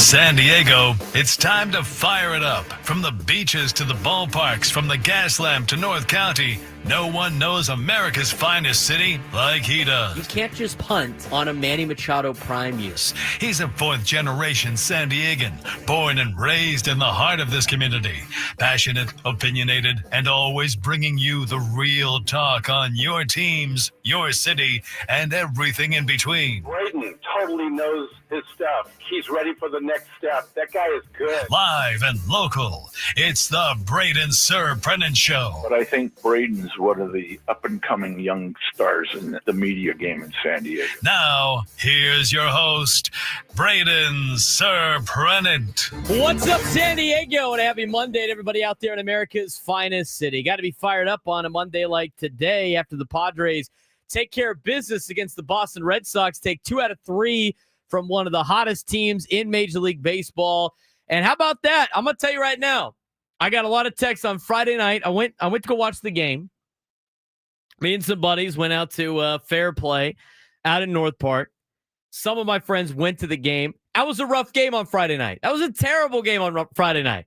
San Diego, it's time to fire it up. From the beaches to the ballparks, from the Gaslamp to North County, no one knows America's finest city like he does. You can't just punt on a Manny Machado prime year. He's a fourth-generation San Diegan, born and raised in the heart of this community. Passionate, opinionated, and always bringing you the real talk on your teams, your city, and everything in between. Braden totally knows his stuff. He's ready for the next step. That guy is good. Live and local, it's the Braden Surprenant Show. But I think Braden's one of the up-and-coming young stars in the media game in San Diego. Now, here's your host, Braden Surprenant. What's up, San Diego? And happy Monday to everybody out there in America's finest city. Got to be fired up on a Monday like today after the Padres take care of business against the Boston Red Sox, take 2 out of 3 from one of the hottest teams in Major League Baseball. And how about that? I'm going to tell you right now, I got a lot of texts on Friday night. I went to go watch the game. Me and some buddies went out to Fair Play out in North Park. Some of my friends went to the game. That was a rough game on Friday night. That was a terrible game on Friday night.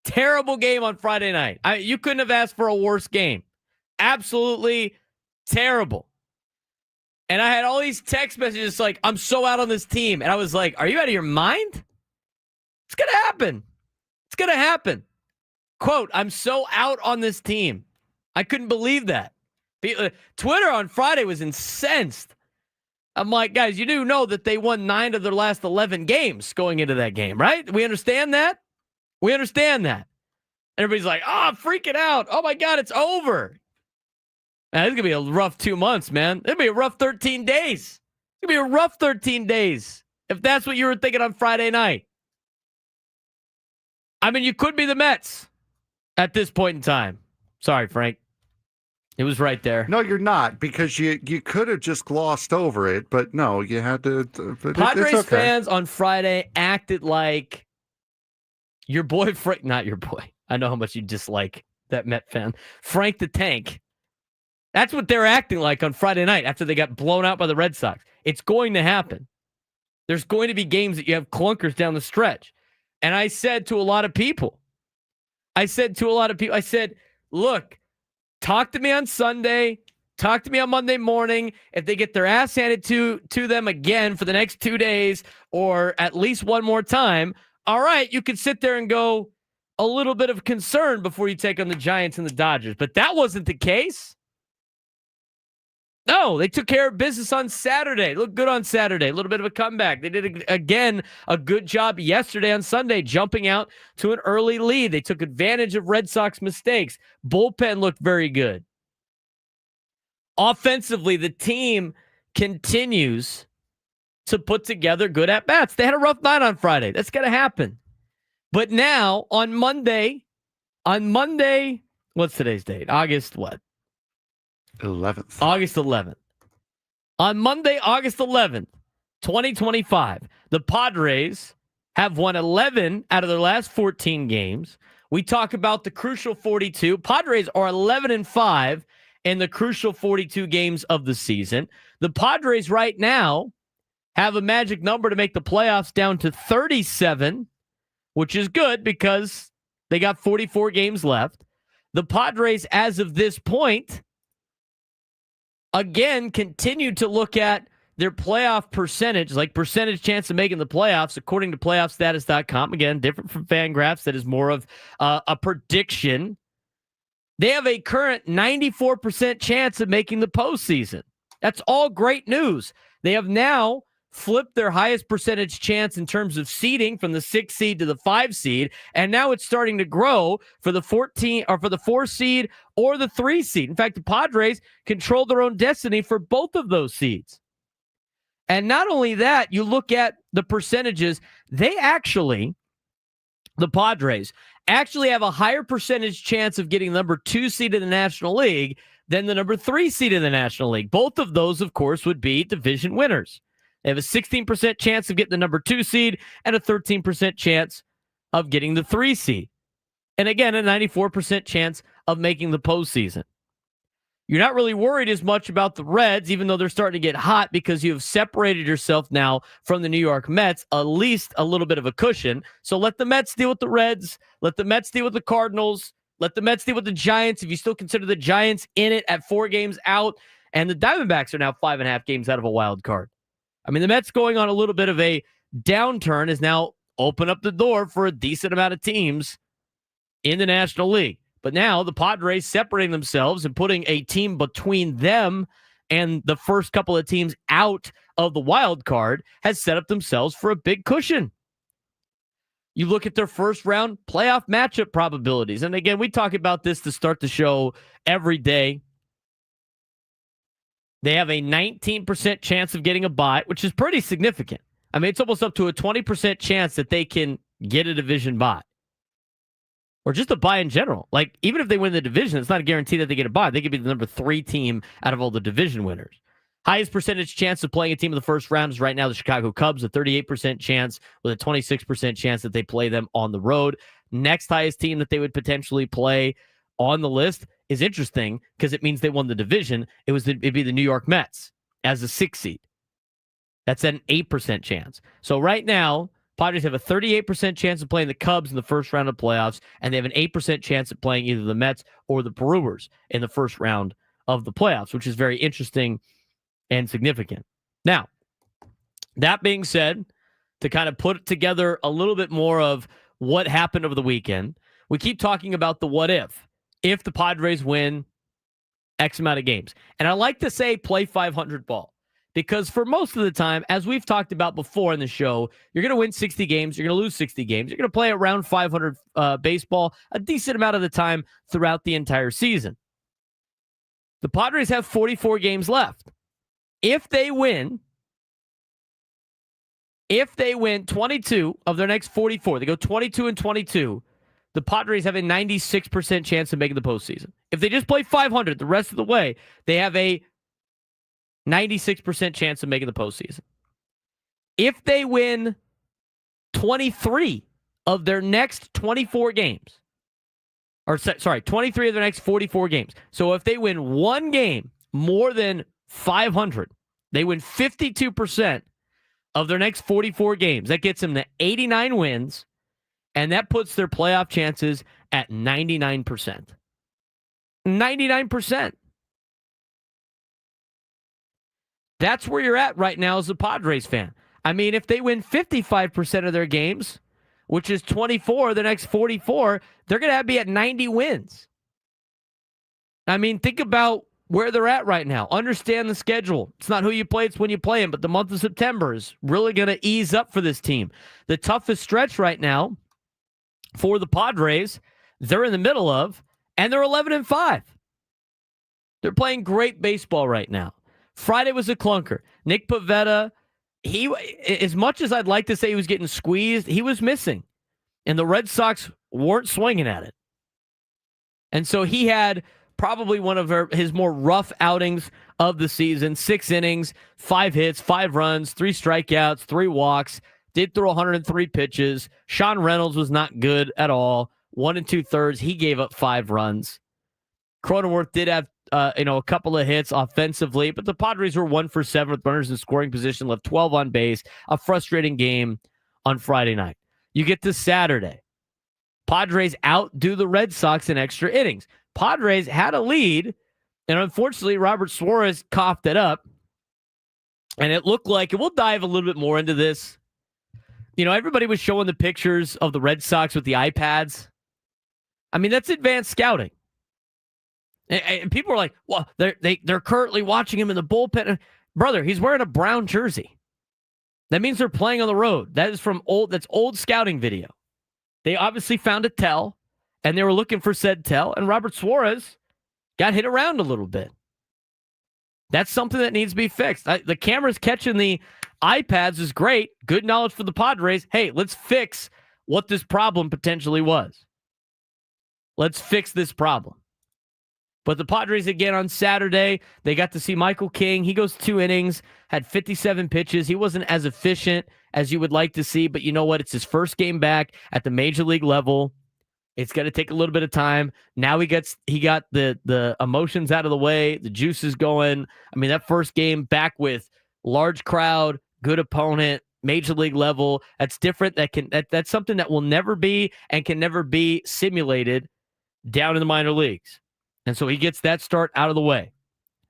Terrible game on Friday night. You couldn't have asked for a worse game. Absolutely terrible. And I had all these text messages like, I'm so out on this team. And I was like, are you out of your mind? It's going to happen. It's going to happen. Quote, I'm so out on this team. I couldn't believe that. Twitter on Friday was incensed. I'm like, guys, you do know that they won 9 of their last 11 games going into that game, right? We understand that? We understand that. Everybody's like, oh, I'm freaking out. Oh, my God, it's over. Man, it's going to be a rough 2 months, man. It'll be a rough 13 days. It's going to be a rough 13 days if that's what you were thinking on Friday night. I mean, you could be the Mets at this point in time. Sorry, Frank. It was right there. No, you're not, because you could have just glossed over it, but no, you had to. Padres it's okay. Fans on Friday acted like your boy Frank, not your boy. I know how much you dislike that Met fan, Frank the Tank. That's what they're acting like on Friday night after they got blown out by the Red Sox. It's going to happen. There's going to be games that you have clunkers down the stretch. And I said to a lot of people, I said, look, talk to me on Sunday, talk to me on Monday morning. If they get their ass handed to them again for the next 2 days or at least one more time, all right, you could sit there and go a little bit of concern before you take on the Giants and the Dodgers. But that wasn't the case. No, they took care of business on Saturday. Looked good on Saturday. A little bit of a comeback. They did, again, a good job yesterday on Sunday, jumping out to an early lead. They took advantage of Red Sox mistakes. Bullpen looked very good. Offensively, the team continues to put together good at-bats. They had a rough night on Friday. That's going to happen. But now, on Monday, what's today's date? August what? 11th. August 11th. On Monday, August 11th, 2025, the Padres have won 11 out of their last 14 games. We talk about the crucial 42. Padres are 11-5 in the crucial 42 games of the season. The Padres right now have a magic number to make the playoffs down to 37, which is good because they got 44 games left. The Padres, as of this point, again, continue to look at their playoff percentage, like percentage chance of making the playoffs, according to playoffstatus.com. Again, different from Fangraphs. That is more of a prediction. They have a current 94% chance of making the postseason. That's all great news. They have now flipped their highest percentage chance in terms of seeding from the 6 seed to the 5 seed, and now it's starting to grow for the 14 or for the 4 seed or the 3 seed. In fact, the Padres control their own destiny for both of those seeds. And not only that, you look at the percentages, the Padres actually have a higher percentage chance of getting the number 2 seed in the National League than the number 3 seed in the National League. Both of those, of course, would be division winners. They have a 16% chance of getting the number 2 seed and a 13% chance of getting the 3 seed. And again, a 94% chance of making the postseason. You're not really worried as much about the Reds, even though they're starting to get hot, because you have separated yourself now from the New York Mets, at least a little bit of a cushion. So let the Mets deal with the Reds. Let the Mets deal with the Cardinals. Let the Mets deal with the Giants, if you still consider the Giants in it at 4 games out. And the Diamondbacks are now 5.5 games out of a wild card. I mean, the Mets going on a little bit of a downturn has now opened up the door for a decent amount of teams in the National League. But now the Padres separating themselves and putting a team between them and the first couple of teams out of the wild card has set up themselves for a big cushion. You look at their first round playoff matchup probabilities. And again, we talk about this to start the show every day. They have a 19% chance of getting a bye, which is pretty significant. I mean, it's almost up to a 20% chance that they can get a division bye. Or just a bye in general. Like, even if they win the division, it's not a guarantee that they get a bye. They could be the number 3 team out of all the division winners. Highest percentage chance of playing a team in the first round is right now the Chicago Cubs, a 38% chance with a 26% chance that they play them on the road. Next highest team that they would potentially play on the list is interesting because it means they won the division. It'd be the New York Mets as a 6 seed. That's an 8% chance. So right now, Padres have a 38% chance of playing the Cubs in the first round of playoffs, and they have an 8% chance of playing either the Mets or the Brewers in the first round of the playoffs, which is very interesting and significant. Now, that being said, to kind of put together a little bit more of what happened over the weekend, we keep talking about the what if the Padres win X amount of games. And I like to say play 500 ball. Because for most of the time, as we've talked about before in the show, you're going to win 60 games, you're going to lose 60 games, you're going to play around 500 baseball a decent amount of the time throughout the entire season. The Padres have 44 games left. If they win 22 of their next 44, they go 22-22, the Padres have a 96% chance of making the postseason. If they just play 500 the rest of the way, they have a 96% chance of making the postseason. If they win 23 of their next 24 games, 23 of their next 44 games. So if they win one game more than 500, they win 52% of their next 44 games. That gets them to 89 wins, and that puts their playoff chances at 99%. 99%. That's where you're at right now as a Padres fan. I mean, if they win 55% of their games, which is 24 of the next 44, they're going to be at 90 wins. I mean, think about where they're at right now. Understand the schedule. It's not who you play, it's when you play them. But the month of September is really going to ease up for this team. The toughest stretch right now for the Padres, they're in the middle of, and they're 11-5. They're playing great baseball right now. Friday was a clunker. Nick Pivetta, as much as I'd like to say he was getting squeezed, he was missing. And the Red Sox weren't swinging at it. And so he had probably one of his more rough outings of the season. 6 innings, 5 hits, 5 runs, 3 strikeouts, 3 walks. Did throw 103 pitches. Sean Reynolds was not good at all. 1 2/3. He gave up 5 runs. Cronenworth did have a couple of hits offensively, but the Padres were 1 for 7 with runners in scoring position, left 12 on base. A frustrating game on Friday night. You get to Saturday. Padres outdo the Red Sox in extra innings. Padres had a lead, and unfortunately, Robert Suarez coughed it up, and it looked like, and we'll dive a little bit more into this. You know, everybody was showing the pictures of the Red Sox with the iPads. I mean, that's advanced scouting. And people are like, well, they're currently watching him in the bullpen. Brother, he's wearing a brown jersey. That means they're playing on the road. That's old scouting video. They obviously found a tell, and they were looking for said tell, and Robert Suarez got hit around a little bit. That's something that needs to be fixed. The cameras catching the iPads is great. Good knowledge for the Padres. Hey, let's fix what this problem potentially was. Let's fix this problem. But the Padres, again, on Saturday, they got to see Michael King. He goes 2 innings, had 57 pitches. He wasn't as efficient as you would like to see, but you know what? It's his first game back at the major league level. It's going to take a little bit of time. Now he got the emotions out of the way. The juice is going. I mean, that first game back with large crowd, good opponent, major league level. That's different. That's something that will never be and can never be simulated down in the minor leagues. And so he gets that start out of the way.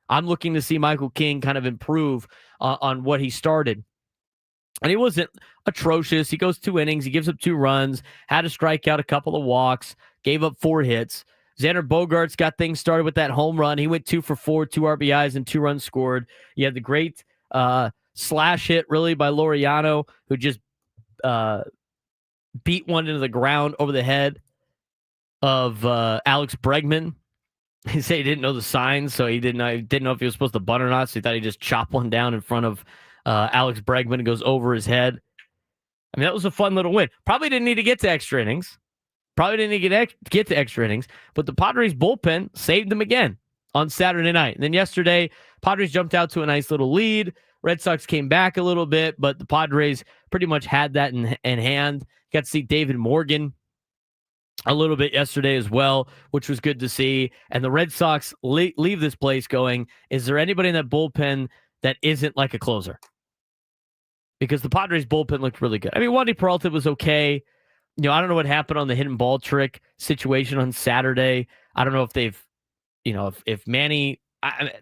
I'm looking to see Michael King kind of improve on what he started. And he wasn't atrocious. He goes 2 innings. He gives up 2 runs, had a strikeout, a couple of walks, gave up 4 hits. Xander Bogaerts got things started with that home run. He went 2 for 4, 2 RBIs, and 2 runs scored. You had the great slash hit, really, by Laureano, who just beat one into the ground over the head of Alex Bregman. He said he didn't know the signs, so he didn't know if he was supposed to bunt or not, so he thought he'd just chop one down in front of Alex Bregman. It goes over his head. I mean, that was a fun little win. Probably didn't need to get to extra innings. Probably didn't need to get to extra innings, but the Padres bullpen saved them again on Saturday night. And then yesterday, Padres jumped out to a nice little lead. Red Sox came back a little bit, but the Padres pretty much had that in hand. Got to see David Morgan a little bit yesterday as well, which was good to see. And the Red Sox leave this place going, is there anybody in that bullpen that isn't like a closer? Because the Padres bullpen looked really good. I mean, Wandy Peralta was okay. You know, I don't know what happened on the hidden ball trick situation on Saturday. I don't know if they've, if Manny,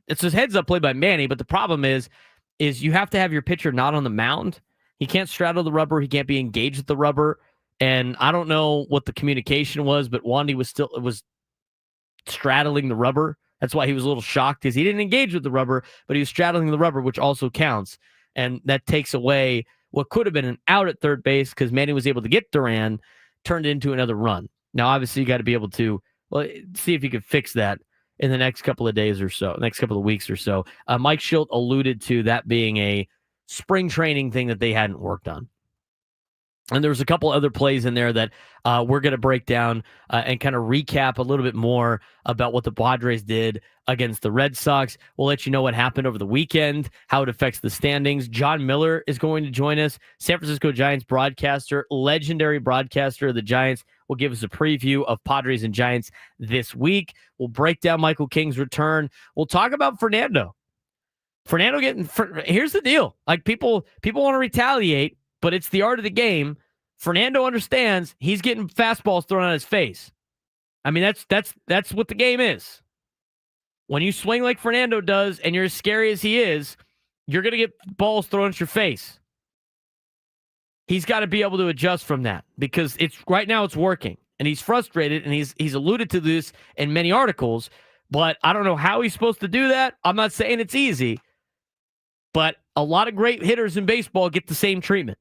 it's a heads up play by Manny, but the problem is you have to have your pitcher not on the mound. He can't straddle the rubber. He can't be engaged with the rubber. And I don't know what the communication was, but Wandy was straddling the rubber. That's why he was a little shocked, because he didn't engage with the rubber, but he was straddling the rubber, which also counts. And that takes away what could have been an out at third base, because Manny was able to get Duran, turned into another run. Now, obviously, you got to be able to see if you can fix that in the next couple of days or so, next couple of weeks or so. Mike Schilt alluded to that being a spring training thing that they hadn't worked on. And there was a couple other plays in there that we're going to break down and kind of recap a little bit more about what the Padres did against the Red Sox. We'll let you know what happened over the weekend, how it affects the standings. John Miller is going to join us, San Francisco Giants broadcaster, legendary broadcaster of the Giants. Will give us a preview of Padres and Giants this week. We'll break down Michael King's return. We'll talk about Fernando. Here's the deal. Like people want to retaliate, but it's the art of the game. Fernando understands he's getting fastballs thrown on his face. I mean, that's what the game is. When you swing like Fernando does and you're as scary as he is, you're going to get balls thrown at your face. He's got to be able to adjust from that, because right now it's working, and he's frustrated, and he's alluded to this in many articles, but I don't know how he's supposed to do that. I'm not saying it's easy, but a lot of great hitters in baseball get the same treatment.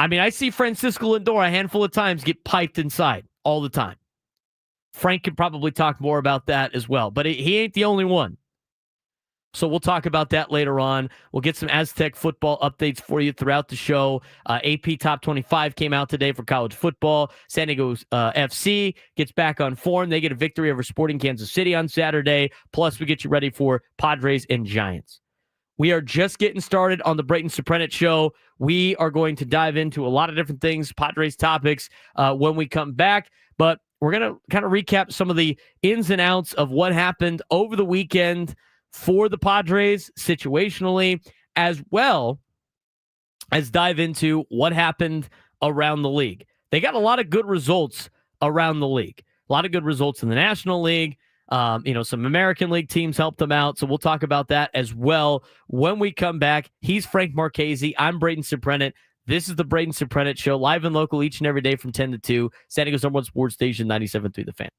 I mean, I see Francisco Lindor a handful of times get piped inside all the time. Frank could probably talk more about that as well, but he ain't the only one. So we'll talk about that later on. We'll get some Aztec football updates for you throughout the show. AP Top 25 came out today for college football. San Diego FC gets back on form. They get a victory over Sporting Kansas City on Saturday. Plus, we get you ready for Padres and Giants. We are just getting started on the Braden Surprenant show. We are going to dive into a lot of different things, Padres topics, when we come back. But we're going to kind of recap some of the ins and outs of what happened over the weekend for the Padres situationally, as well as dive into what happened around the league. They got a lot of good results around the league. A lot of good results in the National League. Some American League teams helped them out. So we'll talk about that as well when we come back. He's Frank Marchese. I'm Braden Surprenant. This is the Braden Surprenant Show, live and local each and every day from 10 to 2. San Diego's #1 sports station, 97.3 The Fan.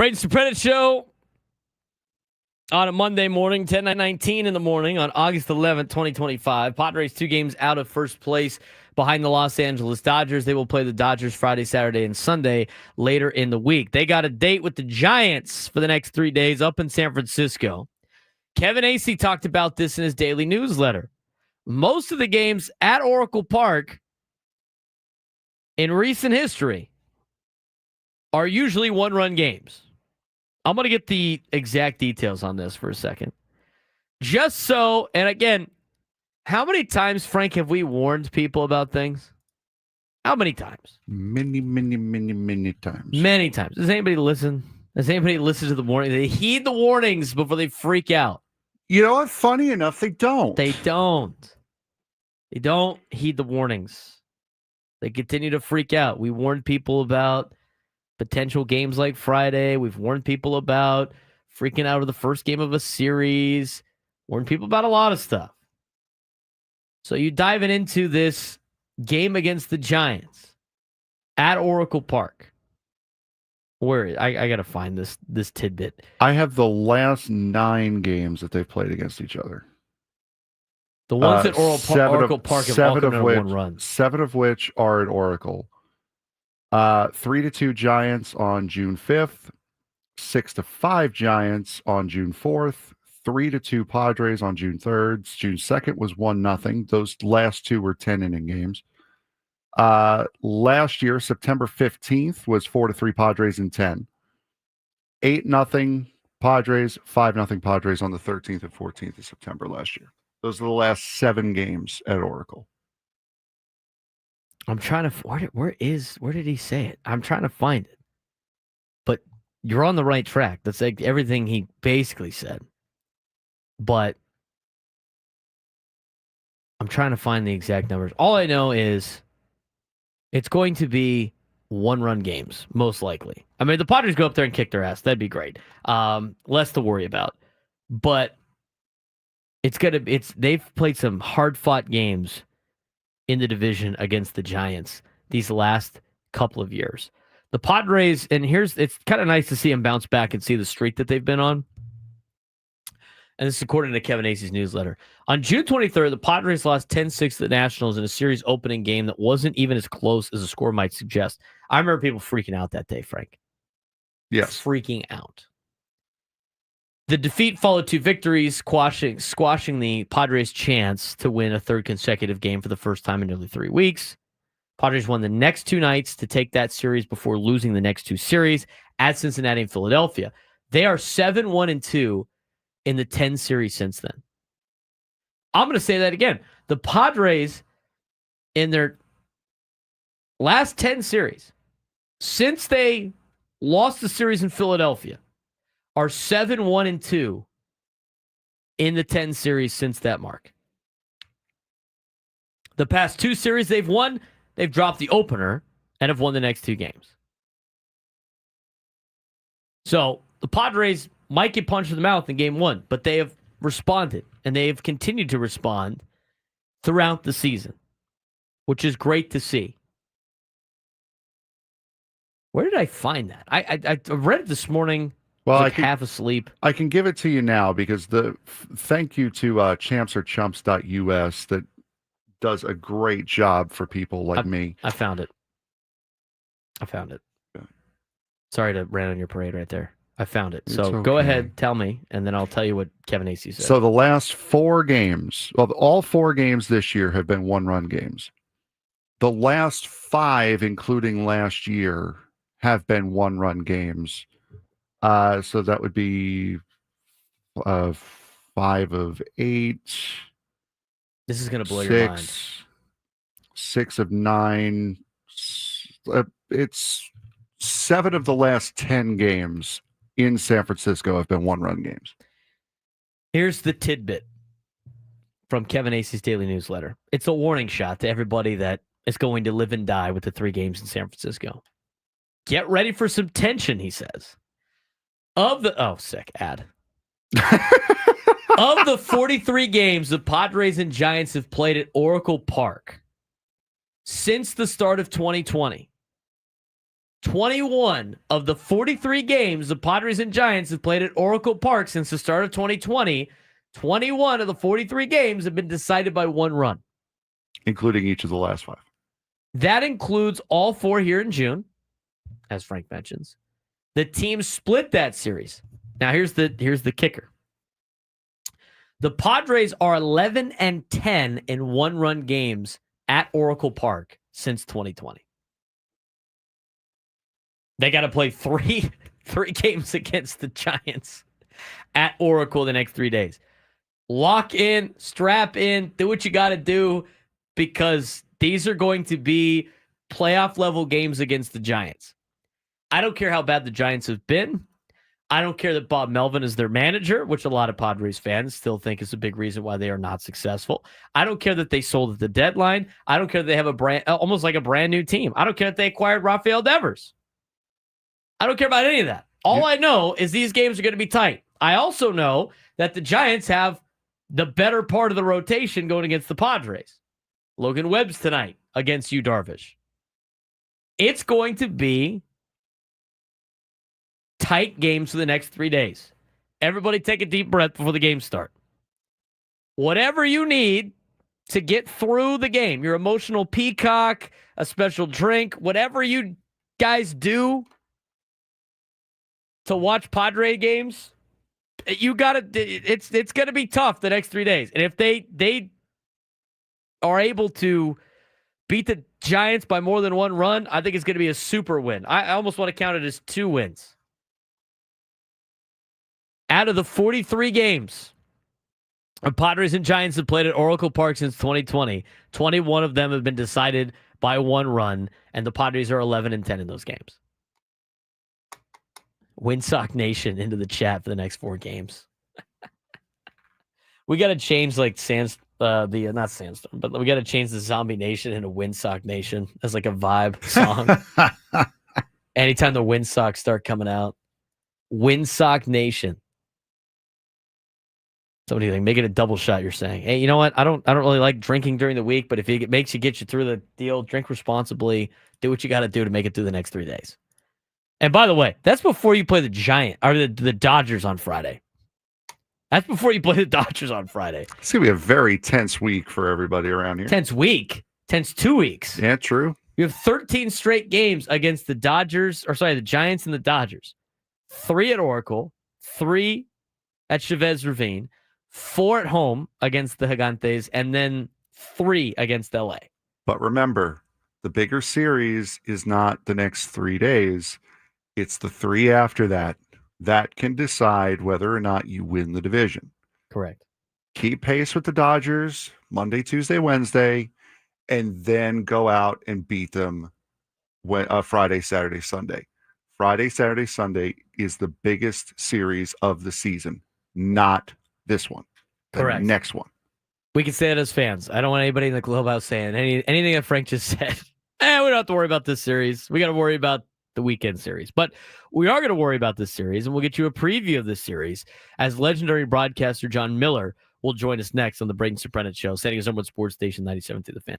Braden Surprenant Show on a Monday morning, 10:19 in the morning on August 11th, 2025. Padres 2 games out of first place behind the Los Angeles Dodgers. They will play the Dodgers Friday, Saturday, and Sunday later in the week. They got a date with the Giants for the next 3 days up in San Francisco. Kevin Acee talked about this in his daily newsletter. Most of the games at Oracle Park in recent history are usually one-run games. I'm going to get the exact details on this for a second. Just so, and again, how many times, Frank, have we warned people about things? How many times? Many times. Many times. Does anybody listen? Does anybody listen to the warning? They heed the warnings before they freak out. You know what? Funny enough, they don't. They don't. They don't heed the warnings. They continue to freak out. We warned people about potential games like Friday. We've warned people about freaking out over the first game of a series. Warned people about a lot of stuff. So you diving into this game against the Giants at Oracle Park. Where I got to find this tidbit. I have the last 9 games that they've played against each other. The ones at Oracle Park have all come in one run. 7 of which are at Oracle. 3-2 Giants on June 5th, 6-5 Giants on June 4th, 3-2 Padres on June 3rd. June 2nd was 1-0. Those last 2 were 10-inning games. Last year, September 15th was 4-3 Padres in 10. 8-0 Padres, 5-0 Padres on the 13th and 14th of September last year. Those are the last 7 games at Oracle. I'm trying to where did he say it? I'm trying to find it. But you're on the right track. That's like everything he basically said. But I'm trying to find the exact numbers. All I know is it's going to be one-run games, most likely. I mean, the Padres go up there and kick their ass. That'd be great. Less to worry about. But they've played some hard-fought games in the division against the Giants these last couple of years. The Padres, and it's kind of nice to see them bounce back and see the streak that they've been on. And this is according to Kevin Acee's newsletter. On June 23rd, the Padres lost 10-6 to the Nationals in a series opening game that wasn't even as close as the score might suggest. I remember people freaking out that day, Frank. Yes. Freaking out. The defeat followed 2 victories, squashing the Padres' chance to win a third consecutive game for the first time in nearly 3 weeks. Padres won the next 2 nights to take that series before losing the next 2 series at Cincinnati and Philadelphia. They are 7-1-2 in the 10 series since then. I'm going to say that again. The Padres, in their last 10 series, since they lost the series in Philadelphia, are 7-1-2 in the 10 series since that mark. The past 2 series they've won, they've dropped the opener and have won the next 2 games. So the Padres might get punched in the mouth in game 1, but they have responded, and they have continued to respond throughout the season, which is great to see. Where did I find that? I read it this morning. Well, like half asleep. I can give it to you now because thank you to champsorchumps.us that does a great job for people like me. I found it. Yeah. Sorry to rain on your parade right there. I found it. So okay. Go ahead, tell me, and then I'll tell you what Kevin Acee said. So the last 4 games, all 4 games this year have been one-run games. The last 5, including last year, have been one-run games. So that would be 5 of 8. This is going to blow your mind. 6 of 9. It's 7 of the last 10 games in San Francisco have been one-run games. Here's the tidbit from Kevin Acee's daily newsletter. It's a warning shot to everybody that is going to live and die with the 3 games in San Francisco. Get ready for some tension, he says. Of the 43 games the Padres and Giants have played at Oracle Park since the start of 2020, 21 of the 43 games the Padres and Giants have played at Oracle Park since the start of 2020, 21 of the 43 games have been decided by one run. Including each of the last 5. That includes all 4 here in June, as Frank mentions. The team split that series. Now, here's the kicker. The Padres are 11-10 in one-run games at Oracle Park since 2020. They got to play three games against the Giants at Oracle the next 3 days. Lock in, strap in, do what you got to do, because these are going to be playoff-level games against the Giants. I don't care how bad the Giants have been. I don't care that Bob Melvin is their manager, which a lot of Padres fans still think is a big reason why they are not successful. I don't care that they sold at the deadline. I don't care that they have almost like a brand new team. I don't care that they acquired Rafael Devers. I don't care about any of that. All I know is these games are going to be tight. I also know that the Giants have the better part of the rotation going against the Padres. Logan Webb's tonight against Yu Darvish. It's going to be tight games for the next 3 days. Everybody take a deep breath before the games start. Whatever you need to get through the game, your emotional peacock, a special drink, whatever you guys do to watch Padre games, you got to. It's going to be tough the next 3 days. And if they are able to beat the Giants by more than one run, I think it's going to be a super win. I almost want to count it as 2 wins. Out of the 43 games the Padres and Giants have played at Oracle Park since 2020, 21 of them have been decided by one run, and the Padres are 11-10 in those games. Windsock Nation into the chat for the next 4 games. We got to change like not Sandstorm, but we got to change the Zombie Nation into Windsock Nation as like a vibe song. Anytime the Windsocks start coming out, Windsock Nation. Somebody like make it a double shot. You're saying, hey, you know what? I don't really like drinking during the week, but if it makes you get you through the deal, drink responsibly. Do what you got to do to make it through the next 3 days. And by the way, that's before you play the Dodgers on Friday. That's before you play the Dodgers on Friday. It's gonna be a very tense week for everybody around here. Tense 2 weeks. Yeah, true. You have 13 straight games against the Giants and the Dodgers. 3 at Oracle, 3 at Chavez Ravine, 4 at home against the Gigantes, and then 3 against LA. But remember, the bigger series is not the next 3 days. It's the 3 after that. That can decide whether or not you win the division. Correct. Keep pace with the Dodgers Monday, Tuesday, Wednesday, and then go out and beat them Friday, Saturday, Sunday. Friday, Saturday, Sunday is the biggest series of the season, not this one. Correct. The next one. We can say it as fans. I don't want anybody in the clubhouse saying anything that Frank just said. We don't have to worry about this series. We got to worry about the weekend series. But we are going to worry about this series, and we'll get you a preview of this series as legendary broadcaster John Miller will join us next on the Braden Surprenant Show, setting us on Sports Station 97 through the Fan.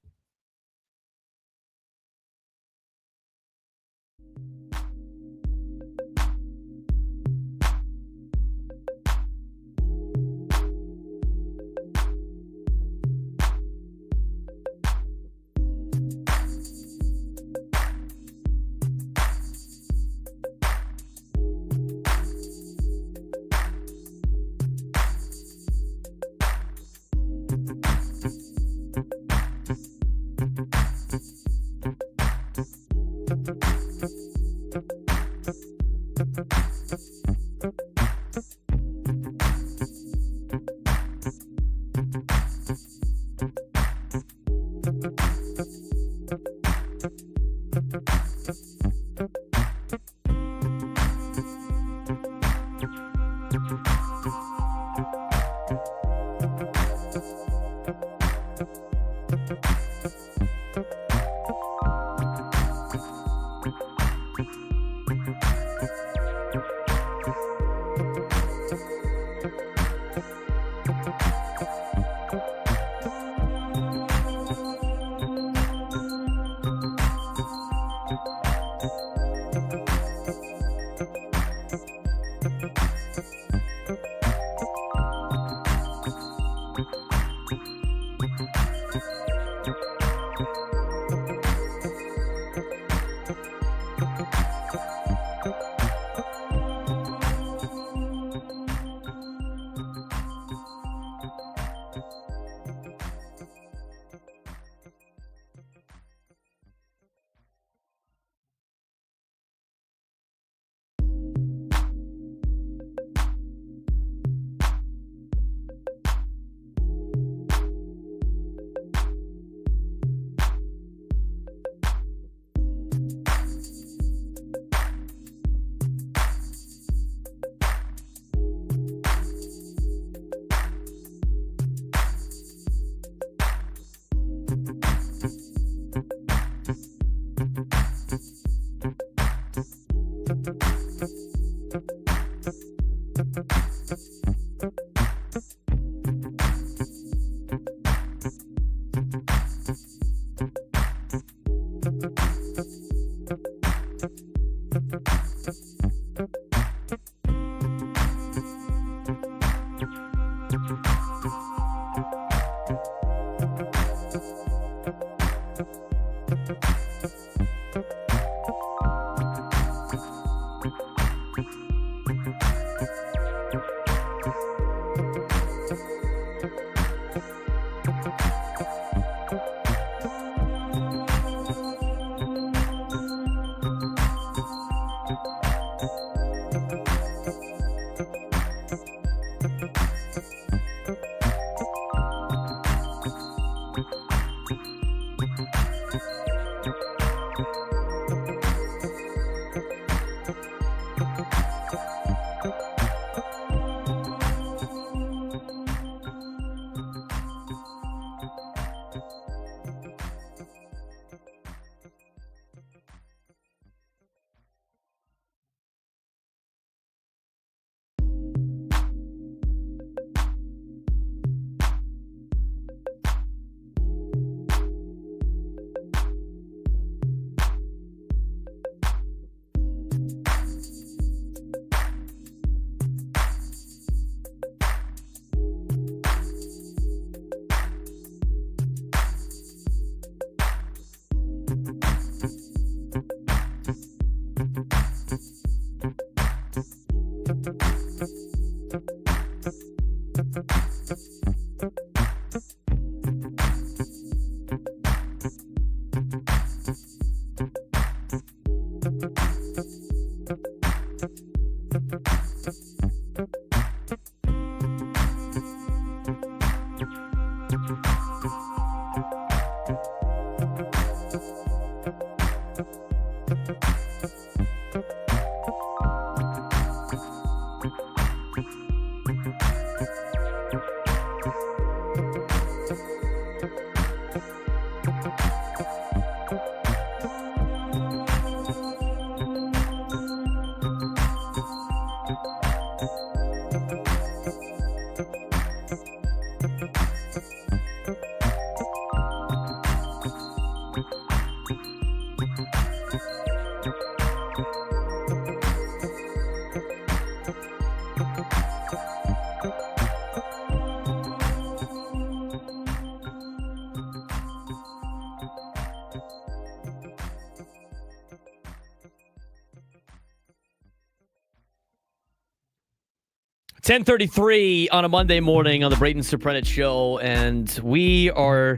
10:33 on a Monday morning on the Braden Surprenant Show, and we are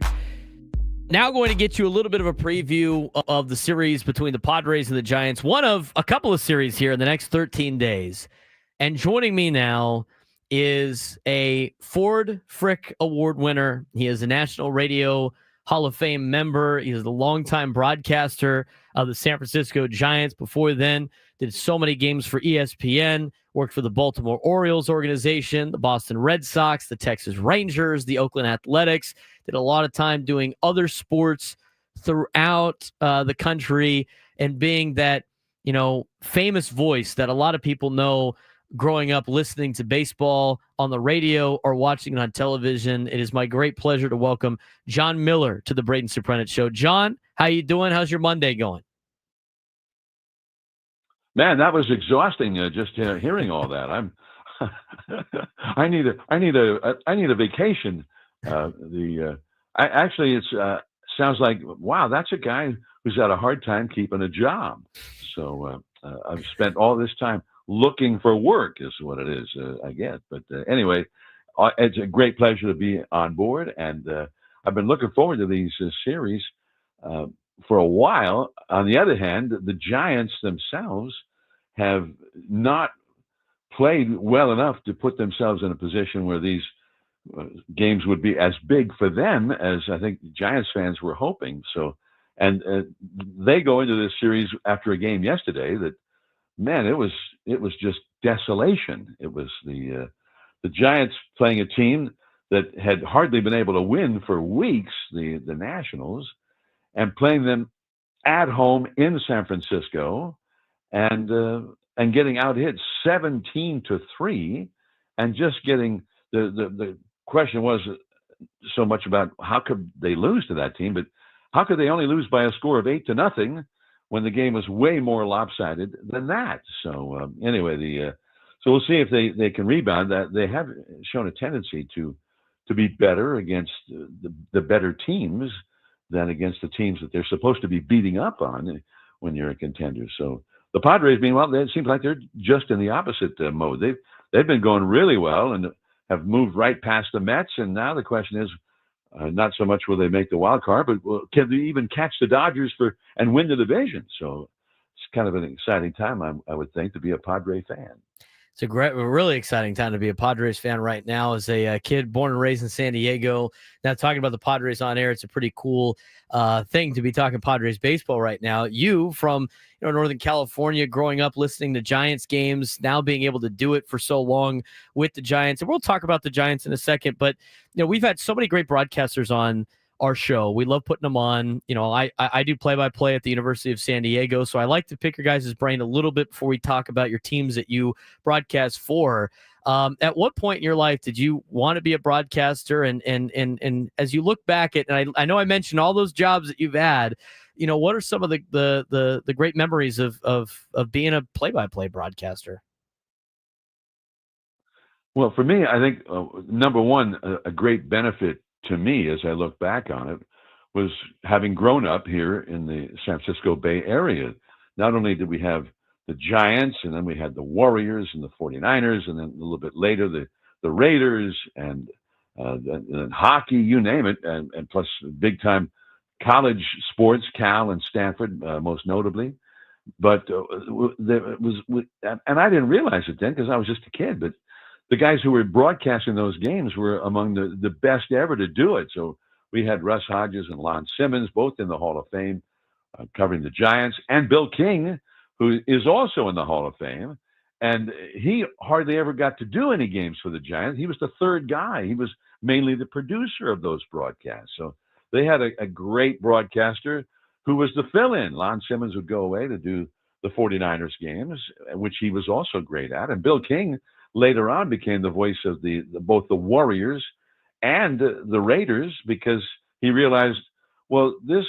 now going to get you a little bit of a preview of the series between the Padres and the Giants, one of a couple of series here in the next 13 days. And joining me now is a Ford Frick Award winner. He is a National Radio Hall of Fame member. He is the longtime broadcaster of the San Francisco Giants. Before then, did so many games for ESPN, worked for the Baltimore Orioles organization, the Boston Red Sox, the Texas Rangers, the Oakland Athletics, did a lot of time doing other sports throughout the country, and being that, famous voice that a lot of people know growing up listening to baseball on the radio or watching it on television. It is my great pleasure to welcome John Miller to the Braden Surprenant Show. John, how you doing? How's your Monday going? Man, that was exhausting. Just hearing all that. I need a vacation. It sounds like, wow, that's a guy who's had a hard time keeping a job. So I've spent all this time looking for work, is what it is. I get. But anyway, it's a great pleasure to be on board, and I've been looking forward to these series for a while. On the other hand, the Giants themselves have not played well enough to put themselves in a position where these games would be as big for them as I think Giants fans were hoping. So, and they go into this series after a game yesterday that, man, it was just desolation. It was the Giants playing a team that had hardly been able to win for weeks, the Nationals, and playing them at home in San Francisco, and getting out hit 17-3, and just getting the question was so much about how could they lose to that team, but how could they only lose by a score of 8-0 when the game was way more lopsided than that? So anyway, so we'll see if they can rebound. That they have shown a tendency to be better against the better teams than against the teams that they're supposed to be beating up on when you're a contender. So the Padres, meanwhile, it seems like they're just in the opposite mode. They've been going really well and have moved right past the Mets, and now the question is not so much will they make the wild card, but can they even catch the Dodgers and win the division? So it's kind of an exciting time, I would think, to be a Padre fan. It's a really exciting time to be a Padres fan right now. As a kid born and raised in San Diego, now talking about the Padres on air, it's a pretty cool thing to be talking Padres baseball right now. You from Northern California, growing up listening to Giants games, now being able to do it for so long with the Giants, and we'll talk about the Giants in a second. But we've had so many great broadcasters on our show. We love putting them on. I do play-by-play at the University of San Diego, so I like to pick your guys' brain a little bit before we talk about your teams that you broadcast for. At what point in your life did you want to be a broadcaster? And as you look back at, and I know I mentioned all those jobs that you've had, what are some of the great memories of being a play-by-play broadcaster? Well, for me, I think number one, a great benefit to me as I look back on it was having grown up here in the San Francisco Bay Area. Not only did we have the Giants, and then we had the Warriors and the 49ers, and then a little bit later the Raiders and hockey, you name it, and plus big-time college sports, Cal and Stanford, most notably. But there was, and I didn't realize it then because I was just a kid, but the guys who were broadcasting those games were among the best ever to do it. So we had Russ Hodges and Lon Simmons, both in the Hall of Fame, covering the Giants, and Bill King, who is also in the Hall of Fame. And he hardly ever got to do any games for the Giants. He was the third guy. He was mainly the producer of those broadcasts. So they had a great broadcaster who was the fill-in. Lon Simmons would go away to do the 49ers games, which he was also great at. And Bill King later on became the voice of both the Warriors and the Raiders, because he realized, well, this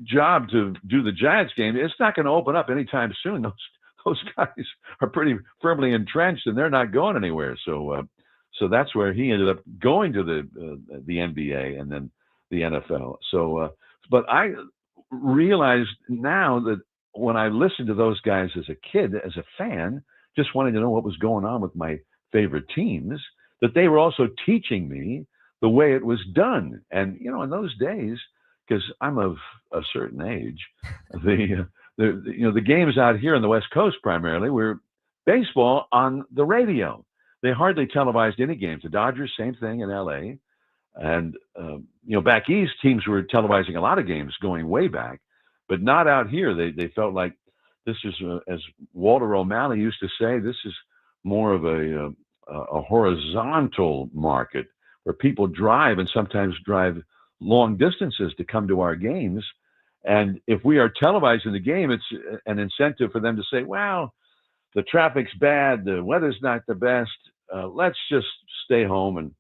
job to do the Giants game, it's not going to open up anytime soon. Those guys are pretty firmly entrenched, and they're not going anywhere. So that's where he ended up going to the NBA and then the NFL. So, but I realized now that when I listened to those guys as a kid, as a fan, just wanting to know what was going on with my favorite teams, that they were also teaching me the way it was done. And, in those days, because I'm of a certain age, the games out here on the West Coast primarily were baseball on the radio. They hardly televised any games. The Dodgers, same thing in LA. And, back east, teams were televising a lot of games going way back, but not out here. They felt like this is, as Walter O'Malley used to say, this is more of a horizontal market where people drive and sometimes drive long distances to come to our games. And if we are televising the game, it's an incentive for them to say, well, the traffic's bad, the weather's not the best, let's just stay home and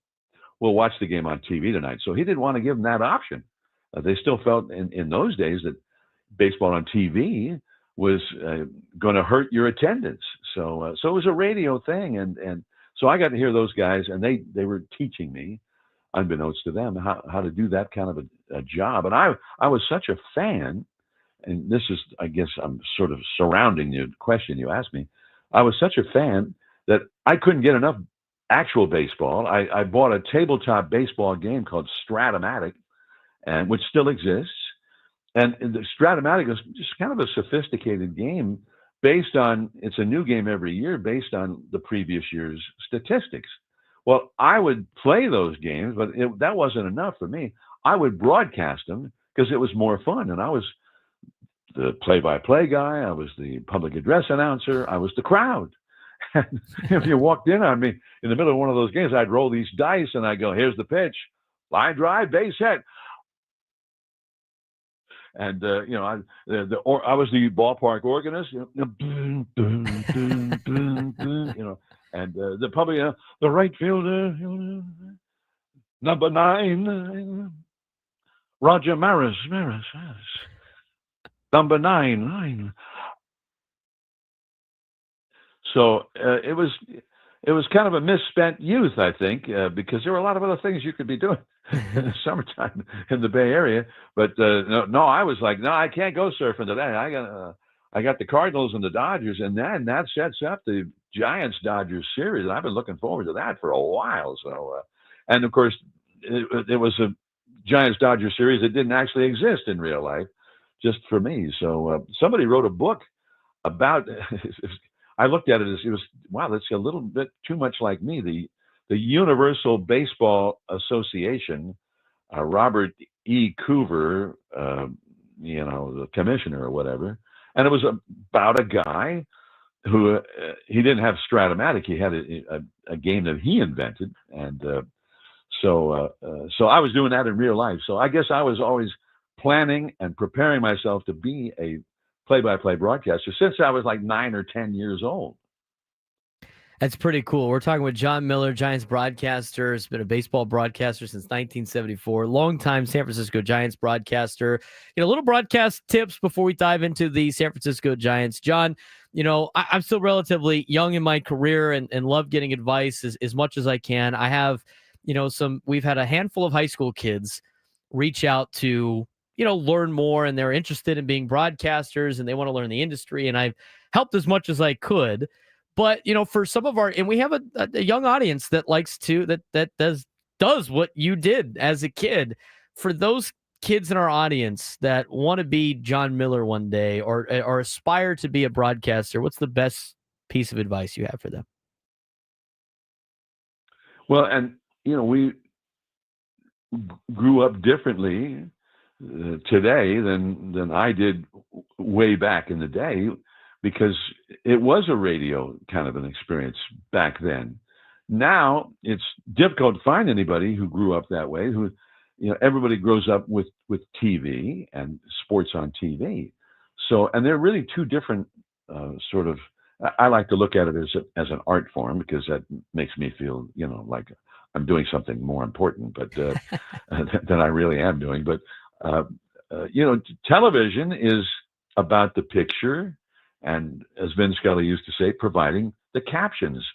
we'll watch the game on TV tonight. So he didn't want to give them that option. They still felt in those days that baseball on TV was going to hurt your attendance. So it was a radio thing. And so I got to hear those guys, and they were teaching me, unbeknownst to them, how to do that kind of a job. And I was such a fan, and this is, I guess I'm sort of surrounding the question you asked me. I was such a fan that I couldn't get enough actual baseball. I bought a tabletop baseball game called Stratomatic, and which still exists. And the Stratomatic is just kind of a sophisticated game based on, it's a new game every year based on the previous year's statistics. Well, I would play those games, but that wasn't enough for me. I would broadcast them because it was more fun. And I was the play-by-play guy. I was the public address announcer. I was the crowd. And if you walked in on me in the middle of one of those games, I'd roll these dice and I'd go, here's the pitch, line drive, base hit. And, I was the ballpark organist, And the probably the right fielder, number 9, Roger Maris, number 9. So it was kind of a misspent youth, I think, because there were a lot of other things you could be doing in the summertime in the Bay Area. But no, I was like, no, I can't go surfing today. I got the Cardinals and the Dodgers, and then that sets up the Giants-Dodgers series, and I've been looking forward to that for a while. So, and of course, it was a Giants-Dodgers series that didn't actually exist in real life, just for me. So somebody wrote a book about. I looked at it as it was, wow, that's a little bit too much like me. The Universal Baseball Association, Robert E. Coover, the commissioner or whatever, and it was about a guy who he didn't have Stratomatic. He had a game that he invented, and so I was doing that in real life. So I guess I was always planning and preparing myself to be a play-by-play broadcaster since I was like 9 or 10 years old. That's pretty cool. We're talking with John Miller, Giants broadcaster. Has been a baseball broadcaster since 1974. Longtime San Francisco Giants broadcaster. Little broadcast tips before we dive into the San Francisco Giants. John, I'm still relatively young in my career and love getting advice as much as I can. I have, we've had a handful of high school kids reach out to learn more, and they're interested in being broadcasters and they want to learn the industry. And I've helped as much as I could, but for some of and we have a young audience that likes to, that does what you did as a kid. For those kids in our audience that want to be John Miller one day or aspire to be a broadcaster, what's the best piece of advice you have for them? Well, and we grew up differently today than I did way back in the day, because it was a radio kind of an experience back then. Now it's difficult to find anybody who grew up that way. Who, everybody grows up with TV and sports on TV. So, and they're really two different sort of. I like to look at it as an art form, because that makes me feel like I'm doing something more important, but than I really am doing. But television is about the picture, and as Vin Scully used to say, providing the captions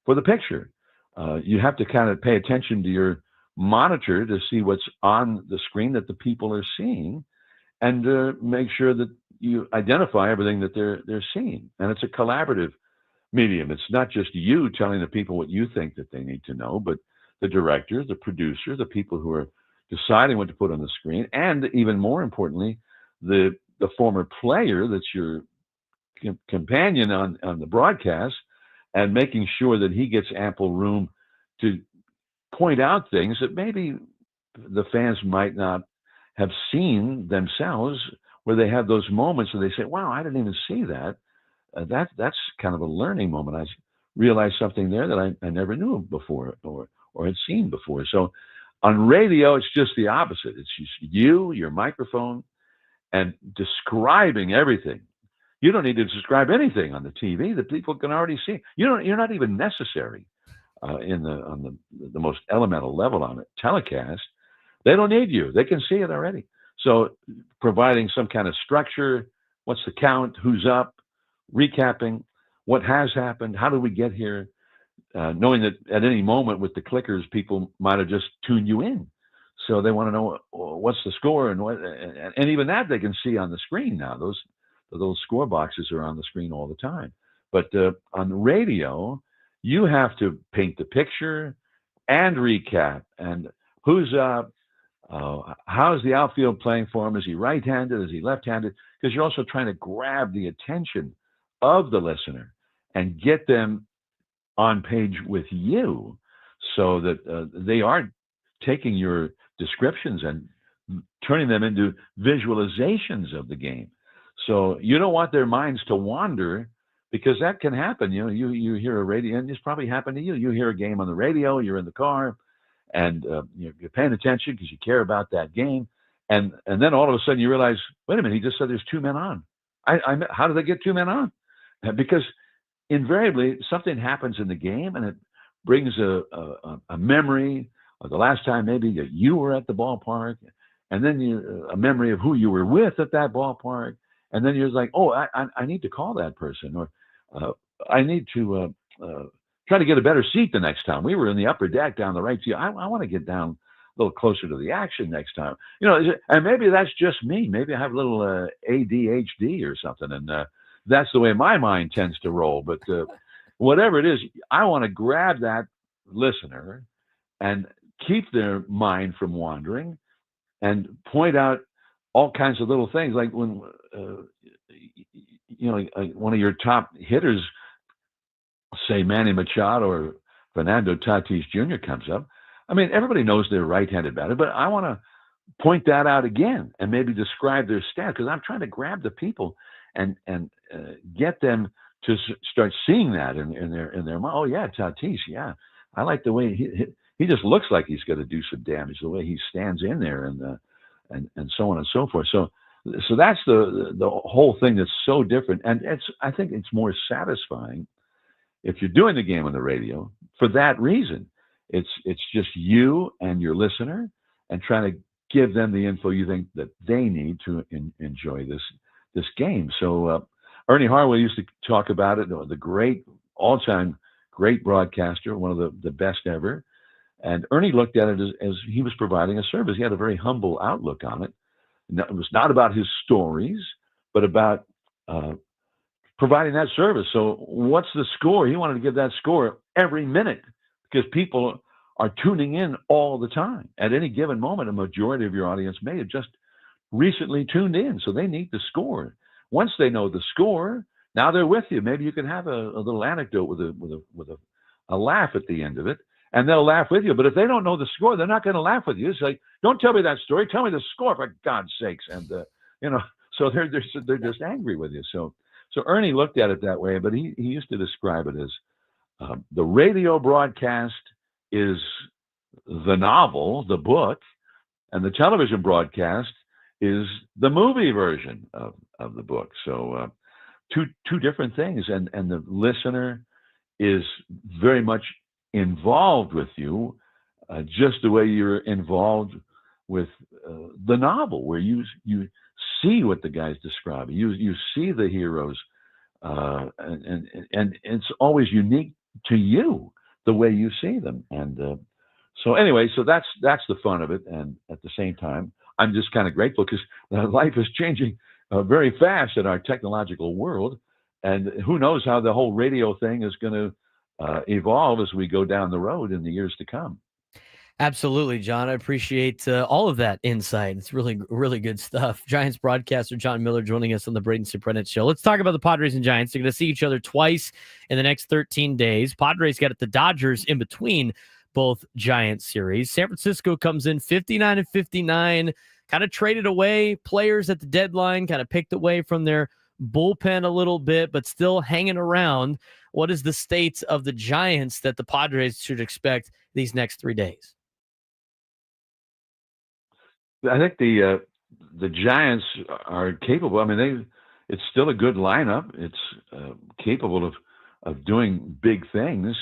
for the picture. You have to kind of pay attention to your monitor to see what's on the screen that the people are seeing, and make sure that you identify everything that they're seeing. And it's a collaborative medium. It's not just you telling the people what you think that they need to know, but the director, the producer, the people who are deciding what to put on the screen, and even more importantly, the former player that's your companion on the broadcast, and making sure that he gets ample room to point out things that maybe the fans might not have seen themselves, where they have those moments where they say, wow, I didn't even see that. That's kind of a learning moment. I realized something there that I never knew before or had seen before. So on radio, it's just the opposite. It's just you, your microphone, and describing everything. You don't need to describe anything on the TV. The people can already see. You're not even necessary on the most elemental level on it. Telecast, they don't need you. They can see it already. So providing some kind of structure, what's the count, who's up, recapping what has happened, how did we get here, knowing that at any moment with the clickers, people might have just tuned you in. So they want to know what's the score, and even that they can see on the screen now. Those score boxes are on the screen all the time. But on the radio, you have to paint the picture and recap, and who's up, how's the outfield playing for him? Is he right-handed? Is he left-handed? Because you're also trying to grab the attention of the listener and get them on page with you, so that they are taking your descriptions and turning them into visualizations of the game. So you don't want their minds to wander, because that can happen. You hear a radio, and it's probably happened to you. You hear a game on the radio, you're in the car, and you're paying attention because you care about that game. And then all of a sudden you realize, wait a minute, he just said there's 2 men on. How did they get 2 men on? Because invariably something happens in the game, and it brings a memory of the last time maybe that you were at the ballpark, and then a memory of who you were with at that ballpark, and then you're like, oh, I need to call that person, or I need to try to get a better seat the next time. We were in the upper deck down the right field. I want to get down a little closer to the action next time. And maybe that's just me. Maybe I have a little ADHD or something, and that's the way my mind tends to roll. But whatever it is, I want to grab that listener and keep their mind from wandering and point out all kinds of little things. Like when, one of your top hitters, say Manny Machado or Fernando Tatis Jr. comes up. I mean, everybody knows they're right-handed batter, but I want to point that out again and maybe describe their stat, because I'm trying to grab the people and get them to start seeing that in their mind. Oh yeah, Tatis, yeah, I like the way he just looks like he's going to do some damage, the way he stands in there, and so on and so forth. So that's the whole thing that's so different, and I think it's more satisfying if you're doing the game on the radio for that reason. It's just you and your listener, and trying to give them the info you think that they need to enjoy this game. So Ernie Harwell used to talk about it, the great all-time great broadcaster, one of the best ever. And Ernie looked at it as he was providing a service. He had a very humble outlook on it. It was not about his stories, but about providing that service. So what's the score? He wanted to give that score every minute, because people are tuning in all the time. At any given moment, a majority of your audience may have just recently tuned in, so they need the score. Once they know the score, now they're with you. Maybe you can have a little anecdote with a laugh at the end of it, and they'll laugh with you. But if they don't know the score, they're not going to laugh with you. It's like, don't tell me that story. Tell me the score, for God's sakes. And so they're just angry with you. So Ernie looked at it that way, but he used to describe it as the radio broadcast is the novel, the book, and the television broadcast is the movie version of the book. So two different things, and the listener is very much involved with you, just the way you're involved with the novel, where you see what the guy's describing. You see the heroes, and it's always unique to you the way you see them. And so anyway, so that's the fun of it. And at the same time, I'm just kind of grateful, because life is changing very fast in our technological world, and who knows how the whole radio thing is going to evolve as we go down the road in the years to come. Absolutely, John. I appreciate all of that insight. It's really, really good stuff. Giants broadcaster John Miller joining us on the Braden Surprenant Show. Let's talk about the Padres and Giants. They're going to see each other twice in the next 13 days. Padres got at the Dodgers in between both Giants series. San Francisco comes in 59-59, kind of traded away players at the deadline, kind of picked away from their bullpen a little bit, but still hanging around. What is the state of the Giants that the Padres should expect these next 3 days? I think the Giants are capable. I mean, it's still a good lineup. It's capable of doing big things,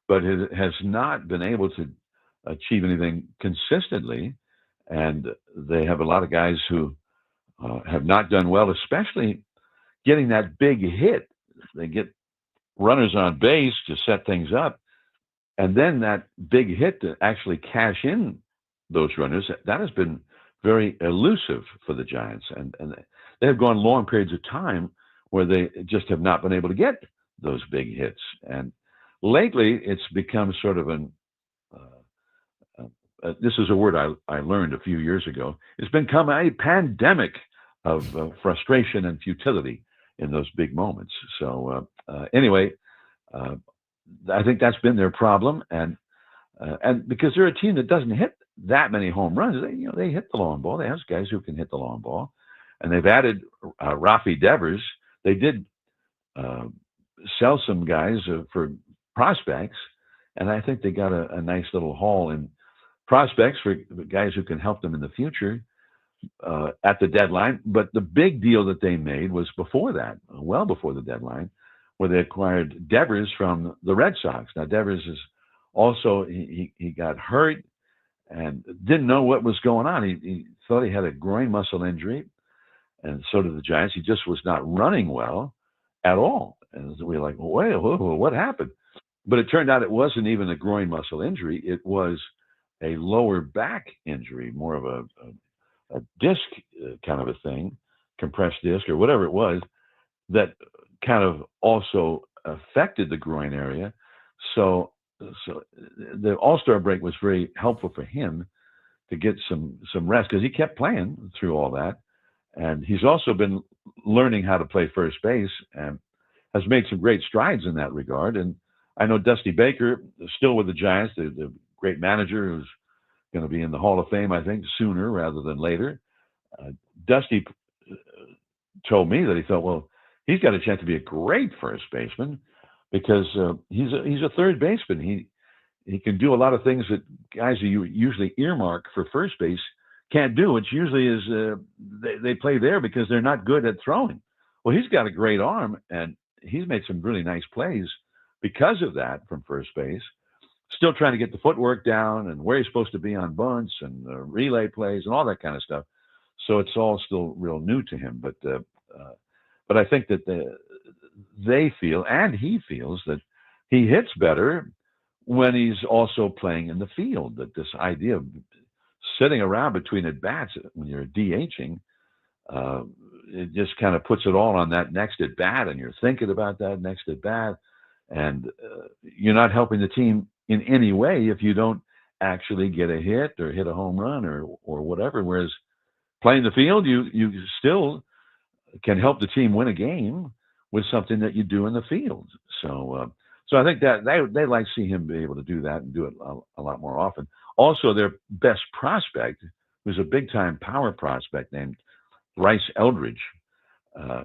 but it has not been able to achieve anything consistently. And they have a lot of guys who have not done well, especially getting that big hit. They get runners on base to set things up, and then that big hit to actually cash in those runners, that has been very elusive for the Giants. And they have gone long periods of time where they just have not been able to get those big hits. And lately, it's become sort of this is a word I learned a few years ago. It's become a pandemic of frustration and futility in those big moments. So anyway, I think that's been their problem. And because they're a team that doesn't hit that many home runs, they hit the long ball. They have guys who can hit the long ball, and they've added Rafi Devers. They did sell some guys for prospects, and I think they got a nice little haul in prospects for guys who can help them in the future at the deadline. But the big deal that they made was before that, well before the deadline, where they acquired Devers from the Red Sox. Now, Devers is also, he got hurt and didn't know what was going on. He thought he had a groin muscle injury, and so did the Giants. He just was not running well at all. And we were like, wait, what happened? But it turned out it wasn't even a groin muscle injury. It was a lower back injury, more of a disc kind of a thing, compressed disc or whatever it was, that kind of also affected the groin area. So the All-Star break was very helpful for him to get some rest, because he kept playing through all that. And he's also been learning how to play first base and has made some great strides in that regard. And I know Dusty Baker is still with the Giants, the great manager who's going to be in the Hall of Fame, I think, sooner rather than later. Dusty told me that he thought, well, he's got a chance to be a great first baseman, because he's a third baseman. He can do a lot of things that guys who you usually earmark for first base can't do. Which usually is they play there because they're not good at throwing. Well, he's got a great arm, and he's made some really nice plays because of that from first base. Still trying to get the footwork down and where he's supposed to be on bunts and relay plays and all that kind of stuff. So it's all still real new to him. But I think that they feel, and he feels, that he hits better when he's also playing in the field. That this idea of sitting around between at bats when you're DHing, it just kind of puts it all on that next at bat, and you're thinking about that next at bat, and you're not helping the team in any way if you don't actually get a hit or hit a home run or whatever. Whereas playing the field, you still can help the team win a game with something that you do in the field. So I think that they like to see him be able to do that and do it a lot more often. Also, their best prospect, who's a big-time power prospect named Bryce Eldridge.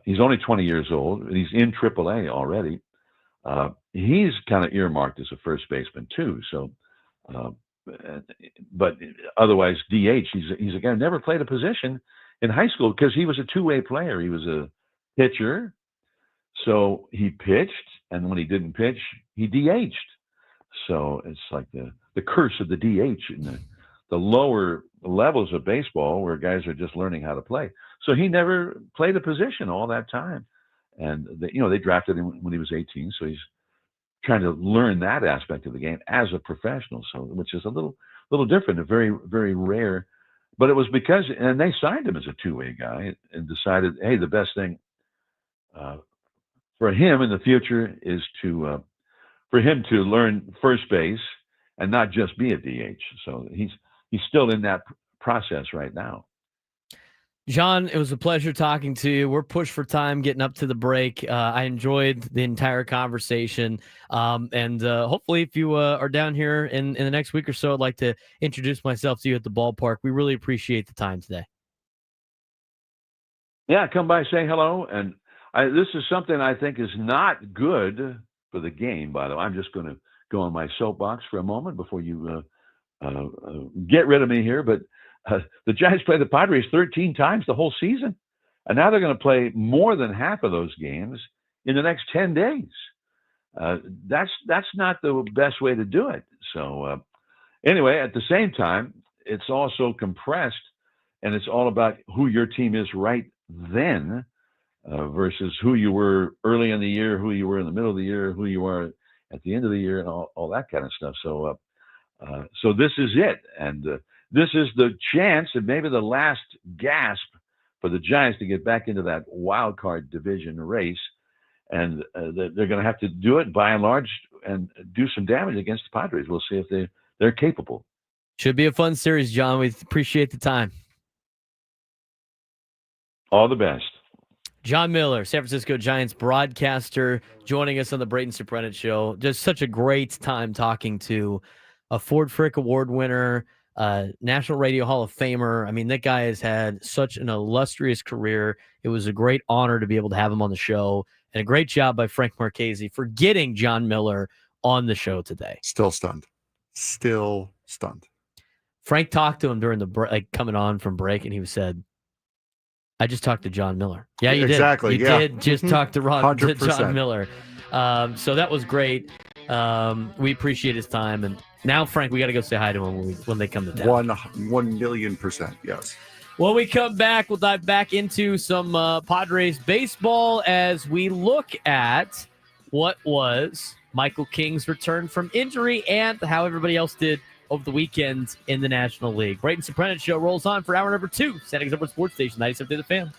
He's only 20 years old, and he's in AAA already. He's kind of earmarked as a first baseman too. So, but otherwise DH. He's a guy who never played a position in high school because he was a two-way player. He was a pitcher, so he pitched, and when he didn't pitch, he DH'd. So it's like the curse of the DH in the lower levels of baseball, where guys are just learning how to play. So he never played a position all that time. And they drafted him when he was 18, so he's trying to learn that aspect of the game as a professional. So, which is a little different, a very, very rare. But it was because, and they signed him as a two-way guy and decided, hey, the best thing for him in the future is for him to learn first base and not just be a DH. So he's still in that process right now. John, it was a pleasure talking to you. We're pushed for time getting up to the break. I enjoyed the entire conversation. And hopefully if you are down here in the next week or so, I'd like to introduce myself to you at the ballpark. We really appreciate the time today. Yeah, come by, say hello. And this is something I think is not good for the game, by the way. I'm just going to go on my soapbox for a moment before you get rid of me here. But the Giants played the Padres 13 times the whole season, and now they're going to play more than half of those games in the next 10 days. That's not the best way to do it. So anyway, at the same time, it's also compressed, and it's all about who your team is right then versus who you were early in the year, who you were in the middle of the year, who you are at the end of the year, and all that kind of stuff. So so this is it, and this is the chance, and maybe the last gasp for the Giants to get back into that wild card division race. And they're going to have to do it by and large and do some damage against the Padres. We'll see if they're capable. Should be a fun series, John. We appreciate the time. All the best. John Miller, San Francisco Giants broadcaster, joining us on the Braden Surprenant Show. Just such a great time talking to a Ford Frick Award winner, National Radio Hall of Famer. I mean, that guy has had such an illustrious career. It was a great honor to be able to have him on the show, and a great job by Frank Marchese for getting John Miller on the show today. Still stunned. Frank talked to him during the break, coming on from break, and he said, I just talked to John Miller. Yeah, you exactly. did. You did just talk to John Miller. So that was great. We appreciate his time. And now, Frank, we got to go say hi to him when they come to town. 1,000,000%, yes. When we come back, we'll dive back into some Padres baseball as we look at what was Michael King's return from injury and how everybody else did over the weekend in the National League. Braden Surprenant Show rolls on for hour number 2. San Diego Sports Station, 97.3 The Fan.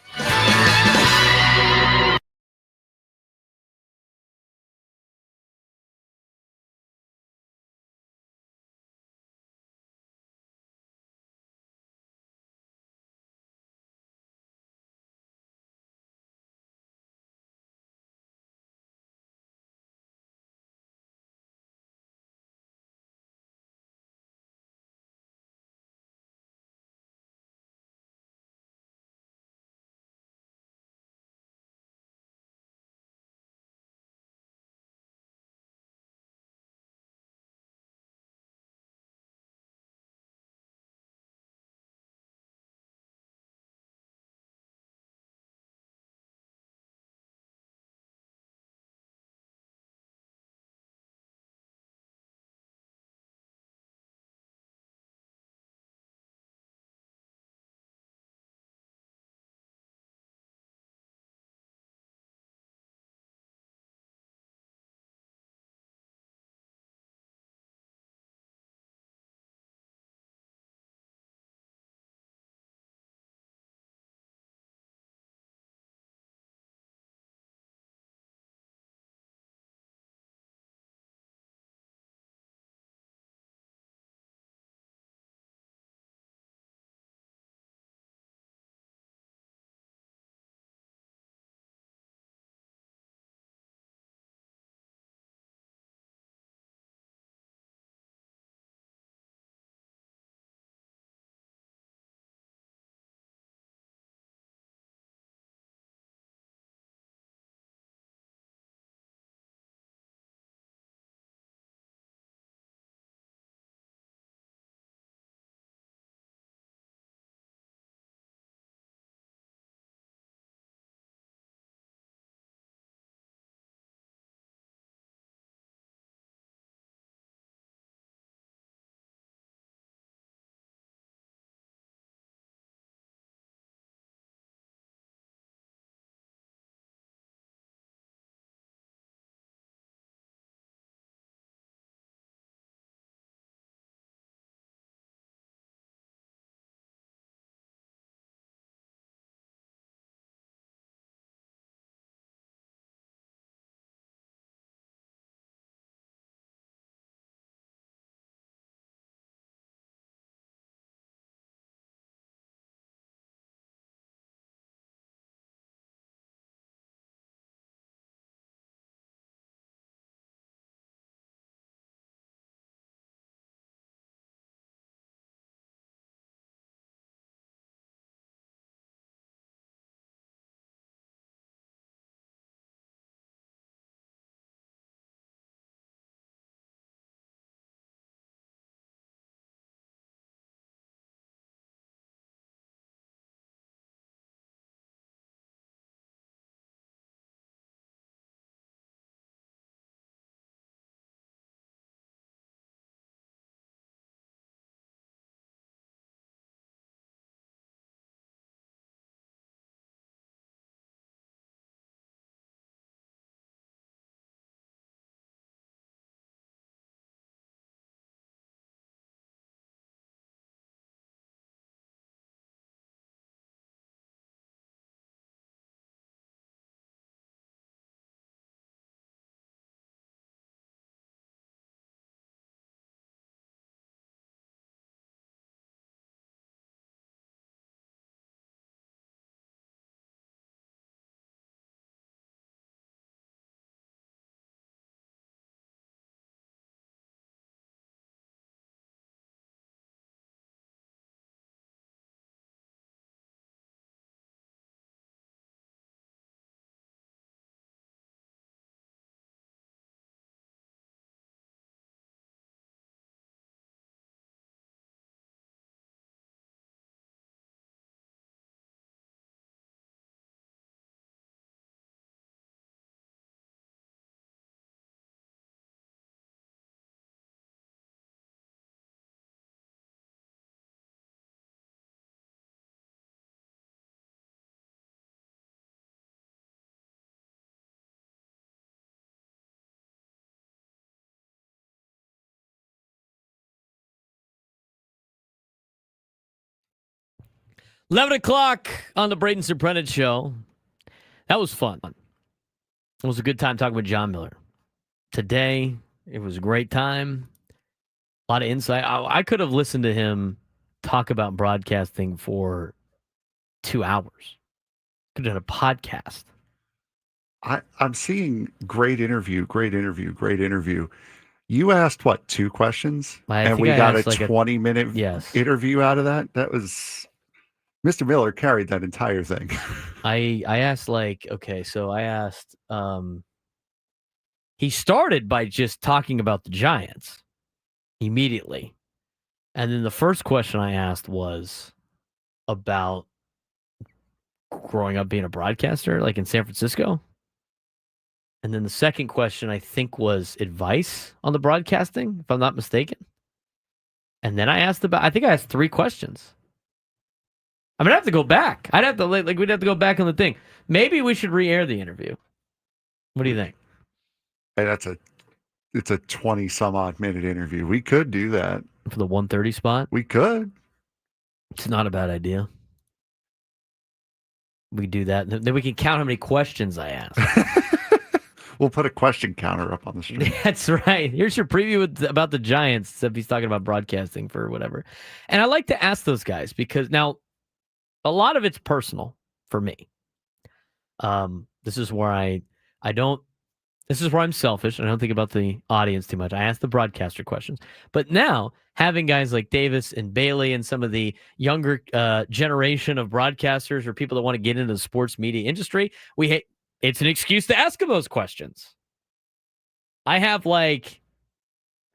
11 o'clock on the Braden Surprenant show. That was fun. It was a good time talking with John Miller. Today, it was a great time. A lot of insight. I could have listened to him talk about broadcasting for 2 hours. Could have done a podcast. I'm seeing great interview. You asked, what, 2 questions? And we got a 20-minute interview out of that? That was... Mr. Miller carried that entire thing. I asked, he started by just talking about the Giants immediately. And then the first question I asked was about growing up being a broadcaster, like in San Francisco. And then the second question, I think, was advice on the broadcasting, if I'm not mistaken. And then I asked 3 questions. I'm gonna have to go back. We'd have to go back on the thing. Maybe we should re-air the interview. What do you think? Hey, it's a 20 some odd minute interview. We could do that For the 1:30 spot? We could. It's not a bad idea. We do that. Then we can count how many questions I asked. We'll put a question counter up on the screen. That's right. Here's your preview about the Giants, except he's talking about broadcasting for whatever. And I like to ask those guys because now a lot of it's personal for me. This is where this is where I'm selfish. I don't think about the audience too much. I ask the broadcaster questions. But now, having guys like Davis and Bailey and some of the younger generation of broadcasters or people that want to get into the sports media industry, it's an excuse to ask them those questions. I have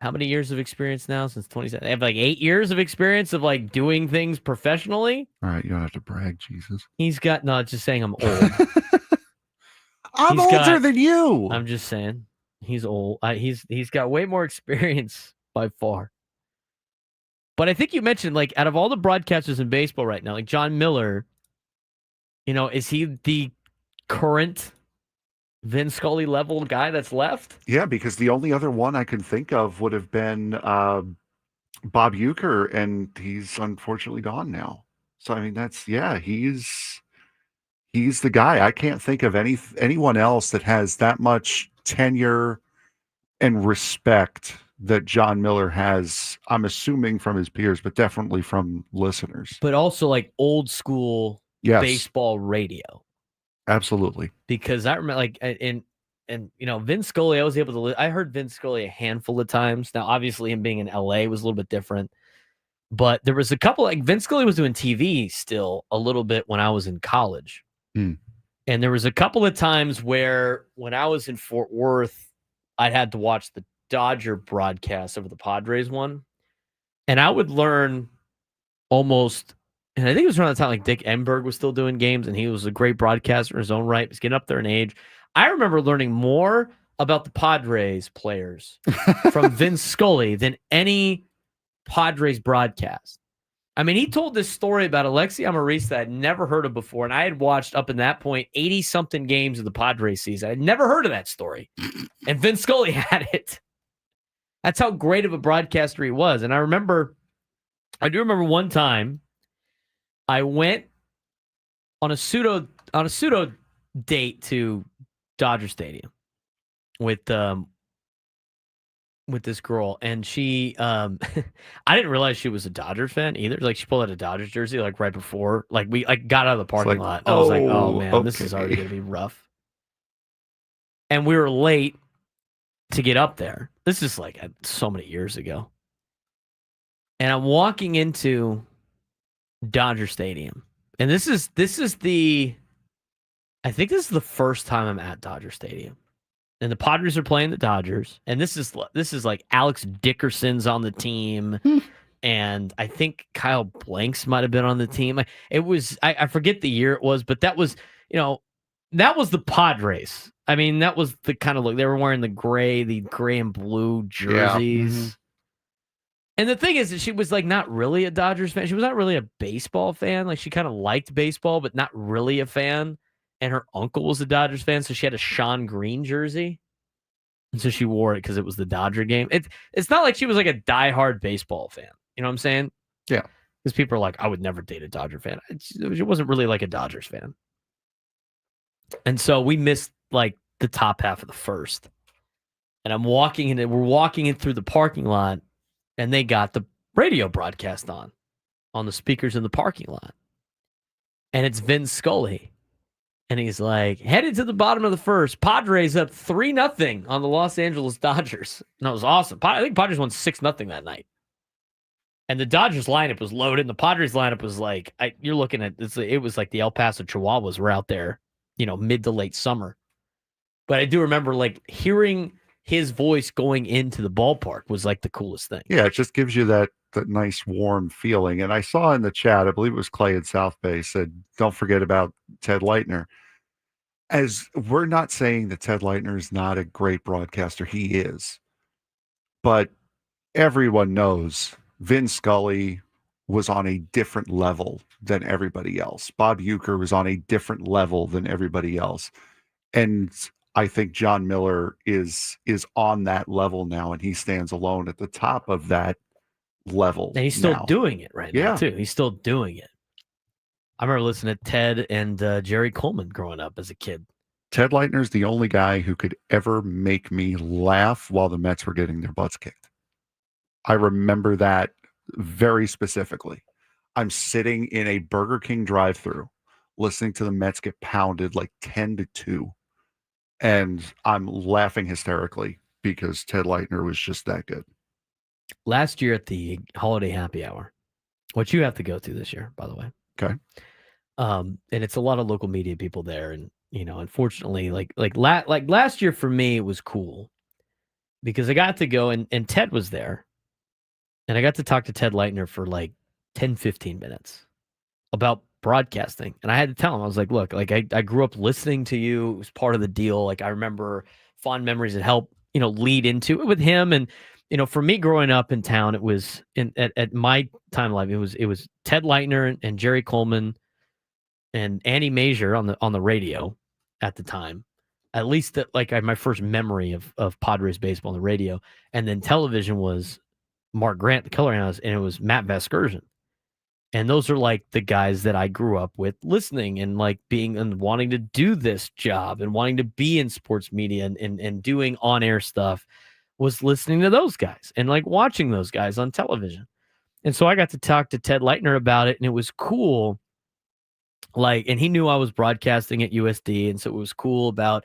how many years of experience now since 27? I have 8 years of experience of doing things professionally. All right, you don't have to brag, Jesus. He's got, no, just saying I'm old. I'm older than you. I'm just saying he's old. He's got way more experience by far. But I think you mentioned out of all the broadcasters in baseball right now, John Miller, is he the current Vin Scully level guy that's left? Yeah, because the only other one I can think of would have been Bob Uecker, and he's unfortunately gone now. So I mean, he's the guy. I can't think of anyone else that has that much tenure and respect that John Miller has. I'm assuming from his peers, but definitely from listeners. But also old school baseball radio. Absolutely. Because I remember Vin Scully, I was able to I heard Vin Scully a handful of times. Now, obviously him being in LA was a little bit different. But there was a couple, Vin Scully was doing TV still a little bit when I was in college. And there was a couple of times where when I was in Fort Worth, I had to watch the Dodger broadcast over the Padres one. And I would learn almost, and I think it was around the time Dick Enberg was still doing games, and he was a great broadcaster in his own right. He's getting up there in age. I remember learning more about the Padres players from Vin Scully than any Padres broadcast. I mean, he told this story about Alexi Amarista that I'd never heard of before, and I had watched up in that point 80-something games of the Padres season. I'd never heard of that story, and Vin Scully had it. That's how great of a broadcaster he was. And I do remember one time I went on a pseudo date to Dodger Stadium with this girl, and she I didn't realize she was a Dodgers fan either. She pulled out a Dodgers jersey right before we got out of the parking lot. I was like, oh man, okay. This is already gonna be rough. And we were late to get up there. This is so many years ago. And I'm walking into Dodger Stadium. And I think this is the first time I'm at Dodger Stadium. And the Padres are playing the Dodgers. And this is Alex Dickerson's on the team. And I think Kyle Blanks might have been on the team. It was, I forget the year it was, but that was, that was the Padres. I mean, that was the kind of look. They were wearing the gray and blue jerseys. Yeah. Mm-hmm. And the thing is that she was not really a Dodgers fan. She was not really a baseball fan. She kind of liked baseball, but not really a fan. And her uncle was a Dodgers fan, so she had a Sean Green jersey. And so she wore it because it was the Dodger game. It's not like she was a diehard baseball fan. You know what I'm saying? Yeah. Because people are like, I would never date a Dodger fan. It wasn't really like a Dodgers fan. And so we missed like the top half of the first. And we're walking in through the parking lot, and they got the radio broadcast on the speakers in the parking lot. And it's Vin Scully. And he's like, headed to the bottom of the first, Padres up 3-0 on the Los Angeles Dodgers. And that was awesome. I think Padres won 6-0 that night. And the Dodgers lineup was loaded, and the Padres lineup was like, you're looking at this, it was like the El Paso Chihuahuas were out there, mid to late summer. But I do remember like hearing his voice going into the ballpark was like the coolest thing. Yeah, it just gives you that nice warm feeling. And I saw in the chat, I believe it was Clay in South Bay, said, don't forget about Ted Leitner. As we're not saying that Ted Leitner is not a great broadcaster, he is. But everyone knows Vin Scully was on a different level than everybody else. Bob Uecker was on a different level than everybody else. And I think John Miller is on that level now, and he stands alone at the top of that level. And he's still doing it right now, too. He's still doing it. I remember listening to Ted and Jerry Coleman growing up as a kid. Ted Leitner's the only guy who could ever make me laugh while the Mets were getting their butts kicked. I remember that very specifically. I'm sitting in a Burger King drive-thru listening to the Mets get pounded like 10-2. And I'm laughing hysterically because Ted Leitner was just that good. Last year at the Holiday Happy Hour, which you have to go to this year, by the way. Okay. And it's a lot of local media people there. And, unfortunately, like last year for me, it was cool because I got to go and Ted was there. And I got to talk to Ted Leitner for like 10, 15 minutes about broadcasting. And I had to tell him, I was like, look, like I grew up listening to you. It was part of the deal. Like I remember fond memories that helped, lead into it with him. And, for me growing up in town, it was at my time life, it was Ted Leitner and Jerry Coleman and Annie Major on the radio at the time. At least that like I had my first memory of Padres baseball on the radio. And then television was Mark Grant, the color analyst, and it was Matt Vasgersian. And those are like the guys that I grew up with listening and like being and wanting to do this job and wanting to be in sports media and doing on-air stuff was listening to those guys and like watching those guys on television. And so I got to talk to Ted Leitner about it, and it was cool. Like, and he knew I was broadcasting at USD. And so it was cool about,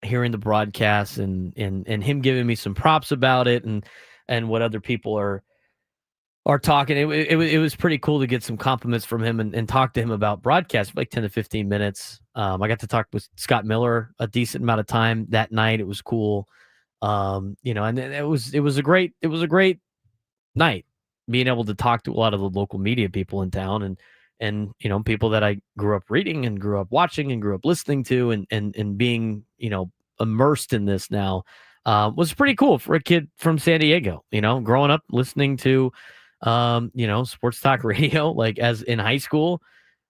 hearing the broadcasts and him giving me some props about it and what other people are talking. It was pretty cool to get some compliments from him and talk to him about broadcast for like 10 to 15 minutes. I got to talk with Scott Miller a decent amount of time that night. It was cool. And it was a great night being able to talk to a lot of the local media people in town and people that I grew up reading and grew up watching and grew up listening to and being, immersed in this now was pretty cool for a kid from San Diego, growing up listening to, sports talk radio, like as in high school.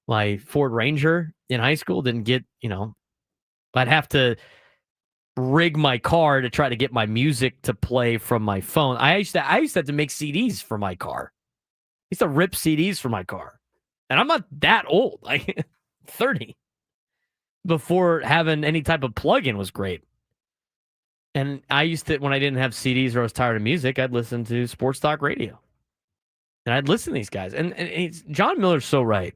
My Ford Ranger in high school didn't get, I'd have to rig my car to try to get my music to play from my phone. I used to have to make CDs for my car. I used to rip CDs for my car. And I'm not that old, like 30. Before having any type of plug-in was great. And I used to, when I didn't have CDs or I was tired of music, I'd listen to sports talk radio. And I'd listen to these guys. And John Miller's so right.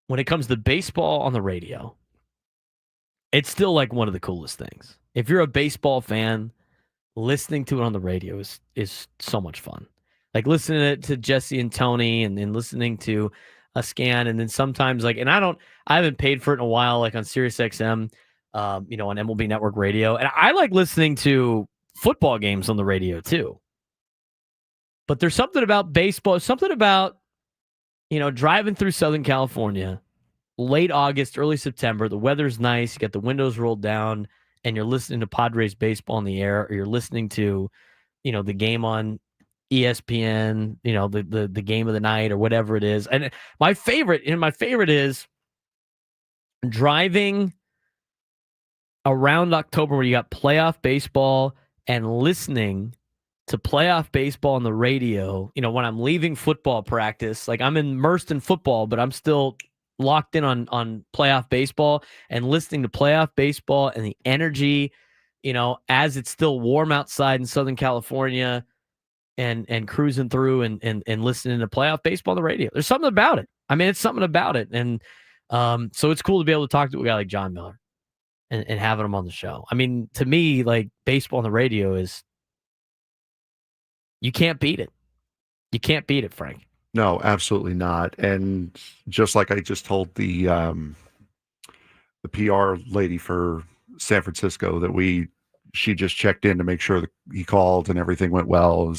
When it comes to baseball on the radio, it's still like one of the coolest things. If you're a baseball fan, listening to it on the radio is so much fun. Like listening to Jesse and Tony and listening to a scan, and then sometimes like, and I haven't paid for it in a while, like on Sirius XM, on MLB Network Radio, and I like listening to football games on the radio too. But there's something about baseball, something about driving through Southern California, late August, early September. The weather's nice, you got the windows rolled down, and you're listening to Padres baseball in the air, or you're listening to, the game on ESPN, the game of the night or whatever it is. And my favorite is driving around October where you got playoff baseball and listening to playoff baseball on the radio, when I'm leaving football practice, like I'm immersed in football, but I'm still locked in on playoff baseball and listening to playoff baseball and the energy, as it's still warm outside in Southern California and cruising through and listening to playoff baseball on the radio. There's something about it. I mean, it's something about it. And so it's cool to be able to talk to a guy like John Miller and having him on the show. I mean, to me, like baseball on the radio is, you can't beat it. You can't beat it, Frank. No, absolutely not. And just like I just told the PR lady for San Francisco that she just checked in to make sure that he called and everything went well.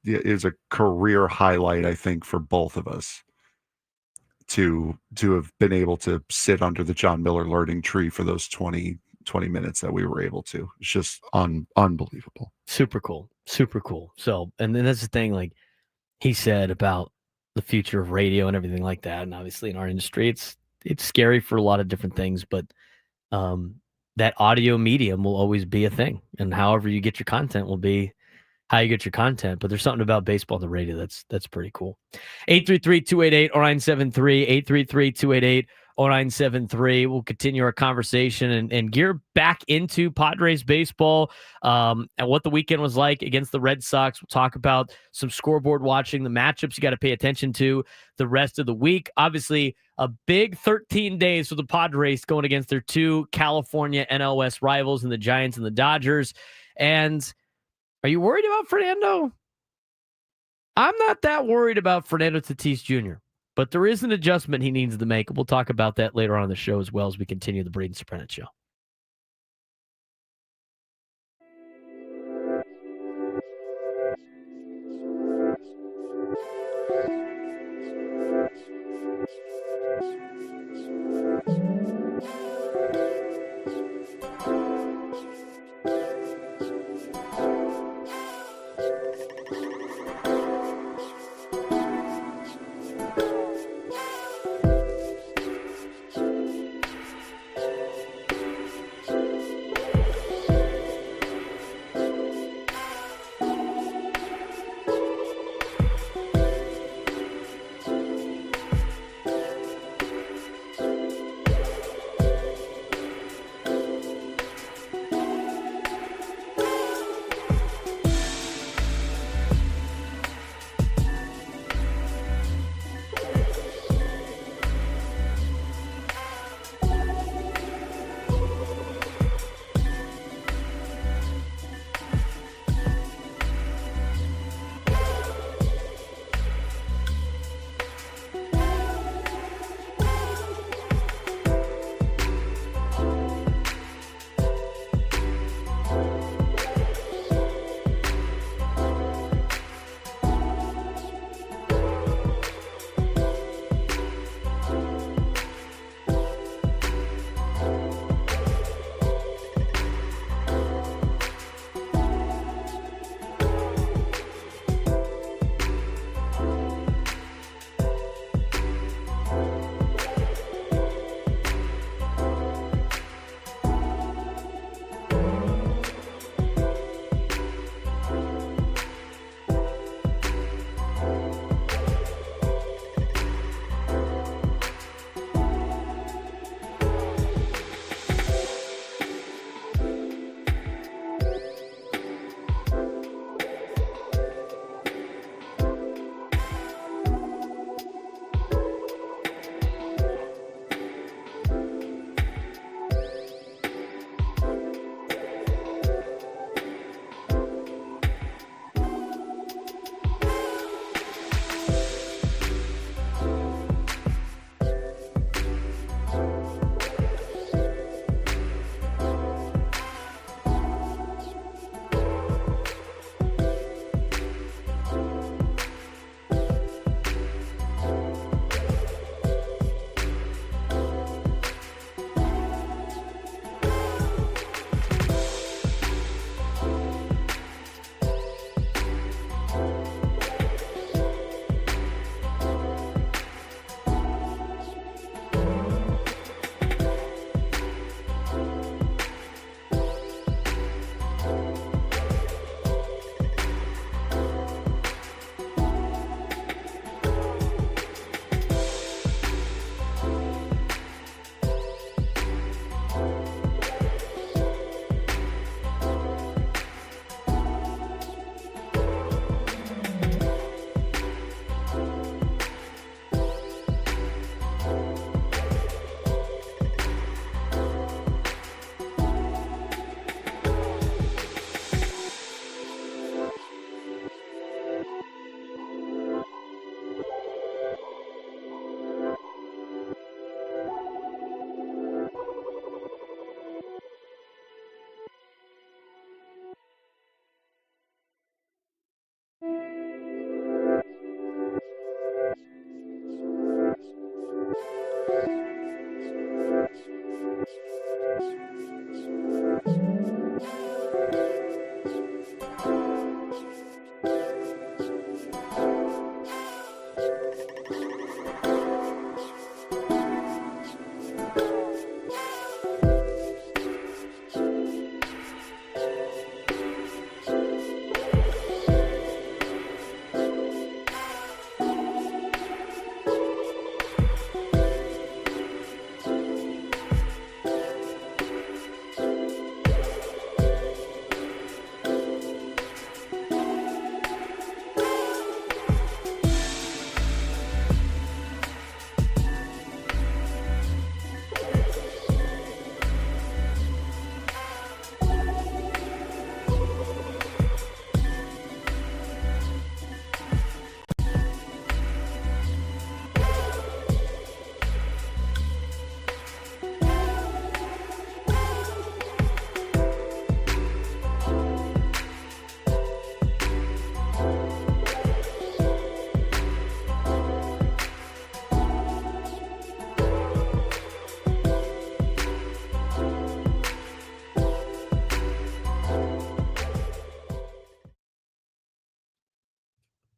It was a career highlight, I think, for both of us to have been able to sit under the John Miller learning tree for those 20 minutes that we were able to. It's just unbelievable. Super cool. Super cool. So, and then that's the thing, like he said about the future of radio and everything like that. And obviously in our industry, it's scary for a lot of different things, but that audio medium will always be a thing. And however you get your content will be how you get your content. But there's something about baseball on the radio that's pretty cool. 833-288-0973, 833-288-0973. We'll continue our conversation and gear back into Padres baseball and what the weekend was like against the Red Sox. We'll talk about some scoreboard watching, the matchups you got to pay attention to the rest of the week. Obviously, a big 13 days for the Padres going against their two California NL West rivals in the Giants and the Dodgers. And are you worried about Fernando? I'm not that worried about Fernando Tatis Jr., but there is an adjustment he needs to make. We'll talk about that later on in the show as well as we continue the Braden Surprenant Show.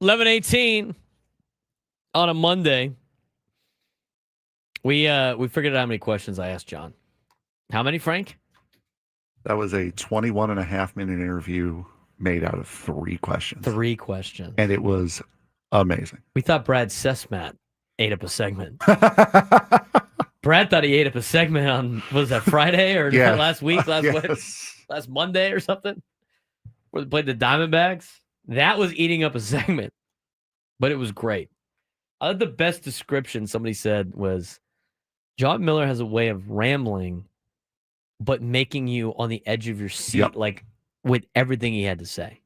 11:18 on a Monday. We figured out how many questions I asked John. How many, Frank? That was a 21.5-minute interview made out of 3 questions. 3 questions. And it was amazing. We thought Brad Sesmat ate up a segment. Brad thought he ate up a segment on, was that Friday or last week, last Monday or something? Where they played the Diamondbacks? That was eating up a segment, but it was great. I thought the best description somebody said was, John Miller has a way of rambling, but making you on the edge of your seat, like with everything he had to say.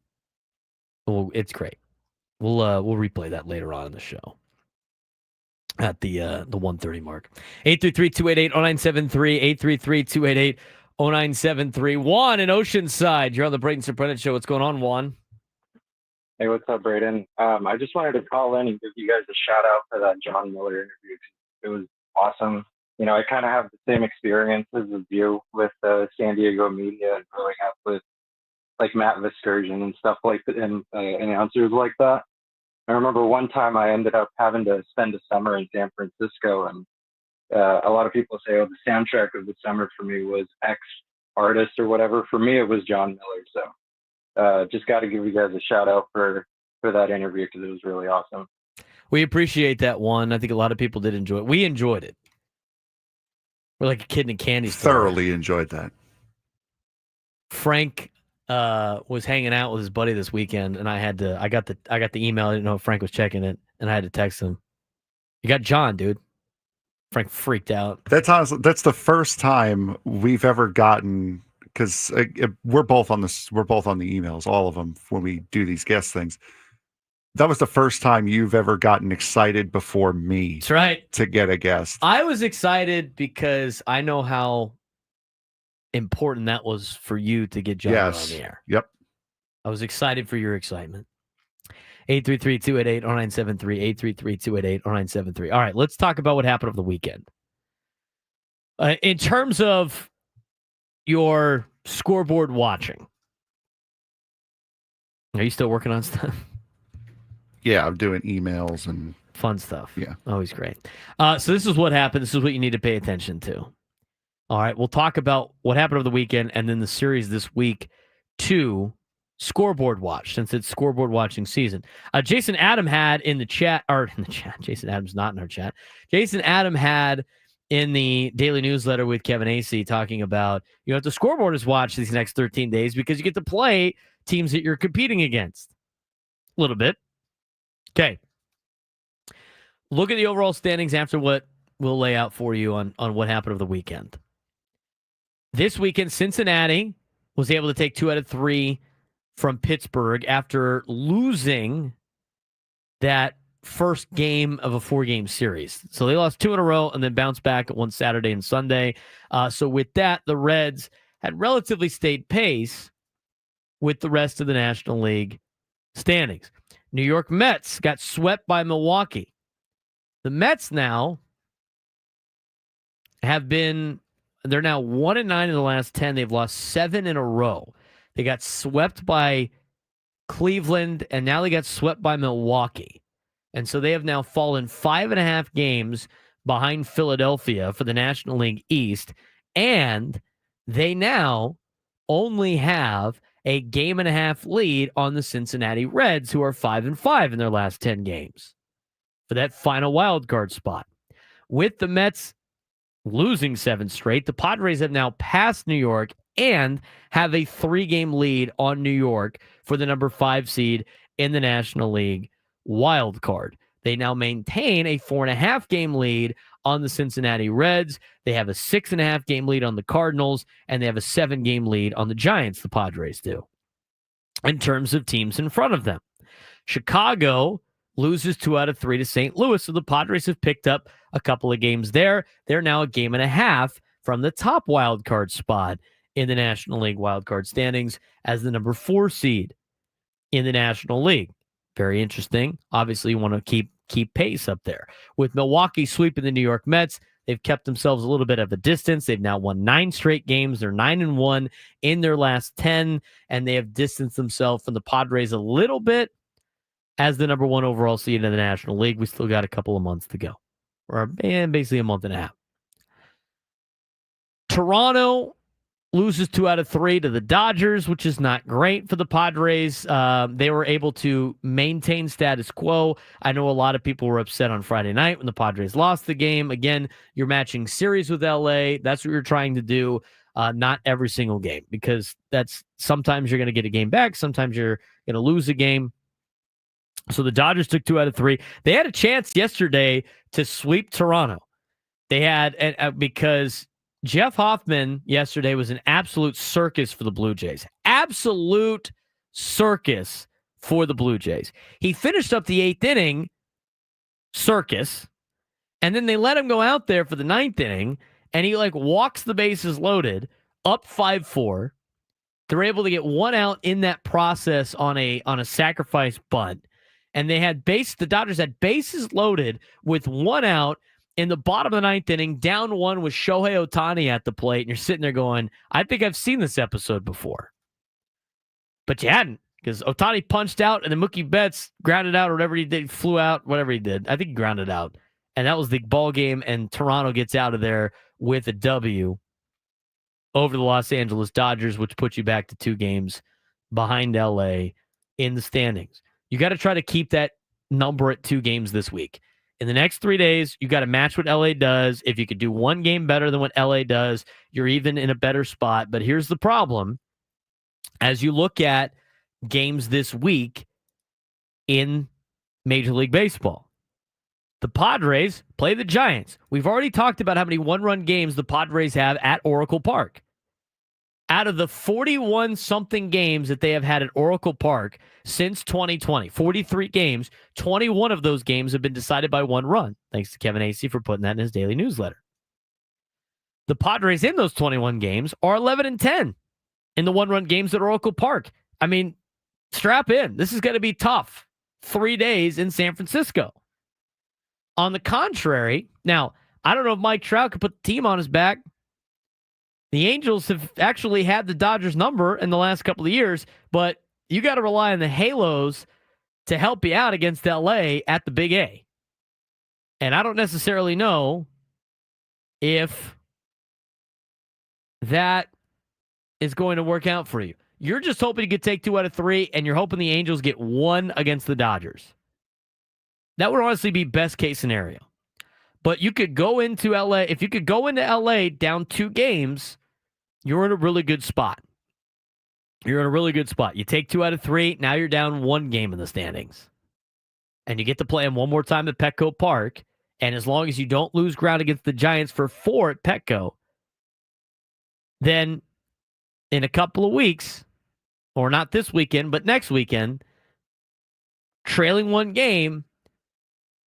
Well, it's great. We'll replay that later on in the show at the 1:30 mark. 833-288-0973, 833-288-0973. Juan in Oceanside, you're on the Braden Surprenant show. What's going on, Juan? Hey, what's up, Braden? I just wanted to call in and give you guys a shout out for that John Miller interview. It was awesome. You know, I kind of have the same experiences as you with San Diego media and growing up with like Matt Viscursion and stuff like that, and announcers like that. I remember one time I ended up having to spend a summer in San Francisco, and a lot of people say, oh, the soundtrack of the summer for me was X artist or whatever. For me, it was John Miller. So just got to give you guys a shout out for that interview because it was really awesome. We appreciate that one. I think a lot of people did enjoy it. We enjoyed it. We're like a kid in a candy store. Thoroughly enjoyed that. Frank was hanging out with his buddy this weekend, and I got the email. I didn't know if Frank was checking it, and I had to text him. You got John, dude. Frank freaked out. That's the first time we've ever gotten, because we're both on the emails, all of them, when we do these guest things. That was the first time you've ever gotten excited before me. That's right. To get a guest. I was excited because I know how important that was for you to get John on the air. Yep. I was excited for your excitement. 833-288-0973, 833-288-0973. All right, let's talk about what happened over the weekend. In terms of your scoreboard watching, are you still working on stuff? Yeah, I'm doing emails and fun stuff. Yeah. Always great. So this is what happened. This is what you need to pay attention to. All right, we'll talk about what happened over the weekend and then the series this week to scoreboard watch, since it's scoreboard watching season. Jason Adam had Jason Adam's not in our chat. Jason Adam had in the daily newsletter with Kevin Acey talking about, you know, the scoreboard is watched these next 13 days because you get to play teams that you're competing against. A little bit. Okay. Look at the overall standings after what we'll lay out for you on what happened over the weekend. This weekend, Cincinnati was able to take 2 out of 3 from Pittsburgh after losing that first game of a 4-game series. So they lost 2 in a row and then bounced back at one Saturday and Sunday. So with that, the Reds had relatively stayed pace with the rest of the National League standings. New York Mets got swept by Milwaukee. The Mets now they're now 1-9 in the last 10. They've lost 7 in a row. They got swept by Cleveland, and now they got swept by Milwaukee. And so they have now fallen 5.5 games behind Philadelphia for the National League East, and they now only have a 1.5 game lead on the Cincinnati Reds, who are 5-5 in their last 10 games for that final wild card spot. With the Mets losing 7 straight, the Padres have now passed New York and have a 3-game lead on New York for the number 5 seed in the National League wild card. They now maintain a 4.5 game lead on the Cincinnati Reds. They have a 6.5 game lead on the Cardinals, and they have a 7-game lead on the Giants, the Padres do, in terms of teams in front of them. Chicago loses 2 out of 3 to St. Louis, so the Padres have picked up a couple of games there. They're now a 1.5 games from the top wild card spot in the National League wild card standings as the number 4 seed in the National League. Very interesting. Obviously, you want to keep pace up there. With Milwaukee sweeping the New York Mets, they've kept themselves a little bit of a distance. They've now won 9 straight games. They're 9-1 in their last 10, and they have distanced themselves from the Padres a little bit. as the number 1 overall seed in the National League. We still got a couple of months to go, or basically a month and a half. Toronto loses 2 out of 3 to the Dodgers, which is not great for the Padres. They were able to maintain status quo. I know a lot of people were upset on Friday night when the Padres lost the game. Again, you're matching series with LA. That's what you're trying to do. Not every single game, because that's sometimes you're going to get a game back. Sometimes you're going to lose a game. So the Dodgers took 2 out of 3. They had a chance yesterday to sweep Toronto. They had, because Jeff Hoffman yesterday was an absolute circus for the Blue Jays. Absolute circus for the Blue Jays. He finished up the 8th inning, circus, and then they let him go out there for the 9th inning, and he walks the bases loaded, up 5-4. They're able to get 1 out in that process on a sacrifice bunt. And the Dodgers had bases loaded with 1 out in the bottom of the 9th inning, down 1 with Shohei Ohtani at the plate. And you're sitting there going, I think I've seen this episode before. But you hadn't, because Ohtani punched out and then Mookie Betts grounded out, or whatever he did, flew out, whatever he did. I think he grounded out. And that was the ball game, and Toronto gets out of there with a W over the Los Angeles Dodgers, which puts you back to 2 games behind LA in the standings. You got to try to keep that number at 2 games this week. In the next 3 days, you got to match what LA does. If you could do 1 game better than what LA does, you're even in a better spot. But here's the problem. As you look at games this week in Major League Baseball, the Padres play the Giants. We've already talked about how many 1-run games the Padres have at Oracle Park. Out of the 41-something games that they have had at Oracle Park since 2020, 43 games, 21 of those games have been decided by 1 run. Thanks to Kevin Acey for putting that in his daily newsletter. The Padres in those 21 games are 11-10 in the 1-run games at Oracle Park. I mean, strap in. This is going to be tough. 3 days in San Francisco. On the contrary, now, I don't know if Mike Trout could put the team on his back. The Angels have actually had the Dodgers number in the last couple of years, but you got to rely on the Halos to help you out against LA at the Big A. And I don't necessarily know if that is going to work out for you. You're just hoping you could take 2 out of 3, and you're hoping the Angels get 1 against the Dodgers. That would honestly be best case scenario. But you could go into LA. If you could go into LA down 2 games, you're in a really good spot. You're in a really good spot. You take 2 out of 3. Now you're down 1 game in the standings. And you get to play them one more time at Petco Park. And as long as you don't lose ground against the Giants for 4 at Petco, then in a couple of weeks, or not this weekend, but next weekend, trailing 1 game,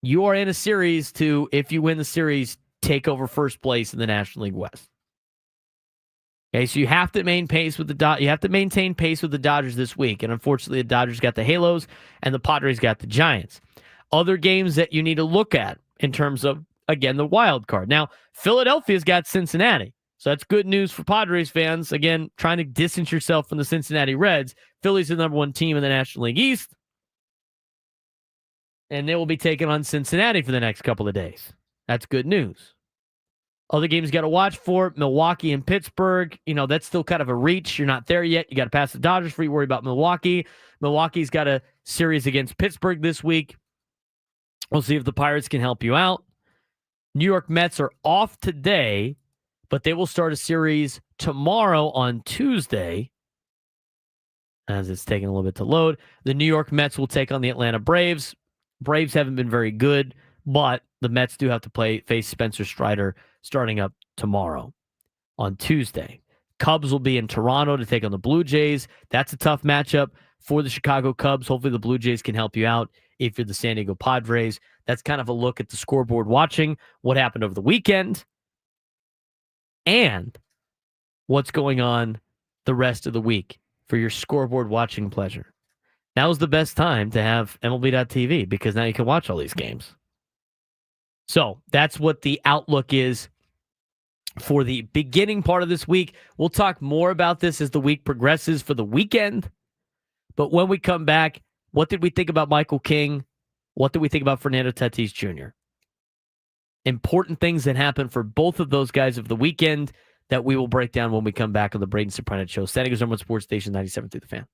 you are in a series to, if you win the series, take over first place in the National League West. Okay, so you have to maintain pace with the Dodgers this week, and unfortunately, the Dodgers got the Halos, and the Padres got the Giants. Other games that you need to look at in terms of, again, the wild card. Now, Philadelphia's got Cincinnati, so that's good news for Padres fans. Again, trying to distance yourself from the Cincinnati Reds. Philly's the number 1 team in the National League East, and they will be taking on Cincinnati for the next couple of days. That's good news. Other games you got to watch for, Milwaukee and Pittsburgh. You know, that's still kind of a reach. You're not there yet. You got to pass the Dodgers before you worry about Milwaukee. Milwaukee's got a series against Pittsburgh this week. We'll see if the Pirates can help you out. New York Mets are off today, but they will start a series tomorrow on Tuesday, as it's taking a little bit to load. The New York Mets will take on the Atlanta Braves. Braves haven't been very good, but the Mets do have to face Spencer Strider starting up tomorrow on Tuesday. Cubs will be in Toronto to take on the Blue Jays. That's a tough matchup for the Chicago Cubs. Hopefully the Blue Jays can help you out if you're the San Diego Padres. That's kind of a look at the scoreboard, watching what happened over the weekend and what's going on the rest of the week for your scoreboard watching pleasure. Now is the best time to have MLB.TV, because now you can watch all these games. So that's what the outlook is for the beginning part of this week. We'll talk more about this as the week progresses for the weekend. But when we come back, What did we think about Michael King? What did we think about Fernando Tatis Jr.? Important things that happened for both of those guys of the weekend that we will break down when we come back on the Braden Surprenant Show. San Diego's #1 sports station, 97 through the Fan.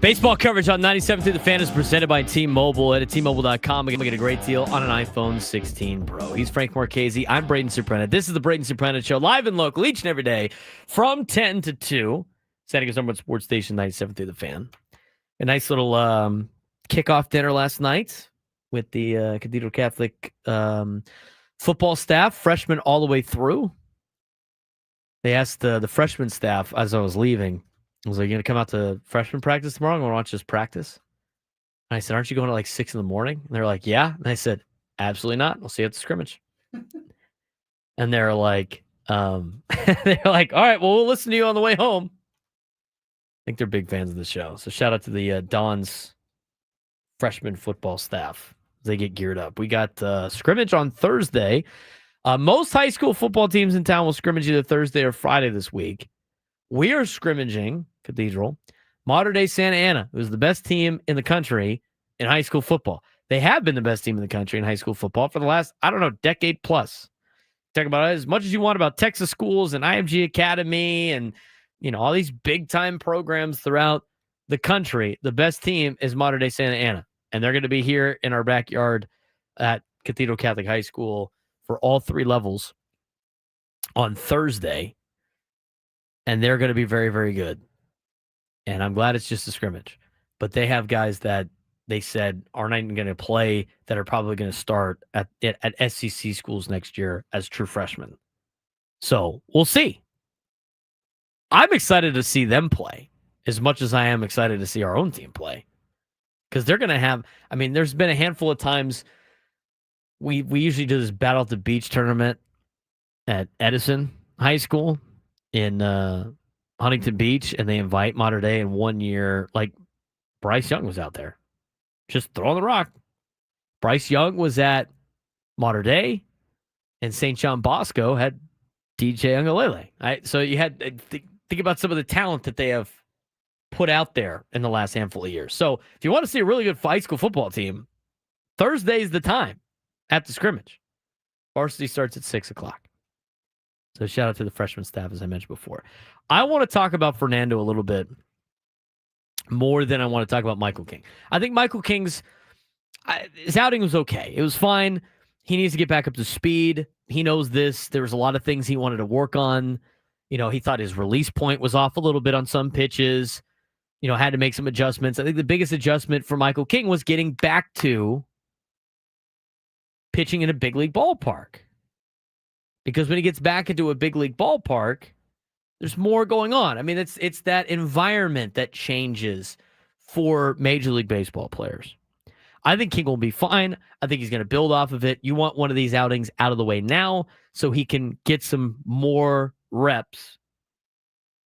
Baseball coverage on 97 The Fan is presented by T-Mobile. At T-Mobile.com, we get a great deal on an iPhone 16 Pro. He's Frank Marchese. I'm Braden Surprenant. This is the Braden Surprenant Show, live and local each and every day from 10 to 2. San Diego's number one sports station, 97 The Fan. A nice little kickoff dinner last night with the Cathedral Catholic football staff, freshmen all the way through. They asked the freshman staff as I was leaving, I was like, you going to come out to freshman practice tomorrow? I'm going to watch this practice. And I said, aren't you going at like 6 in the morning? And they're like, yeah. And I said, absolutely not. We'll see you at the scrimmage. And they're like, all right, well, we'll listen to you on the way home. I think they're big fans of the show. So shout out to the Don's freshman football staff. They get geared up. We got scrimmage on Thursday. Most high school football teams in town will scrimmage either Thursday or Friday this week. We are scrimmaging Cathedral, modern-day Santa Ana, who's the best team in the country in high school football. They have been the best team in the country in high school football for the last, decade plus. Talk about it as much as you want about Texas schools and IMG Academy and, all these big-time programs throughout the country. The best team is modern-day Santa Ana, and they're going to be here in our backyard at Cathedral Catholic High School for all three levels on Thursday. And they're going to be very, very good. And I'm glad it's just a scrimmage. But they have guys that they said are not even going to play that are probably going to start at SEC schools next year as true freshmen. So we'll see. I'm excited to see them play as much as I am excited to see our own team play. Because they're going to have, there's been a handful of times we usually do this Battle at the Beach tournament at Edison High School in Huntington Beach, and they invite modern day. And 1 year, Bryce Young was out there, just throwing the rock. Bryce Young was at modern day, and St. John Bosco had DJ Ungalele. So you had think about some of the talent that they have put out there in the last handful of years. So if you want to see a really good high school football team, Thursday's the time at the scrimmage. Varsity starts at 6:00. So shout out to the freshman staff, as I mentioned before. I want to talk about Fernando a little bit more than I want to talk about Michael King. I think Michael King's his outing was okay. It was fine. He needs to get back up to speed. He knows this. There was a lot of things he wanted to work on. He thought his release point was off a little bit on some pitches. Had to make some adjustments. I think the biggest adjustment for Michael King was getting back to pitching in a big league ballpark. Because when he gets back into a big league ballpark, there's more going on. It's that environment that changes for Major League Baseball players. I think King will be fine. I think he's going to build off of it. You want one of these outings out of the way now so he can get some more reps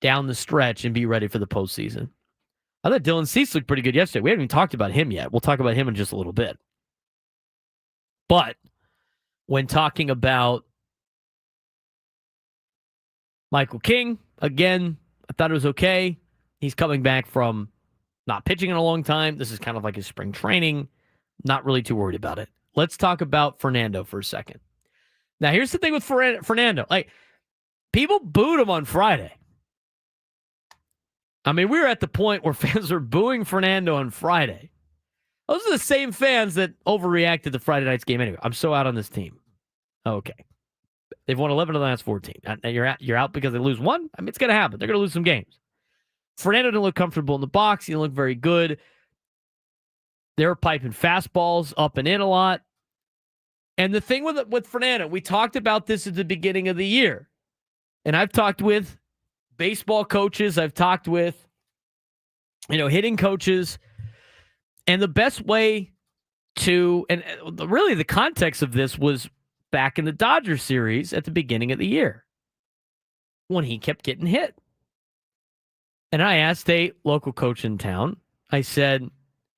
down the stretch and be ready for the postseason. I thought Dylan Cease looked pretty good yesterday. We haven't even talked about him yet. We'll talk about him in just a little bit. But when talking about Michael King, again, I thought it was okay. He's coming back from not pitching in a long time. This is kind of like his spring training. Not really too worried about it. Let's talk about Fernando for a second. Now, here's the thing with Fernando. People booed him on Friday. We were at the point where fans were booing Fernando on Friday. Those are the same fans that overreacted to Friday night's game anyway. I'm so out on this team. Okay. They've won 11 of the last 14. Now you're out because they lose one? It's going to happen. They're going to lose some games. Fernando didn't look comfortable in the box. He didn't look very good. They were piping fastballs up and in a lot. And the thing with Fernando, we talked about this at the beginning of the year. And I've talked with baseball coaches. I've talked with, hitting coaches. And the best way to, and really the context of this was back in the Dodgers series at the beginning of the year when he kept getting hit. And I asked a local coach in town, I said,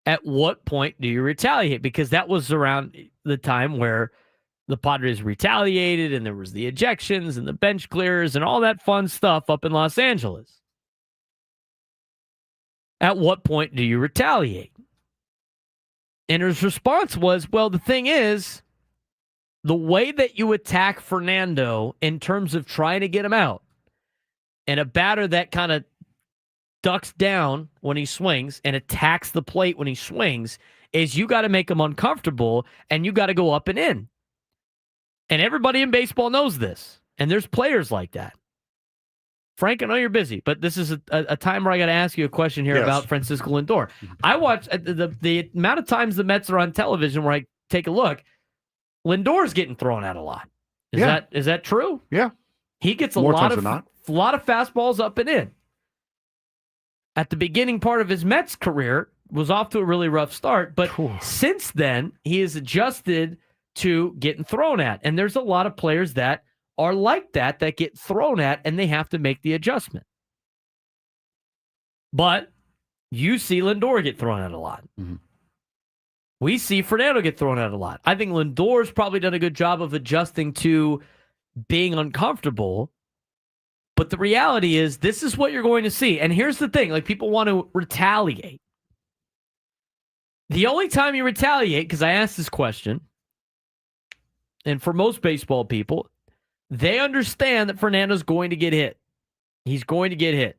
at what point do you retaliate? Because that was around the time where the Padres retaliated and there was the ejections and the bench clears and all that fun stuff up in Los Angeles. At what point do you retaliate? And his response was, well, the thing is, the way that you attack Fernando in terms of trying to get him out, and a batter that kind of ducks down when he swings and attacks the plate when he swings is you got to make him uncomfortable and you got to go up and in. And everybody in baseball knows this. And there's players like that. Frank, I know you're busy, but this is a time where I got to ask you a question here about Francisco Lindor. I watch the amount of times the Mets are on television where I take a look, Lindor's getting thrown out a lot. Is that true? Yeah. He gets a More lot times of fastballs up and in. At the beginning part of his Mets career was off to a really rough start, but since then he has adjusted to getting thrown at. And there's a lot of players that are like that get thrown at and they have to make the adjustment. But you see Lindor get thrown at a lot. Mm-hmm. We see Fernando get thrown at a lot. I think Lindor's probably done a good job of adjusting to being uncomfortable. But the reality is this is what you're going to see. And here's the thing, like people want to retaliate. The only time you retaliate, because I asked this question, and for most baseball people, they understand that Fernando's going to get hit. He's going to get hit.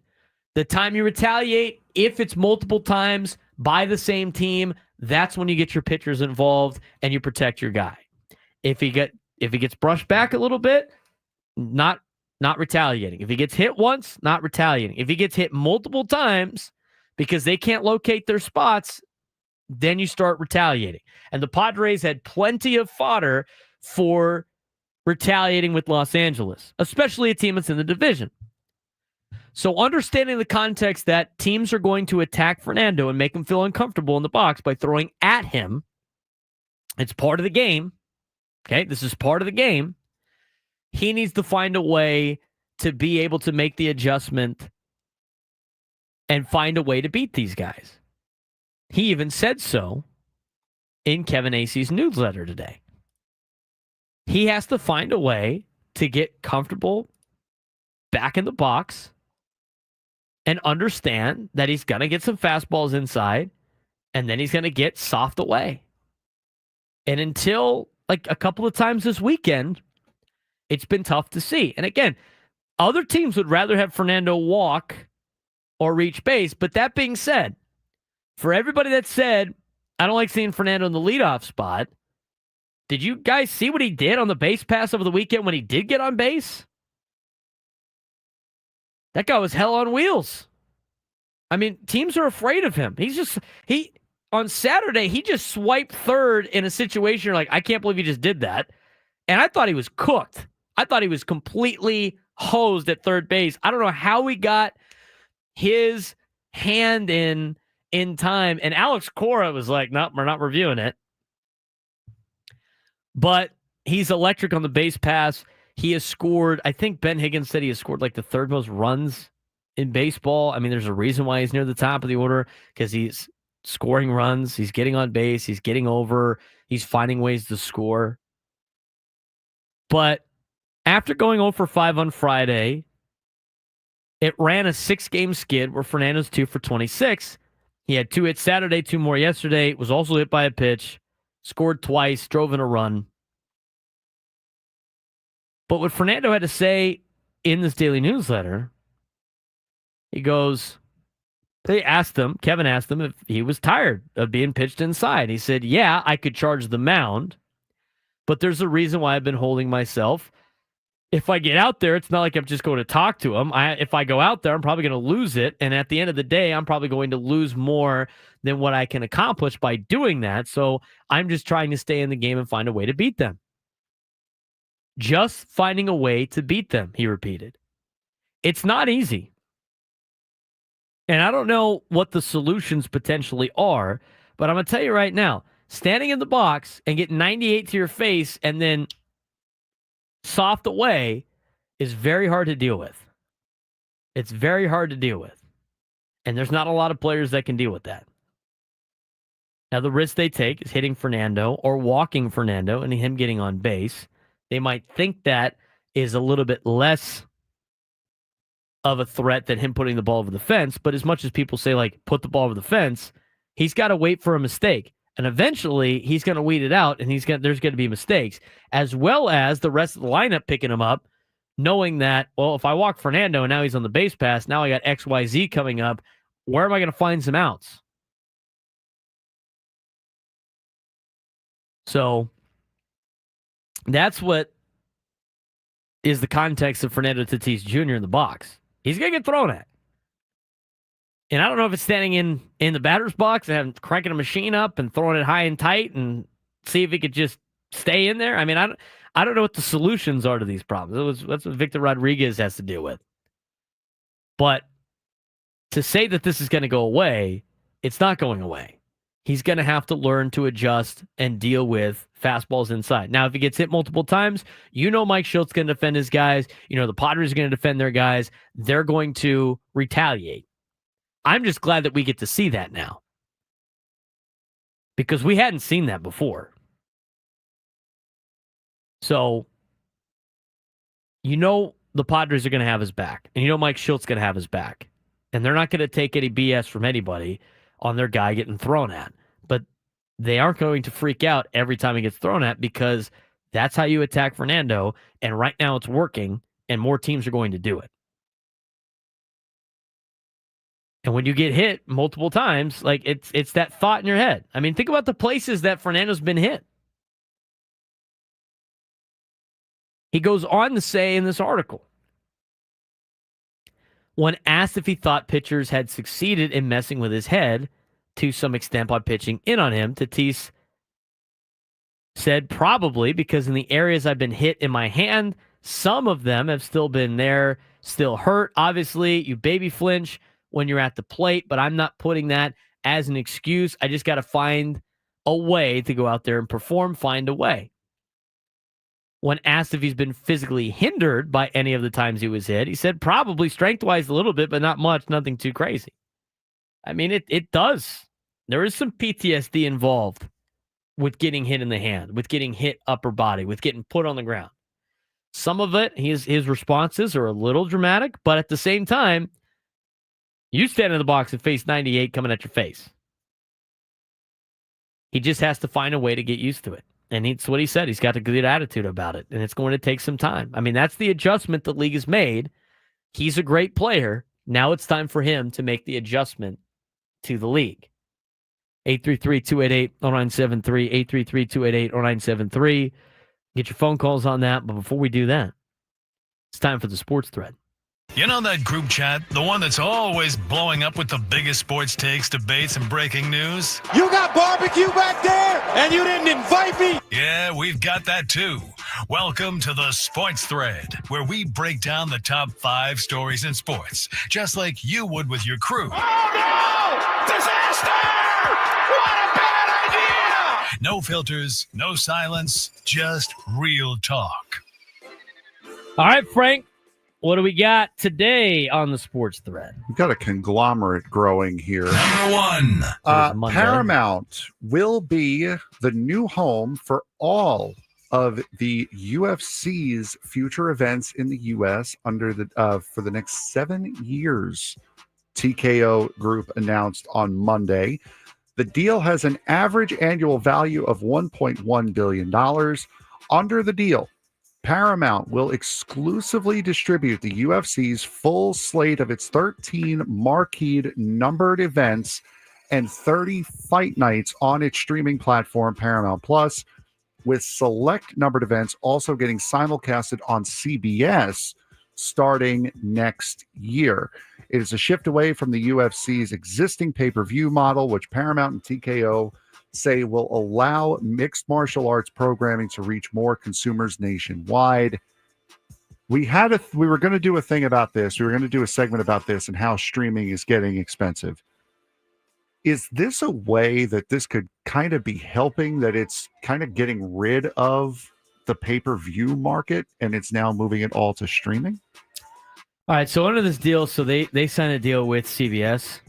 The time you retaliate, if it's multiple times by the same team, that's when you get your pitchers involved and you protect your guy. If he gets brushed back a little bit, not retaliating. If he gets hit once, not retaliating. If he gets hit multiple times because they can't locate their spots, then you start retaliating. And the Padres had plenty of fodder for retaliating with Los Angeles, especially a team that's in the division. So understanding the context that teams are going to attack Fernando and make him feel uncomfortable in the box by throwing at him, it's part of the game. Okay, this is part of the game. He needs to find a way to be able to make the adjustment and find a way to beat these guys. He even said so in Kevin Acey's newsletter today. He has to find a way to get comfortable back in the box and understand that he's going to get some fastballs inside and then he's going to get soft away. And until like a couple of times this weekend, it's been tough to see. And again, other teams would rather have Fernando walk or reach base. But that being said, for everybody that said, I don't like seeing Fernando in the leadoff spot, did you guys see what he did on the base pass over the weekend when he did get on base? That guy was hell on wheels. I mean, teams are afraid of him. On Saturday, he just swiped third in a situation you're like, I can't believe he just did that. And I thought he was cooked. I thought he was completely hosed at third base. I don't know how he got his hand in time. And Alex Cora was like, no, we're not reviewing it. But he's electric on the base pass. He has scored, I think Ben Higgins said he has scored like the third most runs in baseball. I mean, there's a reason why he's near the top of the order, because he's scoring runs, he's getting on base, he's getting over, he's finding ways to score. But after going 0 for 5 on Friday, it ran a 6-game skid where Fernando's 2 for 26. He had 2 hits Saturday, 2 more yesterday, was also hit by a pitch, scored twice, drove in a run. But what Fernando had to say in this daily newsletter, he goes, Kevin asked him if he was tired of being pitched inside. He said, yeah, I could charge the mound, but there's a reason why I've been holding myself. If I get out there, it's not like I'm just going to talk to him. If I go out there, I'm probably going to lose it. And at the end of the day, I'm probably going to lose more than what I can accomplish by doing that. So I'm just trying to stay in the game and find a way to beat them. Just finding a way to beat them, he repeated. It's not easy. And I don't know what the solutions potentially are, but I'm going to tell you right now, standing in the box and getting 98 to your face and then soft away is very hard to deal with. It's very hard to deal with. And there's not a lot of players that can deal with that. Now, the risk they take is hitting Fernando or walking Fernando and him getting on base. They might think that is a little bit less of a threat than him putting the ball over the fence. But as much as people say, like, put the ball over the fence, he's got to wait for a mistake. And eventually, he's going to weed it out, and there's going to be mistakes, as well as the rest of the lineup picking him up, knowing that, well, if I walk Fernando and now he's on the base pass, now I got XYZ coming up. Where am I going to find some outs? So that's what is the context of Fernando Tatis Jr. in the box. He's going to get thrown at. And I don't know if it's standing in the batter's box and having, cranking a machine up and throwing it high and tight and see if he could just stay in there. I mean, I don't know what the solutions are to these problems. That's what Victor Rodriguez has to deal with. But to say that this is going to go away, it's not going away. He's going to have to learn to adjust and deal with fastballs inside. Now, if he gets hit multiple times, Mike Schultz going to defend his guys. The Padres are going to defend their guys. They're going to retaliate. I'm just glad that we get to see that now, because we hadn't seen that before. So, the Padres are going to have his back, and Mike Schultz is going to have his back, and they're not going to take any BS from anybody on their guy getting thrown at. But they aren't going to freak out every time he gets thrown at, because that's how you attack Fernando, and right now it's working, and more teams are going to do it. And when you get hit multiple times, like it's that thought in your head. I mean, think about the places that Fernando's been hit. He goes on to say in this article, when asked if he thought pitchers had succeeded in messing with his head to some extent by pitching in on him, Tatis said, probably, because in the areas I've been hit in my hand, some of them have still been there, still hurt. Obviously, you baby flinch when you're at the plate, but I'm not putting that as an excuse. I just got to find a way to go out there and perform, find a way. When asked if he's been physically hindered by any of the times he was hit, he said probably strength-wise a little bit, but not much, nothing too crazy. I mean, it does. There is some PTSD involved with getting hit in the hand, with getting hit upper body, with getting put on the ground. Some of it, his responses are a little dramatic, but at the same time, you stand in the box and face 98 coming at your face. He just has to find a way to get used to it. And it's what he said. He's got a good attitude about it, and it's going to take some time. I mean, that's the adjustment the league has made. He's a great player. Now it's time for him to make the adjustment to the league. 833-288-0973, 833-288-0973. Get your phone calls on that. But before we do that, it's time for the sports thread. You know that group chat? The one that's always blowing up with the biggest sports takes, debates, and breaking news? You got barbecue back there, and you didn't invite me? Yeah, we've got that too. Welcome to the Sports Thread, where we break down the top 5 stories in sports, just like you would with your crew. Oh, no! Disaster! What a bad idea! No filters, no silence, just real talk. All right, Frank. What do we got today on the sports thread? We've got a conglomerate growing here. Number 1. Paramount will be the new home for all of the UFC's future events in the U.S. under the for the next 7 years. TKO Group announced on Monday. The deal has an average annual value of $1.1 billion. Under the deal, Paramount will exclusively distribute the UFC's full slate of its 13 marqueed numbered events and 30 fight nights on its streaming platform, Paramount Plus, with select numbered events also getting simulcasted on CBS starting next year. It is a shift away from the UFC's existing pay-per-view model, which Paramount and TKO say will allow mixed martial arts programming to reach more consumers nationwide. We were going to do a thing about this. We were going to do a segment about this and how streaming is getting expensive. Is this a way that this could kind of be helping, that it's kind of getting rid of the pay-per-view market and it's now moving it all to streaming? All right, so under this deal, so they signed a deal with CBS.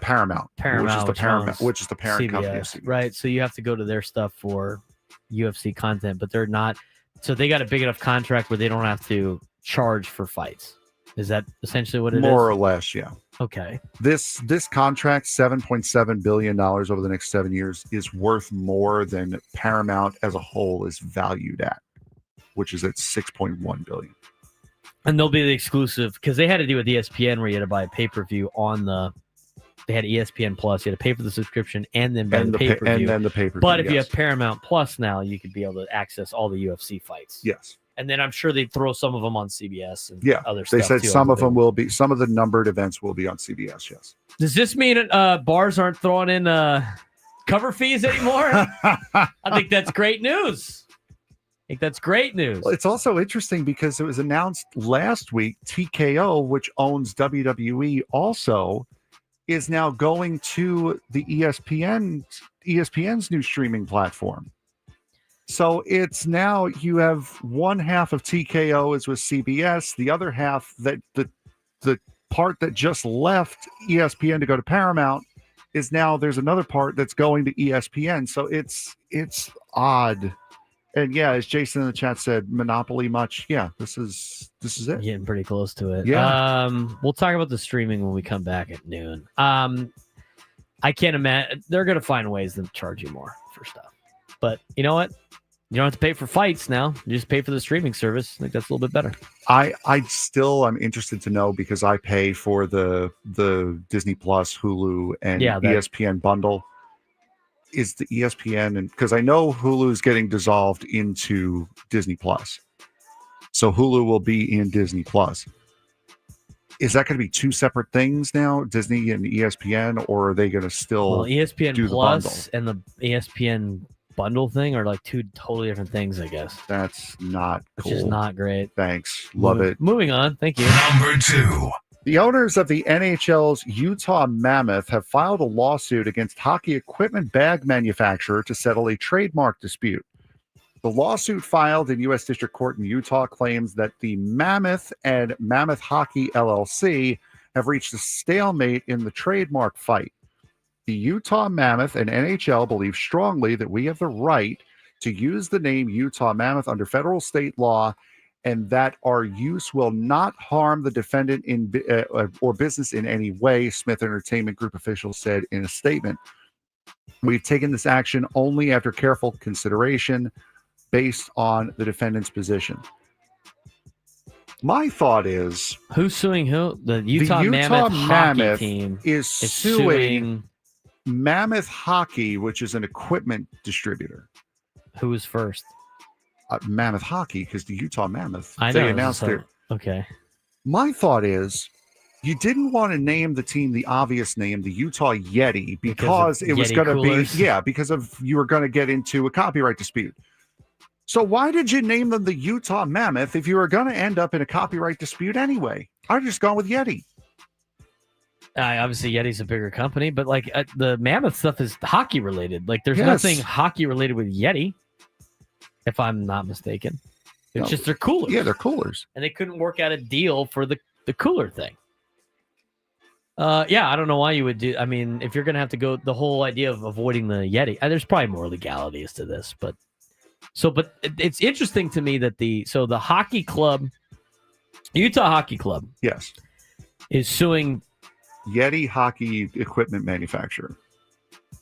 Paramount. Which is the parent CBS, company of CBS. right? So you have to go to their stuff for UFC content, but they're not. So they got a big enough contract where they don't have to charge for fights. Is that essentially what it is? More or less, yeah. Okay. This contract, $7.7 billion over the next 7 years, is worth more than Paramount as a whole is valued at. which is at $6.1 billion. And they'll be the exclusive because they had to do with ESPN where you had to buy a pay-per-view on the. They had ESPN Plus. You had to pay for the subscription and then buy the pay-per-view. And then the pay-per-view. But if you have Paramount Plus now, you could be able to access all the UFC fights. Yes. And then I'm sure they'd throw some of them on CBS and other stuff. They said too, some of them will be. Some of the numbered events will be on CBS. Yes. Does this mean bars aren't throwing in cover fees anymore? I think that's great news. Well, it's also interesting because it was announced last week. TKO, which owns WWE, also is now going to the ESPN's new streaming platform. So it's now you have one half of TKO is with CBS, the other half that the part that just left ESPN to go to Paramount is now there's another part that's going to ESPN. So it's odd. And yeah, as Jason in the chat said, Monopoly much. Yeah, this is it. Getting pretty close to it. Yeah. We'll talk about the streaming when we come back at noon. I can't imagine they're going to find ways to charge you more for stuff. But you know what? You don't have to pay for fights now. You just pay for the streaming service. I think that's a little bit better. I'm interested to know because I pay for the Disney Plus, Hulu, and ESPN bundle. Is the ESPN and because I know Hulu is getting dissolved into Disney Plus, so Hulu will be in Disney Plus. Is that going to be two separate things now, Disney and ESPN, or are they going to still ESPN do Plus the and the ESPN bundle thing are like two totally different things, I guess. That's not cool. Which is not great. Thanks. Love it. Moving on. Thank you. Number 2. The owners of the NHL's Utah Mammoth have filed a lawsuit against hockey equipment bag manufacturer to settle a trademark dispute. The lawsuit filed in U.S. District Court in Utah claims that the Mammoth and Mammoth Hockey LLC have reached a stalemate in the trademark fight. The Utah Mammoth and NHL believe strongly that we have the right to use the name Utah Mammoth under federal state law and that our use will not harm the defendant or business in any way, Smith Entertainment Group officials said in a statement. We've taken this action only after careful consideration based on the defendant's position. My thought is... Who's suing who? The Utah Mammoth hockey team is suing Mammoth Hockey, which is an equipment distributor. Who was first? Mammoth Hockey, because the Utah Mammoth, they announced their... Okay. My thought is, you didn't want to name the team the obvious name, the Utah Yeti, because it was going to be, because of you were going to get into a copyright dispute. So why did you name them the Utah Mammoth if you were going to end up in a copyright dispute anyway? I'd just gone with Yeti. Obviously, Yeti's a bigger company, but like the Mammoth stuff is hockey related. Like there's nothing hockey related with Yeti. If I'm not mistaken. It's just they're coolers. Yeah, they're coolers. And they couldn't work out a deal for the cooler thing. I don't know why you would do... I mean, if you're going to have to go... The whole idea of avoiding the Yeti... there's probably more legalities to this, but... But it's interesting to me that the hockey club... Utah Hockey Club... Yes. Is suing... Yeti Hockey Equipment Manufacturer.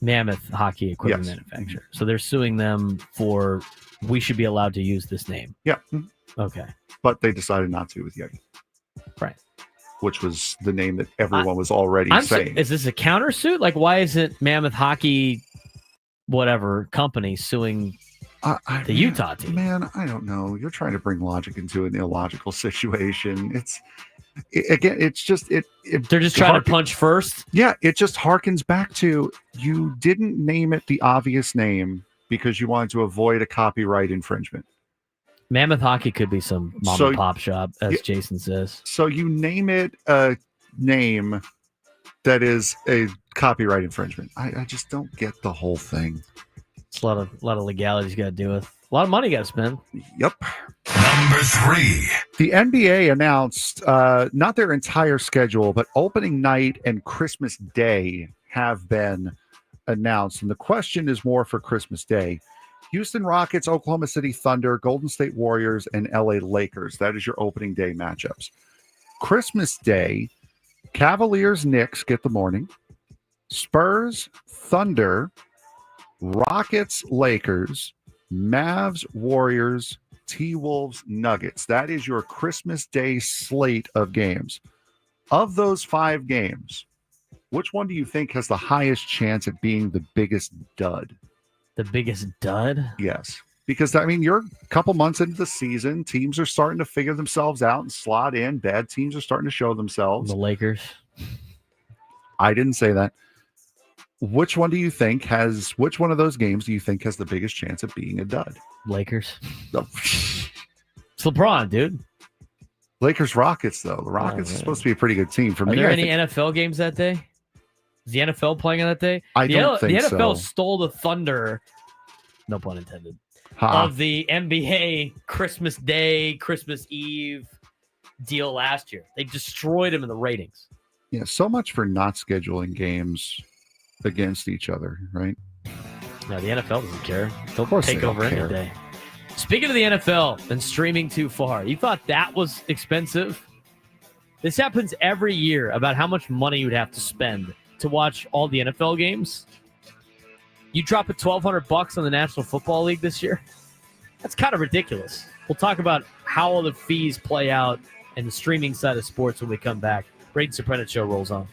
Mammoth Hockey Equipment Manufacturer. So they're suing them for... We should be allowed to use this name. Yeah. Okay. But they decided not to with Yeti. Right. Which was the name that everyone was already saying. Is this a countersuit? Like, why isn't Mammoth Hockey, whatever, company suing the Utah team? Man, I don't know. You're trying to bring logic into an illogical situation. It's just... They're just trying to punch first? Yeah, it just harkens back to you didn't name it the obvious name because you wanted to avoid a copyright infringement. Mammoth Hockey could be some mom and pop shop, as Jason says. So you name it a name that is a copyright infringement. I just don't get the whole thing. It's a lot of legalities you got to deal with. A lot of money you got to spend. Yep. Number 3. The NBA announced not their entire schedule, but opening night and Christmas Day have been announced. And the question is more for Christmas Day. Houston Rockets, Oklahoma City Thunder, Golden State Warriors, and LA Lakers. That is your opening day matchups. Christmas Day, Cavaliers, Knicks get the morning. Spurs, Thunder, Rockets, Lakers, Mavs, Warriors, T-Wolves, Nuggets. That is your Christmas Day slate of games. Of those 5 games, which one do you think has the highest chance at being the biggest dud? The biggest dud? Yes. Because, I mean, you're a couple months into the season. Teams are starting to figure themselves out and slot in. Bad teams are starting to show themselves. The Lakers. I didn't say that. Which one of those games do you think has the biggest chance of being a dud? Lakers. No. It's LeBron, dude. Lakers Rockets, though. The Rockets are supposed to be a pretty good team. For Are me, there any NFL games that day? Is the NFL playing on that day? I don't think the NFL so. stole the thunder, no pun intended, Ha. of the NBA Christmas Day, Christmas Eve deal last year. They destroyed him in the ratings. Yeah, so much for not scheduling games against each other, right? No, the NFL doesn't care. They'll course take they don't over any care. day. Speaking of the NFL and streaming too far, you thought that was expensive? This happens every year about how much money you'd have to spend to watch all the NFL games. You drop it $1,200 on the National Football League this year? That's kind of ridiculous. We'll talk about how all the fees play out and the streaming side of sports when we come back. Braden Surprenant Show rolls on.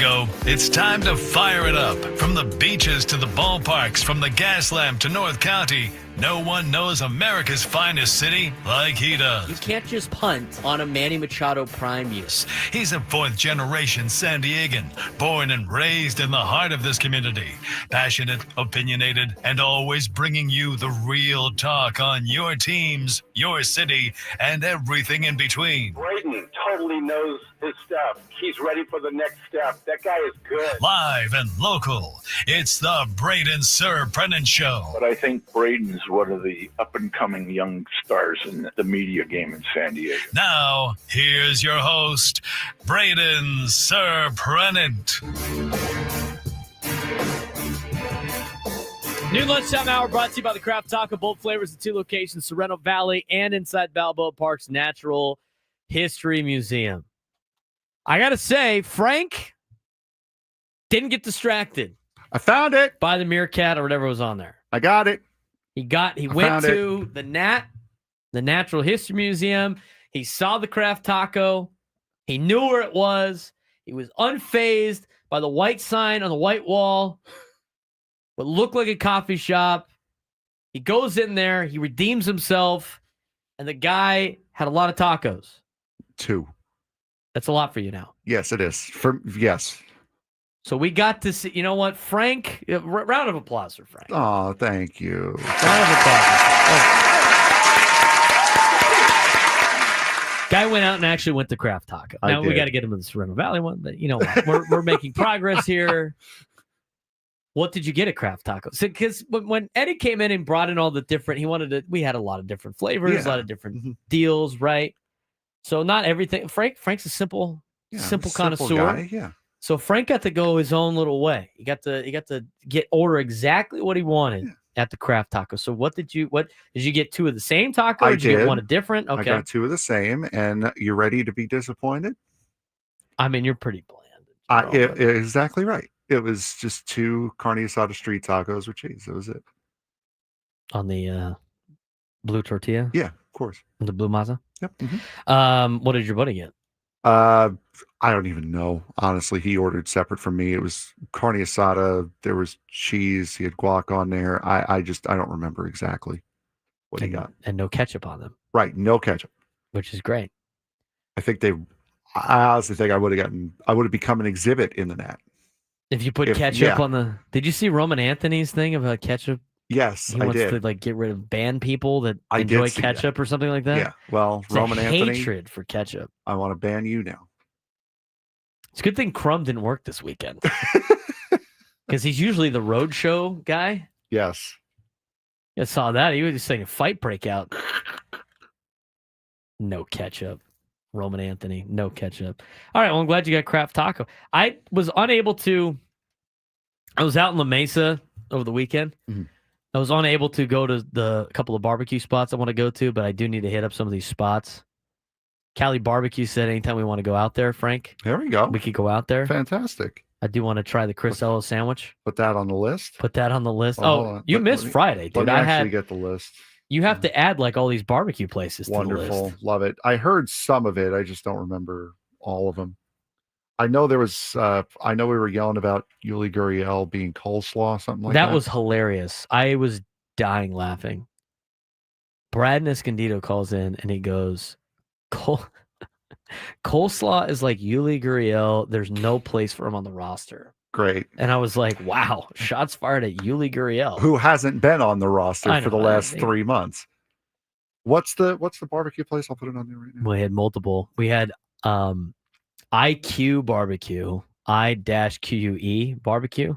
Diego, it's time to fire it up. From the beaches to the ballparks, from the Gaslamp to North County, no one knows America's finest city like he does. You can't just punt on a Manny Machado prime use. He's a fourth-generation San Diegan, born and raised in the heart of this community. Passionate, opinionated, and always bringing you the real talk on your teams, your city, and everything in between. Braden totally knows his stuff. He's ready for the next step. That guy is good. Live and local, it's the Braden Surprenant Show. But I think Braden's one of the up-and-coming young stars in the media game in San Diego. Now, here's your host, Braden Surprenant. New lunchtime hour brought to you by the Craft Taco. Both flavors at 2 locations, Sorrento Valley and inside Balboa Park's Natural History Museum. I got to say, Frank didn't get distracted I found it. by the meerkat or whatever was on there. I got it. He went to the Natural History Museum. He saw the Craft Taco. He knew where it was. He was unfazed by the white sign on the white wall. What looked like a coffee shop. He goes in there. He redeems himself. And the guy had a lot of tacos. 2. That's a lot for you now. Yes, it is. Yes. So we got to see, you know what, Frank, round of applause for Frank. Oh, thank you. Round of applause. Guy went out and actually went to Craft Taco. Now we got to get him to the Sorrento Valley one, but you know what? We're making progress here. What did you get at Craft Taco? Because when Eddie came in and brought in all the different, we had a lot of different flavors, a lot of different deals, right? So not everything. Frank's a simple connoisseur. Guy, yeah. So Frank got to go his own little way. He got to order exactly what he wanted at the Craft Taco. So what did you get 2 of the same taco? Or did you get one of different? Okay. I got 2 of the same, and you ready to be disappointed? I mean, you're pretty bland. Exactly right. It was just 2 carne asada street tacos with cheese. That was it. On the blue tortilla? Yeah, of course. The blue maza? Yep. Mm-hmm. What did your buddy get? I don't even know. Honestly, he ordered separate from me. It was carne asada. There was cheese. He had guac on there. I don't remember exactly what he got. And no ketchup on them. Right. No ketchup. Which is great. I honestly think I would have become an exhibit in the Nat. If you put ketchup on the, did you see Roman Anthony's thing about ketchup? Yes, he wants to get rid of ban people that enjoy ketchup or something like that. Yeah. Well, it's Roman Anthony, hatred for ketchup. I want to ban you now. It's a good thing Crumb didn't work this weekend because he's usually the road show guy. Yes. I saw that. He was just saying a fight breakout. No ketchup. Roman Anthony, no ketchup. All right. Well, I'm glad you got Craft Taco. I was out in La Mesa over the weekend. Mm-hmm. I was unable to go to the couple of barbecue spots I want to go to, but I do need to hit up some of these spots. Cali Barbecue said anytime we want to go out there, Frank. There we go. We could go out there. Fantastic. I do want to try the Chris Ellis sandwich. Put that on the list. You missed Friday, dude. Let me actually get the list. You have to add all these barbecue places to the list. Wonderful. Love it. I heard some of it. I just don't remember all of them. I know there was, we were yelling about Yuli Gurriel being coleslaw, something like that. That was hilarious. I was dying laughing. Brad Escondido calls in and he goes, coleslaw is like Yuli Gurriel. There's no place for him on the roster. Great. And I was like, wow, shots fired at Yuli Gurriel. Who hasn't been on the roster for the last 3 months. What's the barbecue place? I'll put it on there right now. We had multiple. We had IQ Barbecue, I-QUE Barbecue.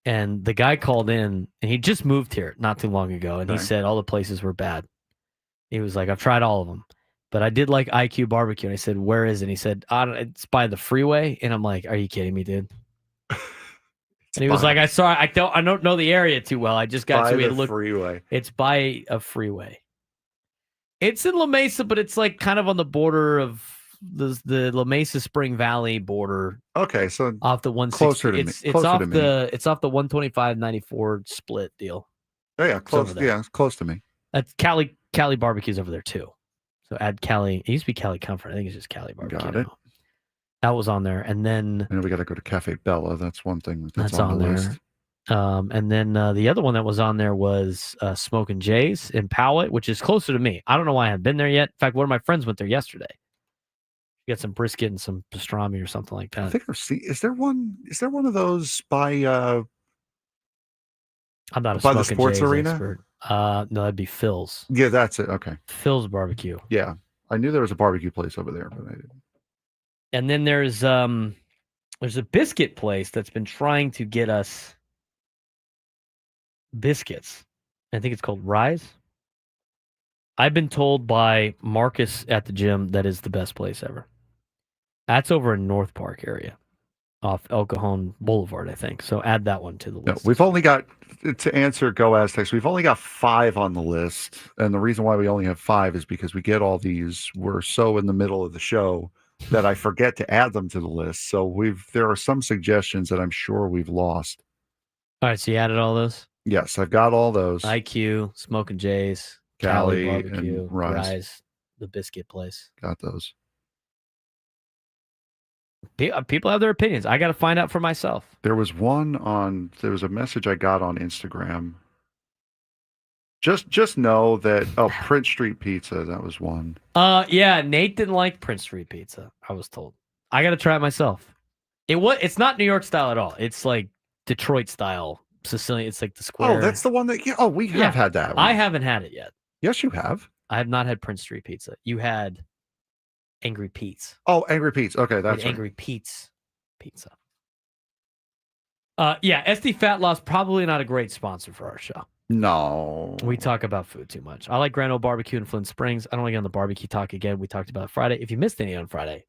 And the guy called in, and he just moved here not too long ago, and he said all the places were bad. He was like, I've tried all of them, but I did like IQ Barbecue. And I said, where is it? And he said, it's by the freeway. And I'm like, are you kidding me, dude? And he was like, I don't know the area too well. I just got to look. Freeway. It's by a freeway. It's in La Mesa, but it's like kind of on the border of the La Mesa Spring Valley border. Okay, so off the 160. Closer to me. It's off the 125-94 split deal. Oh yeah, close. Yeah, it's close to me. That's Cali Barbecue's over there too. So add Cali. It used to be Cali Comfort. I think it's just Cali Barbecue. Got it. That was on there. And then I know we got to go to Cafe Bella. That's one thing that's on the there. list. And then the other one that was on there was Smoking Jay's in Poway, which is closer to me. I don't know why I haven't been there yet. In fact, one of my friends went there yesterday. Got some brisket and some pastrami or something like that. I think I've seen. Is there one of those by? I'm not a by the Smoking sports Jay's arena. expert. No, that'd be Phil's. Yeah, that's it. Okay, Phil's Barbecue. Yeah, I knew there was a barbecue place over there, but I didn't. And then there's a biscuit place that's been trying to get us biscuits. I think it's called Rise. I've been told by Marcus at the gym that is the best place ever. That's over in North Park area, off El Cajon Boulevard, I think. So add that one to the list. No, we've only got, to answer Go Aztecs, we've only got 5 on the list. And the reason why we only have 5 is because we get all these. We're so in the middle of the show that I forget to add them to the list. So there are some suggestions that I'm sure we've lost. All right, so you added all those? Yes, I've got all those. IQ, Smoking Jay's, Cali, Barbecue, and Rise. the biscuit place. Got those. People have their opinions. I got to find out for myself. There was a message I got on Instagram. Just know that Prince Street Pizza, that was one. Yeah, Nate didn't like Prince Street Pizza, I was told. I got to try it myself. It's not New York style at all. It's like Detroit style, Sicilian. It's like the square. Oh, that's the one that we have had that one. I haven't had it yet. Yes, you have. I have not had Prince Street Pizza. You had Angry Pete's. Oh, Angry Pete's. Okay, that's right. Angry Pete's Pizza. Yeah, SD Fat Loss, probably not a great sponsor for our show. No. We talk about food too much. I like Grand Ole Barbecue in Flint Springs. I don't like on the barbecue talk again. We talked about it Friday. If you missed any on Friday,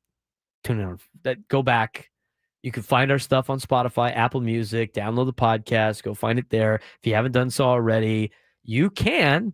tune in. Go back. You can find our stuff on Spotify, Apple Music, download the podcast, go find it there. If you haven't done so already, you can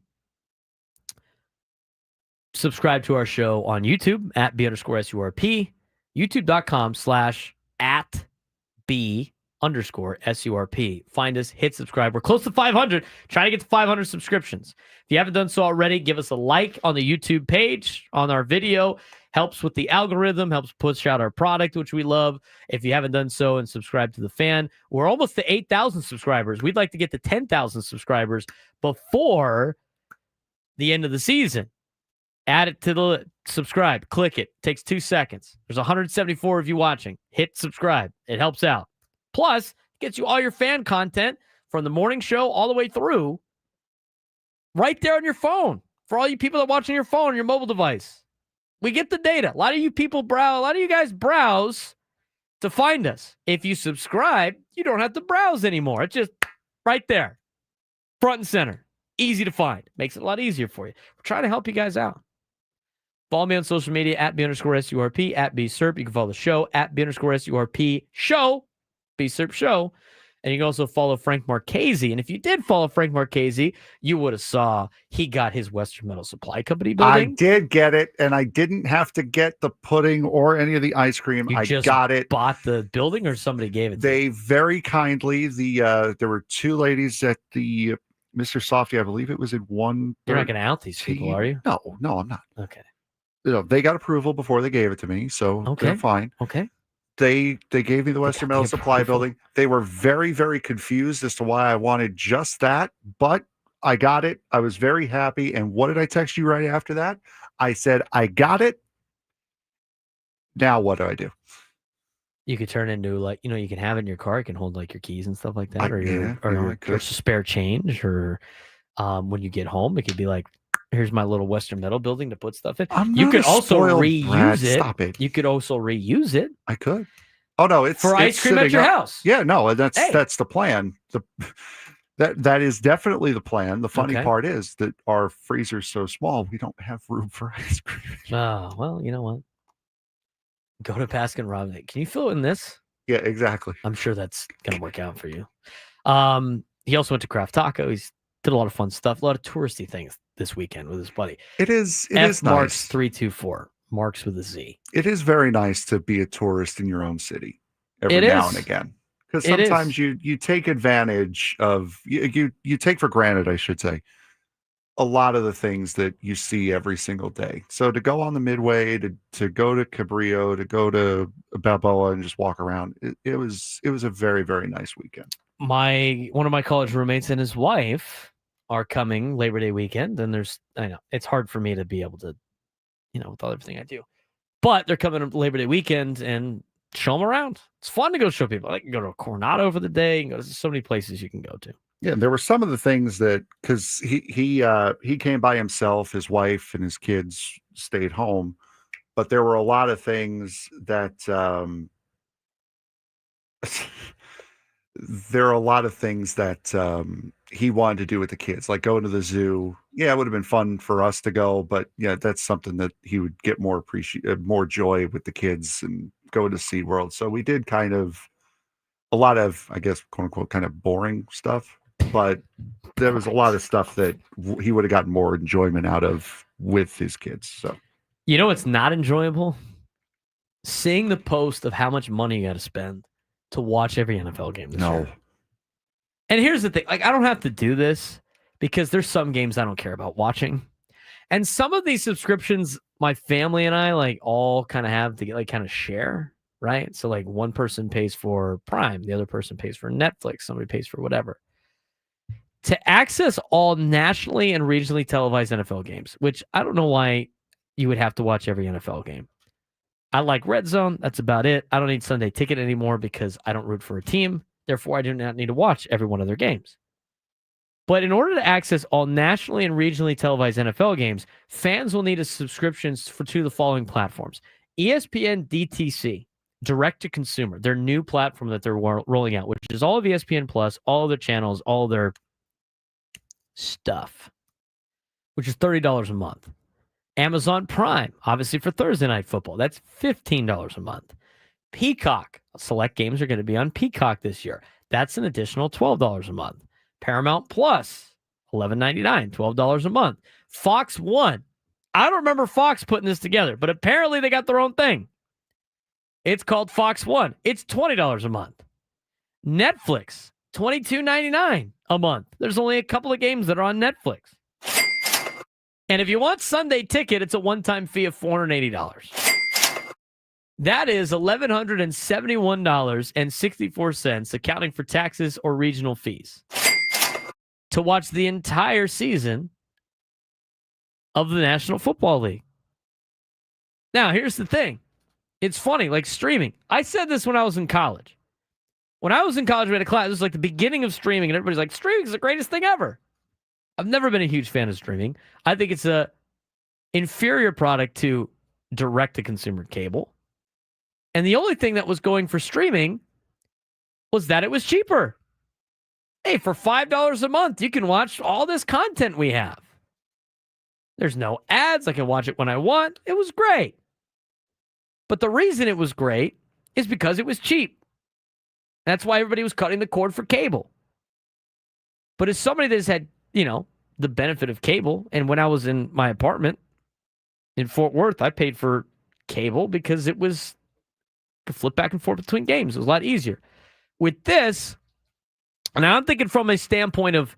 subscribe to our show on YouTube at B_SURP, youtube.com/@B_SURP. Find us, hit subscribe. We're close to 500, trying to get to 500 subscriptions. If you haven't done so already, give us a like on the YouTube page on our video. Helps with the algorithm, helps push out our product, which we love. If you haven't done so and subscribe to the fan, we're almost to 8,000 subscribers. We'd like to get to 10,000 subscribers before the end of the season. Add it to the subscribe. Click it. Takes 2 seconds. There's 174 of you watching. Hit subscribe. It helps out. Plus, gets you all your fan content from the morning show all the way through right there on your phone. For all you people that watch on your phone, your mobile device. We get the data. A lot of you guys browse to find us. If you subscribe, you don't have to browse anymore. It's just right there. Front and center. Easy to find. Makes it a lot easier for you. We're trying to help you guys out. Follow me on social media at B_SURP, at BSURP. You can follow the show at B_SURP show, BSURP show. And you can also follow Frank Marchese. And if you did follow Frank Marchese, you would have saw he got his Western Metal Supply Company building. I did get it, and I didn't have to get the pudding or any of the ice cream. I just got it. Bought the building, or somebody gave it to They you? very kindly, there were 2 ladies at the Mr. Softy, I believe it was in one. You're not going to out these people, are you? No, I'm not. Okay. They got approval before they gave it to me, so they're fine. Okay. They gave me the Western Metal Supply building. They were very, very confused as to why I wanted just that, but I got it. I was very happy. And what did I text you right after that? I said, I got it. Now what do I do? You could turn into you can have it in your car. It can hold your keys and stuff like that, or spare change, or when you get home, it could be like, here's my little Western Metal building to put stuff in. You could also reuse it. Stop it. You could also reuse it. I could. Oh no, it's for ice cream at your house. Yeah, no, that's the plan. That is definitely the plan. The funny part is that our freezer's so small, we don't have room for ice cream. Oh, well, you know what? Go to Baskin Robbins. Can you fill in this? Yeah, exactly. I'm sure that's gonna work out for you. He also went to Craft Taco. He's did a lot of fun stuff, a lot of touristy things this weekend with his buddy. It is Marks nice. 324. Marks with a Z. It is very nice to be a tourist in your own city every now and again. Because sometimes you take advantage of you take for granted, I should say, a lot of the things that you see every single day. So to go on the Midway, to go to Cabrillo, to go to Balboa and just walk around, it was a very, very nice weekend. One of my college roommates and his wife are coming Labor Day weekend, and I know it's hard for me to be able to, with everything I do, but they're coming Labor Day weekend and show them around. It's fun to go show people. I can go to Coronado for the day. And go to so many places you can go to. Yeah, there were some of the things that, because he came by himself, his wife and his kids stayed home, but there were a lot of things that he wanted to do with the kids, like going to the zoo. Yeah, it would have been fun for us to go, but yeah, that's something that he would get more joy with the kids and go to SeaWorld. So we did kind of a lot of, I guess, quote unquote, kind of boring stuff. But there was a lot of stuff that he would have gotten more enjoyment out of with his kids. So, it's not enjoyable? Seeing the post of how much money you got to spend to watch every NFL game this year. And here's the thing. Like, I don't have to do this because there's some games I don't care about watching. And some of these subscriptions, my family and I, like, all kind of have to, like, kind of share, right? So, like, one person pays for Prime. The other person pays for Netflix. Somebody pays for whatever. To access all nationally and regionally televised NFL games, which I don't know why you would have to watch every NFL game. I like Red Zone. That's about it. I don't need Sunday Ticket anymore because I don't root for a team. Therefore, I do not need to watch every one of their games. But in order to access all nationally and regionally televised NFL games, fans will need a subscription to the following platforms. ESPN DTC, direct to consumer, their new platform that they're rolling out, which is all of ESPN Plus, all of their channels, all of their stuff, which is $30 a month. Amazon Prime, obviously for Thursday Night Football, that's $15 a month. Peacock, select games are going to be on Peacock this year. That's an additional $12 a month. Paramount Plus, $11.99, $12 a month. Fox One, I don't remember Fox putting this together, but apparently they got their own thing. It's called Fox One. It's $20 a month. Netflix, $22.99 a month. There's only a couple of games that are on Netflix. And if you want Sunday Ticket, it's a one-time fee of $480. That is $1,171.64, accounting for taxes or regional fees, to watch the entire season of the National Football League. Now, here's the thing. It's funny, like streaming. I said this when I was in college. When I was in college, we had a class. It was like the beginning of streaming, and everybody's like, streaming is the greatest thing ever. I've never been a huge fan of streaming. I think it's a inferior product to direct-to-consumer cable. And the only thing that was going for streaming was that it was cheaper. Hey, for $5 a month, you can watch all this content we have. There's no ads. I can watch it when I want. It was great. But the reason it was great is because it was cheap. That's why everybody was cutting the cord for cable. But as somebody that's had, the benefit of cable, and when I was in my apartment in Fort Worth, I paid for cable because it was could flip back and forth between games. It was a lot easier. With this, and I'm thinking from a standpoint of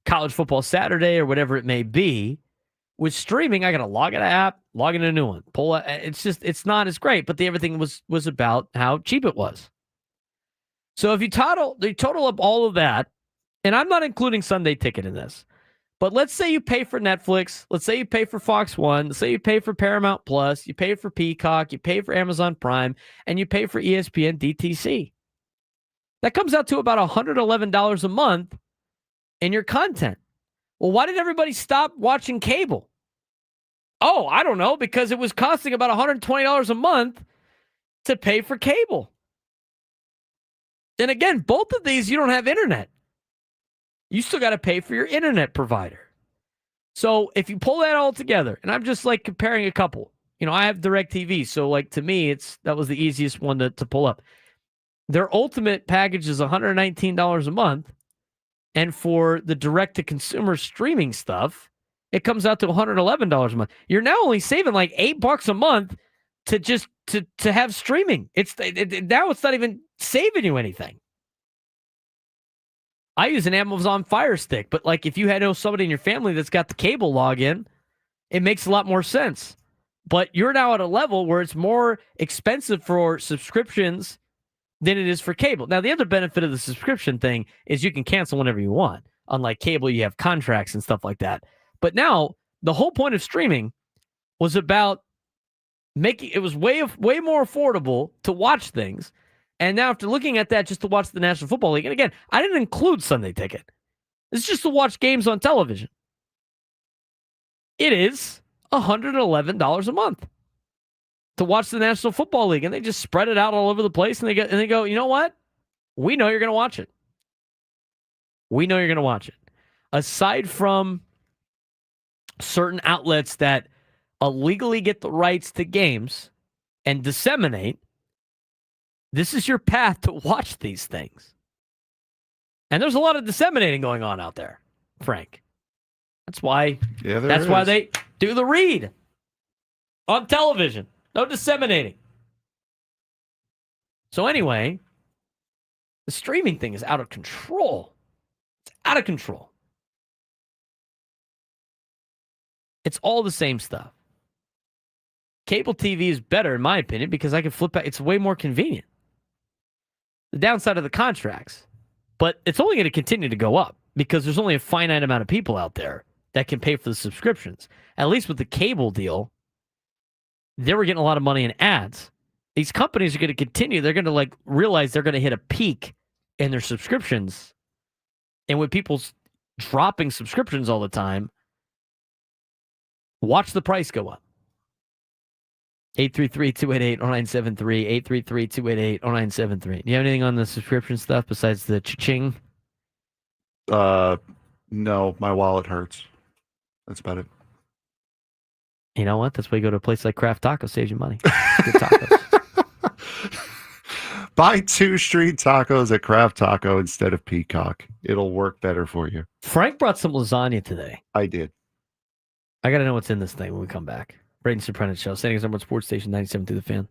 college football Saturday or whatever it may be, with streaming, I got to log in an app, log in a new one, pull. It's not as great, but everything was about how cheap it was. So if you total up all of that, and I'm not including Sunday Ticket in this, but let's say you pay for Netflix, let's say you pay for Fox One, let's say you pay for Paramount Plus, you pay for Peacock, you pay for Amazon Prime, and you pay for ESPN DTC. That comes out to about $111 a month in your content. Well, why did everybody stop watching cable? Oh, I don't know, because it was costing about $120 a month to pay for cable. And again, both of these, you don't have internet. You still got to pay for your internet provider. So if you pull that all together, and I'm just like comparing a couple, I have DirecTV. So like to me, that was the easiest one to pull up. Their ultimate package is $119 a month. And for the direct-to-consumer streaming stuff, it comes out to $111 a month. You're now only saving like $8 a month to just to have streaming. Now it's not even saving you anything. I use an Amazon Fire Stick, but like if you had somebody in your family that's got the cable login, it makes a lot more sense. But you're now at a level where it's more expensive for subscriptions than it is for cable. Now, the other benefit of the subscription thing is you can cancel whenever you want. Unlike cable, you have contracts and stuff like that. But now, the whole point of streaming was about making it was way more affordable to watch things. And now, after looking at that, just to watch the National Football League, and again, I didn't include Sunday Ticket. It's just to watch games on television. It is $111 a month to watch the National Football League, and they just spread it out all over the place, and they go, you know what? We know you're going to watch it. We know you're going to watch it. Aside from certain outlets that illegally get the rights to games and disseminate, this is your path to watch these things. And there's a lot of disseminating going on out there, Frank. That's why they do the read on television. No disseminating. So anyway, the streaming thing is out of control. It's out of control. It's all the same stuff. Cable TV is better, in my opinion, because I can flip back. It's way more convenient. The downside of the contracts. But it's only going to continue to go up because there's only a finite amount of people out there that can pay for the subscriptions. At least with the cable deal, they were getting a lot of money in ads. These companies are going to continue. They're going to realize they're going to hit a peak in their subscriptions. And with people dropping subscriptions all the time, watch the price go up. 833-288-0973, 833-288-0973. Do you have anything on the subscription stuff besides the cha-ching? No, my wallet hurts. That's about it. You know what? That's why you go to a place like Craft Taco, saves you money. Good tacos. Buy 2 street tacos at Craft Taco instead of Peacock. It'll work better for you. Frank brought some lasagna today. I did. I got to know what's in this thing when we come back. Braden Surprenant Show, standing as number one sports station, 97 through the Fan.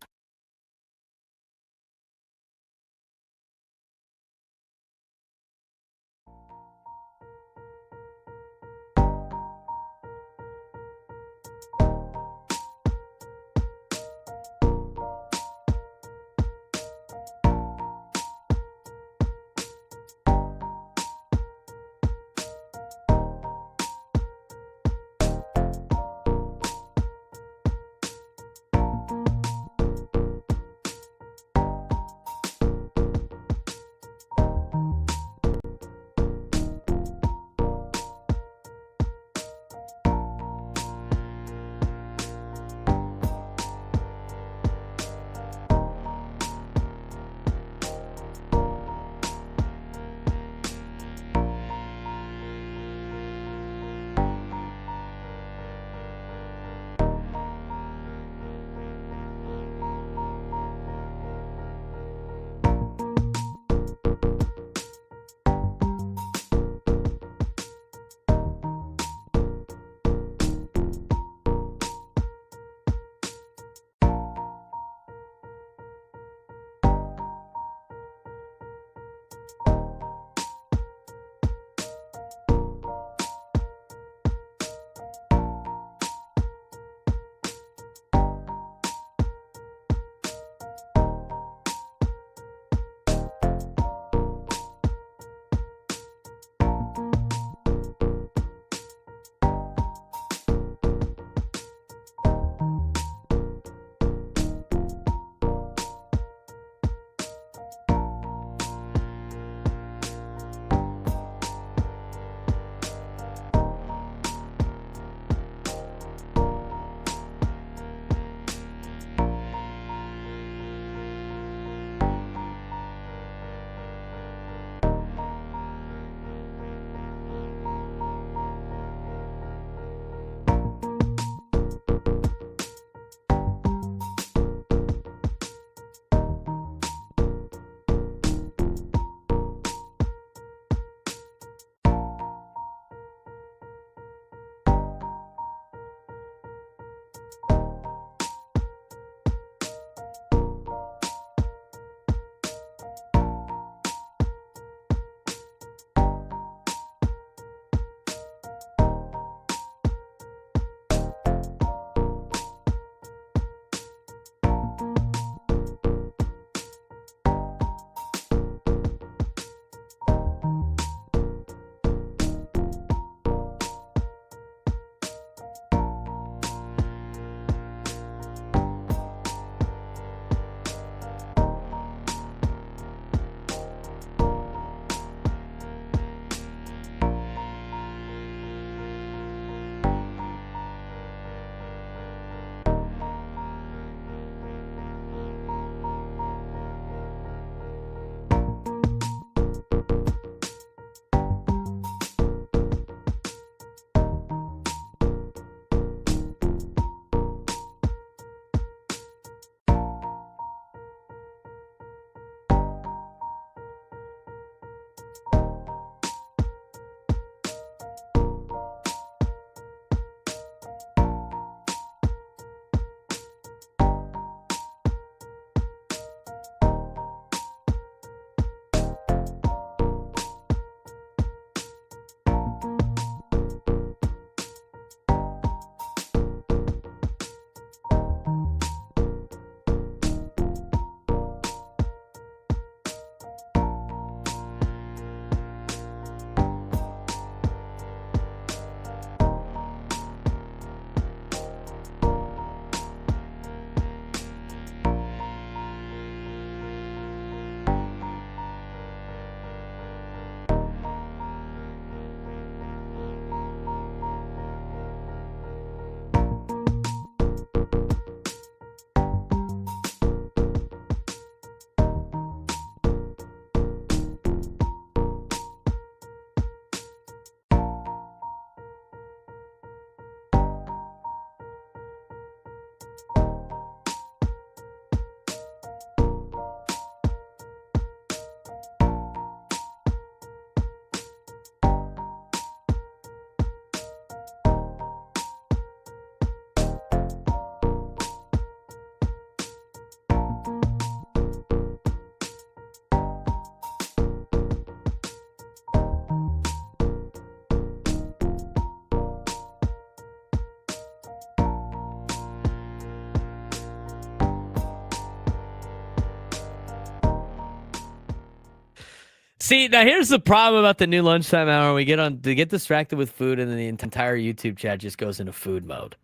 See, now here's the problem about the new lunchtime hour. We get distracted with food, and then the entire YouTube chat just goes into food mode.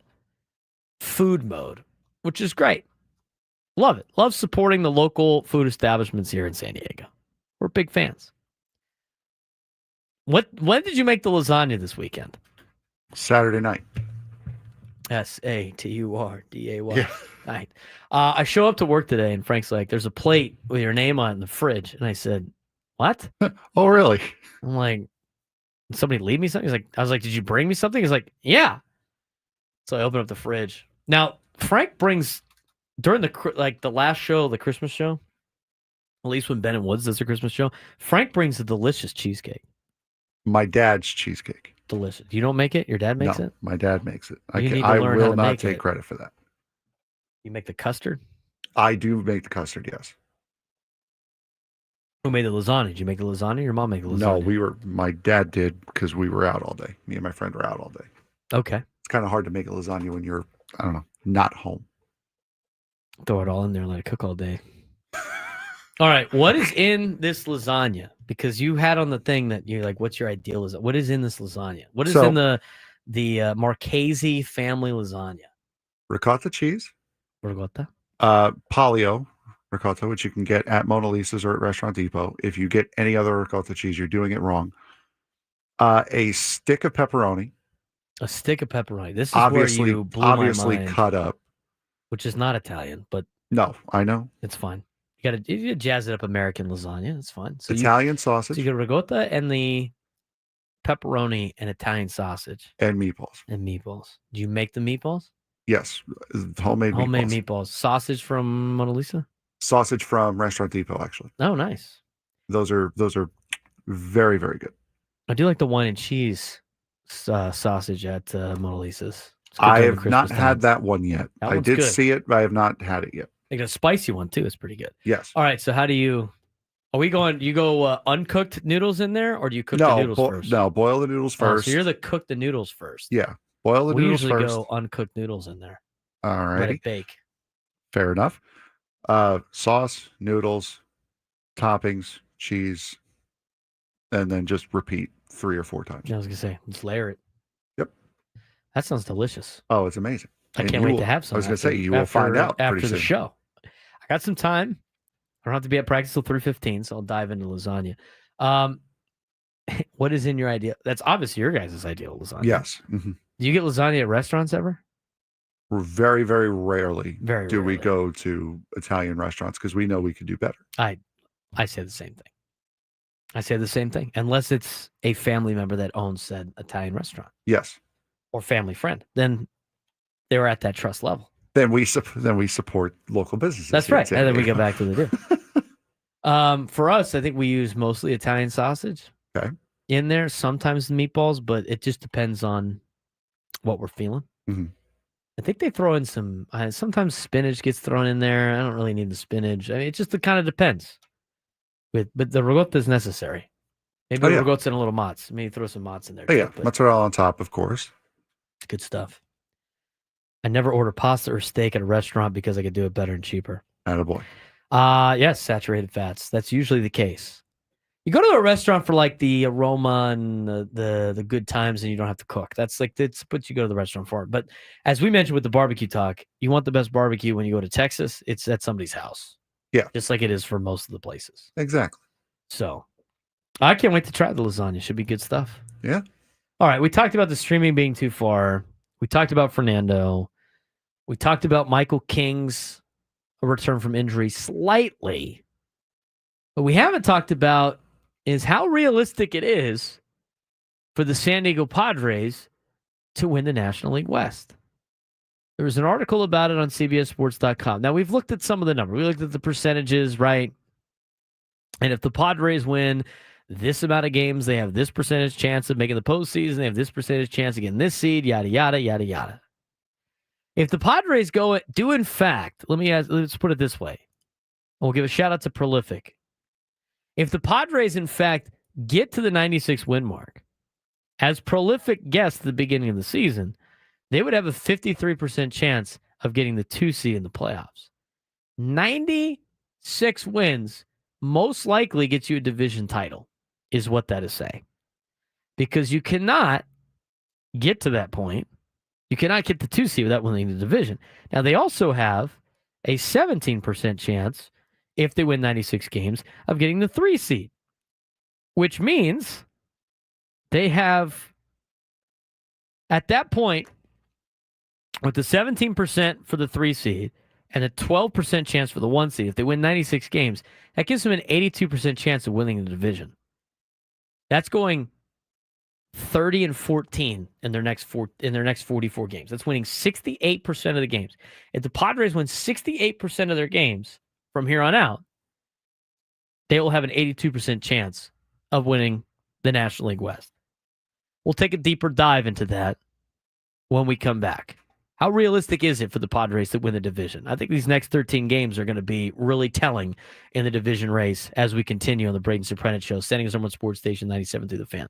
Food mode, which is great. Love it. Love supporting the local food establishments here in San Diego. We're big fans. When did you make the lasagna this weekend? Saturday night. Saturday. Yeah. Night. I show up to work today, and Frank's like, "There's a plate with your name on it in the fridge," and I said, "What?" Oh, really? I'm like, "Did somebody leave me something?" I was like, "Did you bring me something?" He's like, "Yeah." So I open up the fridge. Now Frank brings during the last show, the Christmas show. At least when Ben and Woods does the Christmas show, Frank brings a delicious cheesecake. My dad's cheesecake. Delicious. You don't make it? Your dad makes it? My dad makes it. You need to I learn how will to not make take it. credit for that. You make the custard? I do make the custard, yes. Who made the lasagna? Did you make the lasagna? Or your mom make the lasagna? No, my dad did because we were out all day. Me and my friend were out all day. Okay. It's kind of hard to make a lasagna when you're, I don't know, not home. Throw it all in there and let it cook all day. All right. What is in this lasagna? Because you had on the thing that you're like, what's your ideal lasagna? What is in this lasagna? What is in the Marchese family lasagna? Ricotta cheese. Ricotta? Palio ricotta, which you can get at Mona Lisa's or at Restaurant Depot. If you get any other ricotta cheese, you're doing it wrong. A stick of pepperoni. A stick of pepperoni. This is where you blew my mind. Cut up. Which is not Italian, but no, I know. It's fine. You gotta jazz it up American lasagna. It's fine. So Italian sausage. So you get ricotta and the pepperoni and Italian sausage. And meatballs. Do you make the meatballs? Yes. Homemade meatballs. Sausage from Mona Lisa? Sausage from Restaurant Depot, actually. Oh, nice. Those are very, very good. I do like the wine and cheese sausage at Mona Lisa's. I have not had that one yet. That I did good. see it, but I have not had it yet. They got a spicy one too. It's pretty good. Yes. All right. So how do you? Are we going? You go uncooked noodles in there, or do you cook the noodles first? No, boil the noodles first. So you're cook the noodles first. Yeah, boil the noodles first. We usually go uncooked noodles in there. All right. Let it bake. Fair enough. Sauce, noodles, toppings, cheese, and then just repeat 3 or 4 times. I was gonna say, let's layer it. Yep. That sounds delicious. Oh, it's amazing. I can't wait to have some. I was gonna say you will find out after the soon. show. I got some time. I don't have to be at practice till 3:15, so I'll dive into lasagna. What is in your idea? That's obviously your guys' ideal lasagna. Yes. Mm-hmm. Do you get lasagna at restaurants ever? Very, very rarely do we go to Italian restaurants because we know we could do better. I say the same thing. Unless it's a family member that owns said Italian restaurant. Yes. Or family friend. Then they're at that trust level. Then we support local businesses. That's right. And then we go back to the deal. For us, I think we use mostly Italian sausage. Okay. In there, sometimes the meatballs, but it just depends on what we're feeling. Mm-hmm. I think they throw in some. Sometimes spinach gets thrown in there. I don't really need the spinach. I mean, it just kind of depends. But the ricotta is necessary. Maybe the ricotta and a little mozz. Maybe throw some mozz in there. Oh, yeah, mozzarella on top, of course. It's good stuff. I never order pasta or steak at a restaurant because I could do it better and cheaper. Attaboy. Yes, saturated fats. That's usually the case. You go to a restaurant for like the aroma and the good times, and you don't have to cook. That's what you go to the restaurant for. But as we mentioned with the barbecue talk, you want the best barbecue when you go to Texas. It's at somebody's house. Yeah, just like it is for most of the places. Exactly. So I can't wait to try the lasagna. Should be good stuff. Yeah. All right. We talked about the streaming being too far. We talked about Fernando. We talked about Michael King's return from injury slightly. What we haven't talked about is how realistic it is for the San Diego Padres to win the National League West. There was an article about it on CBSSports.com. Now, we've looked at some of the numbers. We looked at the percentages, right? And if the Padres win this amount of games, they have this percentage chance of making the postseason. They have this percentage chance of getting this seed, yada, yada, yada, yada. If the Padres do in fact, let's put it this way. We'll give a shout out to Prolific. If the Padres, in fact, get to the 96 win mark, as Prolific guessed at the beginning of the season, they would have a 53% chance of getting the 2 seed in the playoffs. 96 wins most likely gets you a division title. is what that is saying. Because you cannot get to that point. You cannot get the 2 seed without winning the division. Now, they also have a 17% chance, if they win 96 games, of getting the 3 seed, which means they have, at that point, with the 17% for the 3 seed and a 12% chance for the 1 seed, if they win 96 games, that gives them an 82% chance of winning the division. That's going 30-14 in their next 44 games. That's winning 68% of the games. If the Padres win 68% of their games from here on out, they will have an 82% chance of winning the National League West. We'll take a deeper dive into that when we come back. How realistic is it for the Padres to win the division? I think these next 13 games are going to be really telling in the division race as we continue on the Braden Surprenant Show, standing as number one sports station 97 through the Fan.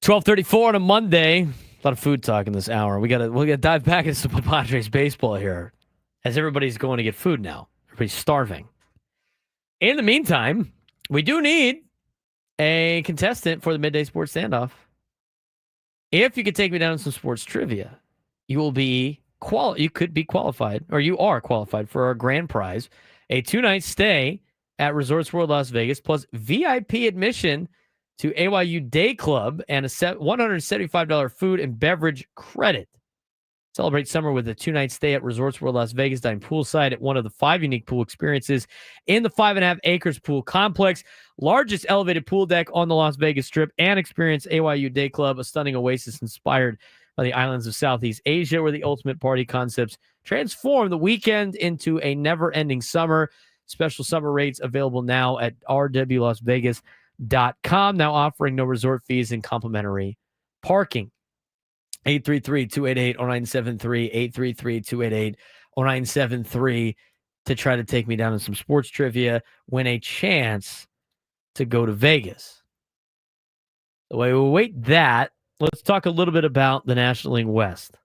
12:34 on a Monday. A lot of food talk in this hour. We gotta dive back into some Padres baseball here, as everybody's going to get food now. Everybody's starving. In the meantime, we do need a contestant for the midday sports standoff. If you could take me down to some sports trivia, you will be you could be qualified, or you are qualified for our grand prize, a 2-night stay at Resorts World Las Vegas, plus VIP admission to AYU Day Club and a $175 food and beverage credit. Celebrate summer with a 2-night stay at Resorts World Las Vegas. Dine poolside at one of the 5 unique pool experiences in the 5.5 acres pool complex. Largest elevated pool deck on the Las Vegas Strip, and experience AYU Day Club, a stunning oasis inspired by the islands of Southeast Asia, where the ultimate party concepts transform the weekend into a never-ending summer. Special summer rates available now at rwlasvegas.com. Now offering no resort fees and complimentary parking. 833-288-0973, 833-288-0973 to try to take me down in some sports trivia, win a chance to go to Vegas. The way we wait that, let's talk a little bit about the National League West.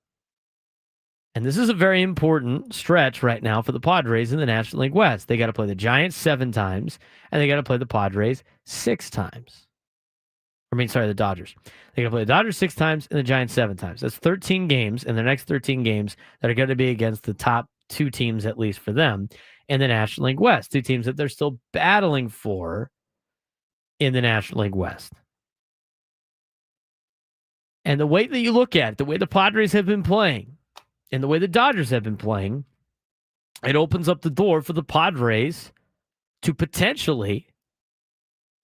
And this is a very important stretch right now for the Padres in the National League West. They got to play the Giants 7 times, and they got to play the Padres 6 times. The Dodgers. They got to play the Dodgers 6 times and the Giants 7 times. That's 13 games, and the next 13 games that are going to be against the top 2 teams, at least for them, in the National League West. 2 teams that they're still battling for in the National League West. And the way that you look at it, the way the Padres have been playing, and the way the Dodgers have been playing, it opens up the door for the Padres to potentially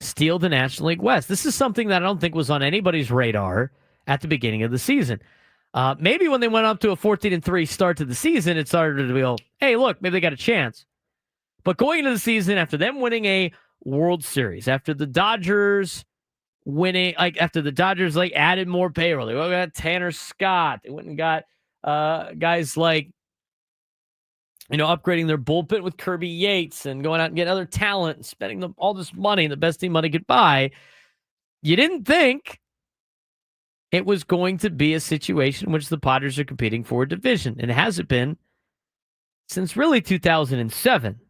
steal the National League West. This is something that I don't think was on anybody's radar at the beginning of the season. Maybe when they went up to a 14-3 start to the season, it started to be, hey, look, maybe they got a chance. But going into the season, after them winning a World Series, after the Dodgers added more payroll, they got Tanner Scott, they went and got guys like, upgrading their bullpen with Kirby Yates and going out and getting other talent and spending all this money, the best team money could buy. You didn't think it was going to be a situation in which the Padres are competing for a division. And it hasn't been since really 2007.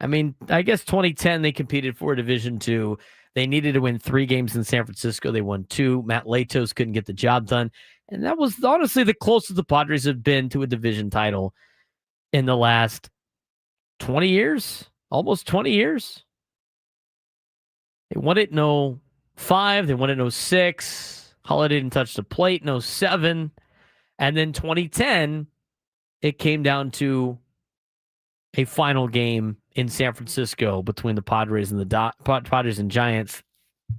I mean, I guess 2010 they competed for a Division II. They needed to win 3 games in San Francisco. They won 2. Matt Latos couldn't get the job done. And that was honestly the closest the Padres have been to a division title in the last 20 years, almost 20 years. They won it in 05. They won it in 06. Holiday didn't touch the plate in 07. And then 2010, it came down to a final game in San Francisco between the Padres and the Padres and Giants,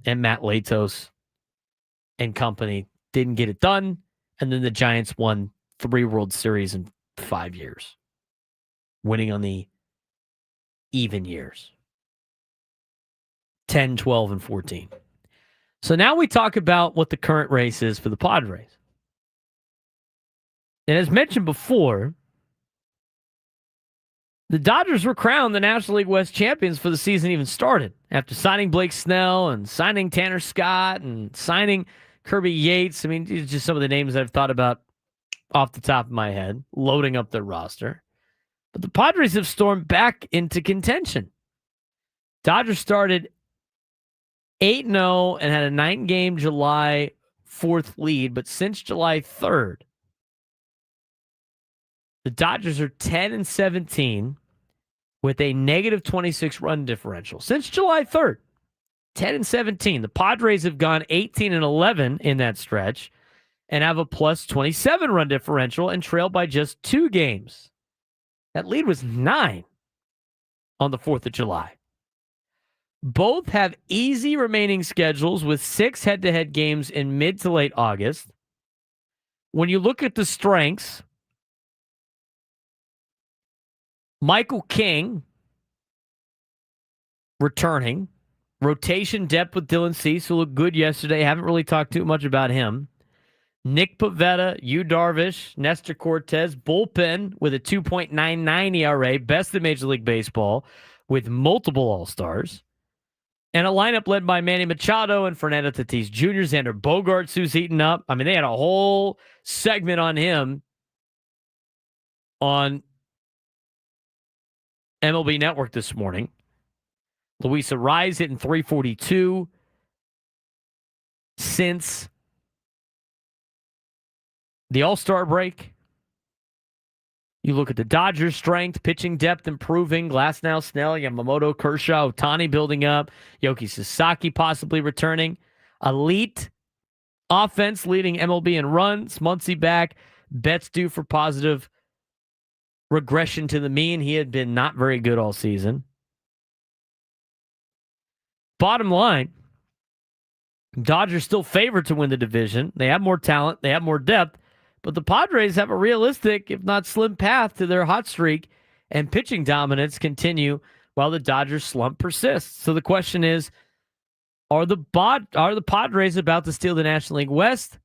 and Matt Latos and company didn't get it done. And then the Giants won 3 World Series in 5 years, winning on the even years, 10, 12, and 14. So now we talk about what the current race is for the Padres. And as mentioned before, the Dodgers were crowned the National League West champions before the season even started, after signing Blake Snell and signing Tanner Scott and signing Kirby Yates. I mean, these are just some of the names I've thought about off the top of my head, loading up their roster. But the Padres have stormed back into contention. Dodgers started 8-0 and had a 9-game July 4th lead, but since July 3rd, the Dodgers are 10-17 with a negative 26 run differential. Since July 3rd, 10-17. The Padres have gone 18-11 in that stretch and have a plus 27 run differential and trail by just 2 games. That lead was 9 on the 4th of July. Both have easy remaining schedules with 6 head-to-head games in mid to late August. When you look at the strengths, Michael King returning. Rotation depth with Dylan Cease, who looked good yesterday. Haven't really talked too much about him. Nick Pivetta, Yu Darvish, Nestor Cortez. Bullpen with a 2.99 ERA. Best in Major League Baseball with multiple All-Stars. And a lineup led by Manny Machado and Fernando Tatis Jr., Xander Bogaerts, who's eaten up. I mean, they had a whole segment on him on MLB Network this morning. Luis Arraez hitting 342 since the All-Star break. You look at the Dodgers' strength, pitching depth improving, Glasnow, Snell, Yamamoto, Kershaw, Ohtani building up, Yoki Sasaki possibly returning. Elite offense leading MLB in runs, Muncy back, Betts due for positive regression to the mean. He had been not very good all season. Bottom line, Dodgers still favored to win the division. They have more talent, they have more depth, but the Padres have a realistic, if not slim, path to their hot streak, and pitching dominance continue while the Dodgers slump persists. So the question is, are the Padres about to steal the National League West,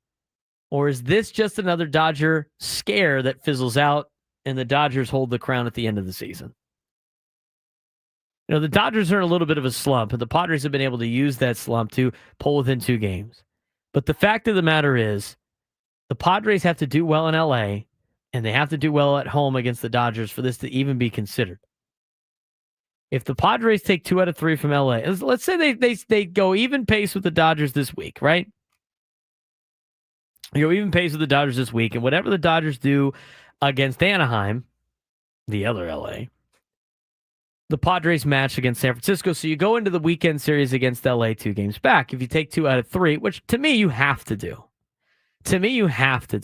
or is this just another Dodger scare that fizzles out and the Dodgers hold the crown at the end of the season? You know, the Dodgers are in a little bit of a slump, and the Padres have been able to use that slump to pull within 2 games. But the fact of the matter is, the Padres have to do well in LA, and they have to do well at home against the Dodgers for this to even be considered. If the Padres take 2 out of 3 from LA, let's say they go even pace with the Dodgers this week, right? You go even pace with the Dodgers this week, and whatever the Dodgers do against Anaheim, the other LA, the Padres match against San Francisco. So you go into the weekend series against LA 2 games back. If you take 2 out of 3, which to me you have to do. You have to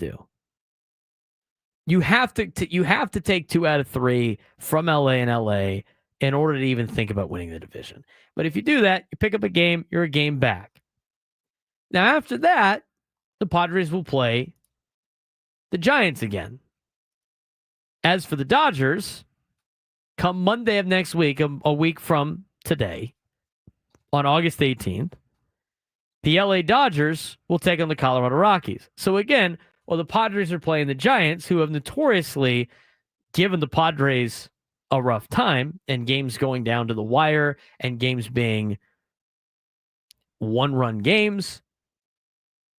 take 2 out of 3 from LA and LA in order to even think about winning the division. But if you do that, you pick up a game, you're a game back. Now after that, the Padres will play the Giants again. As for the Dodgers, come Monday of next week, a week from today, on August 18th, the LA Dodgers will take on the Colorado Rockies. So again, while the Padres are playing the Giants, who have notoriously given the Padres a rough time, and games going down to the wire, and games being 1-run games,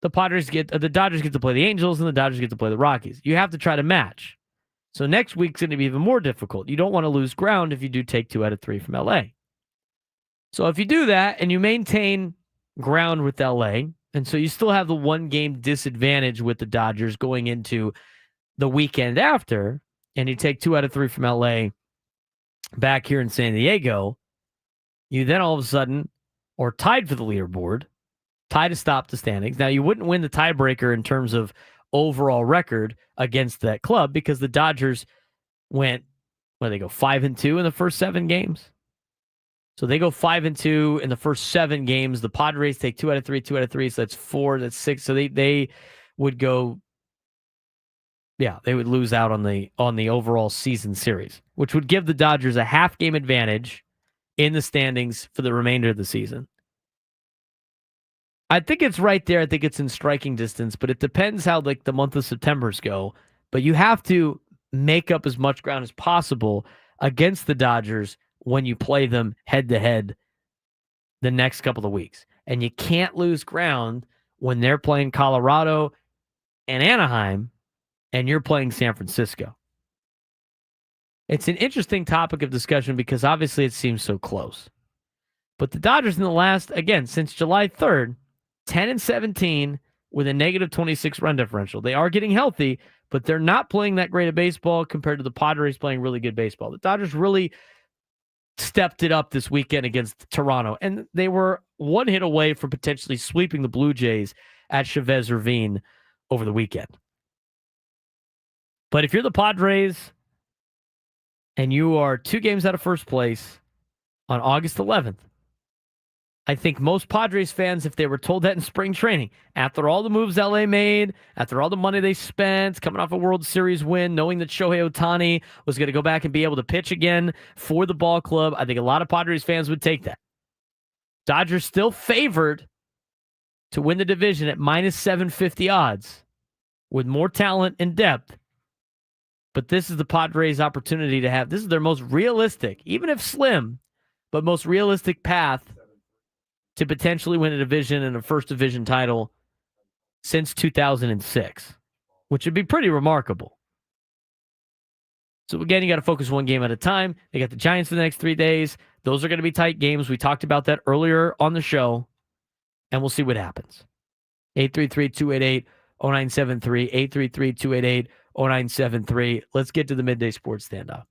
the Dodgers get to play the Angels, and the Dodgers get to play the Rockies. You have to try to match. So next week's going to be even more difficult. You don't want to lose ground if you do take 2 out of 3 from LA. So if you do that and you maintain ground with LA, and so you still have the 1-game disadvantage with the Dodgers going into the weekend after, and you take 2 out of 3 from LA back here in San Diego, you then all of a sudden are tied for the leaderboard, tied to stop the standings. Now, you wouldn't win the tiebreaker in terms of overall record against that club because the Dodgers went, they go 5-2 in the first 7 games. So they go 5-2 in the first 7 games. The Padres take 2 out of 3, 2 out of 3. So that's 4, that's 6. So they would go, they would lose out on the overall season series, which would give the Dodgers a half-game advantage in the standings for the remainder of the season. I think it's right there. I think it's in striking distance, but it depends how the month of September's go. But you have to make up as much ground as possible against the Dodgers when you play them head-to-head the next couple of weeks. And you can't lose ground when they're playing Colorado and Anaheim and you're playing San Francisco. It's an interesting topic of discussion because obviously it seems so close. But the Dodgers in the last, again, since July 3rd, 10-17 with a negative 26 run differential. They are getting healthy, but they're not playing that great of baseball compared to the Padres playing really good baseball. The Dodgers really stepped it up this weekend against Toronto, and they were 1 hit away from potentially sweeping the Blue Jays at Chavez Ravine over the weekend. But if you're the Padres and you are 2 games out of first place on August 11th, I think most Padres fans, if they were told that in spring training, after all the moves LA made, after all the money they spent, coming off a World Series win, knowing that Shohei Ohtani was going to go back and be able to pitch again for the ball club, I think a lot of Padres fans would take that. Dodgers still favored to win the division at minus 750 odds with more talent and depth. But this is the Padres' opportunity to have, this is their most realistic, even if slim, but most realistic path to potentially win a division and a first division title since 2006, which would be pretty remarkable. So again, you got to focus one game at a time. They got the Giants for the next 3 days. Those are going to be tight games. We talked about that earlier on the show, and we'll see what happens. 833-288-0973, 833-288-0973. Let's get to the Midday Sports Standoff.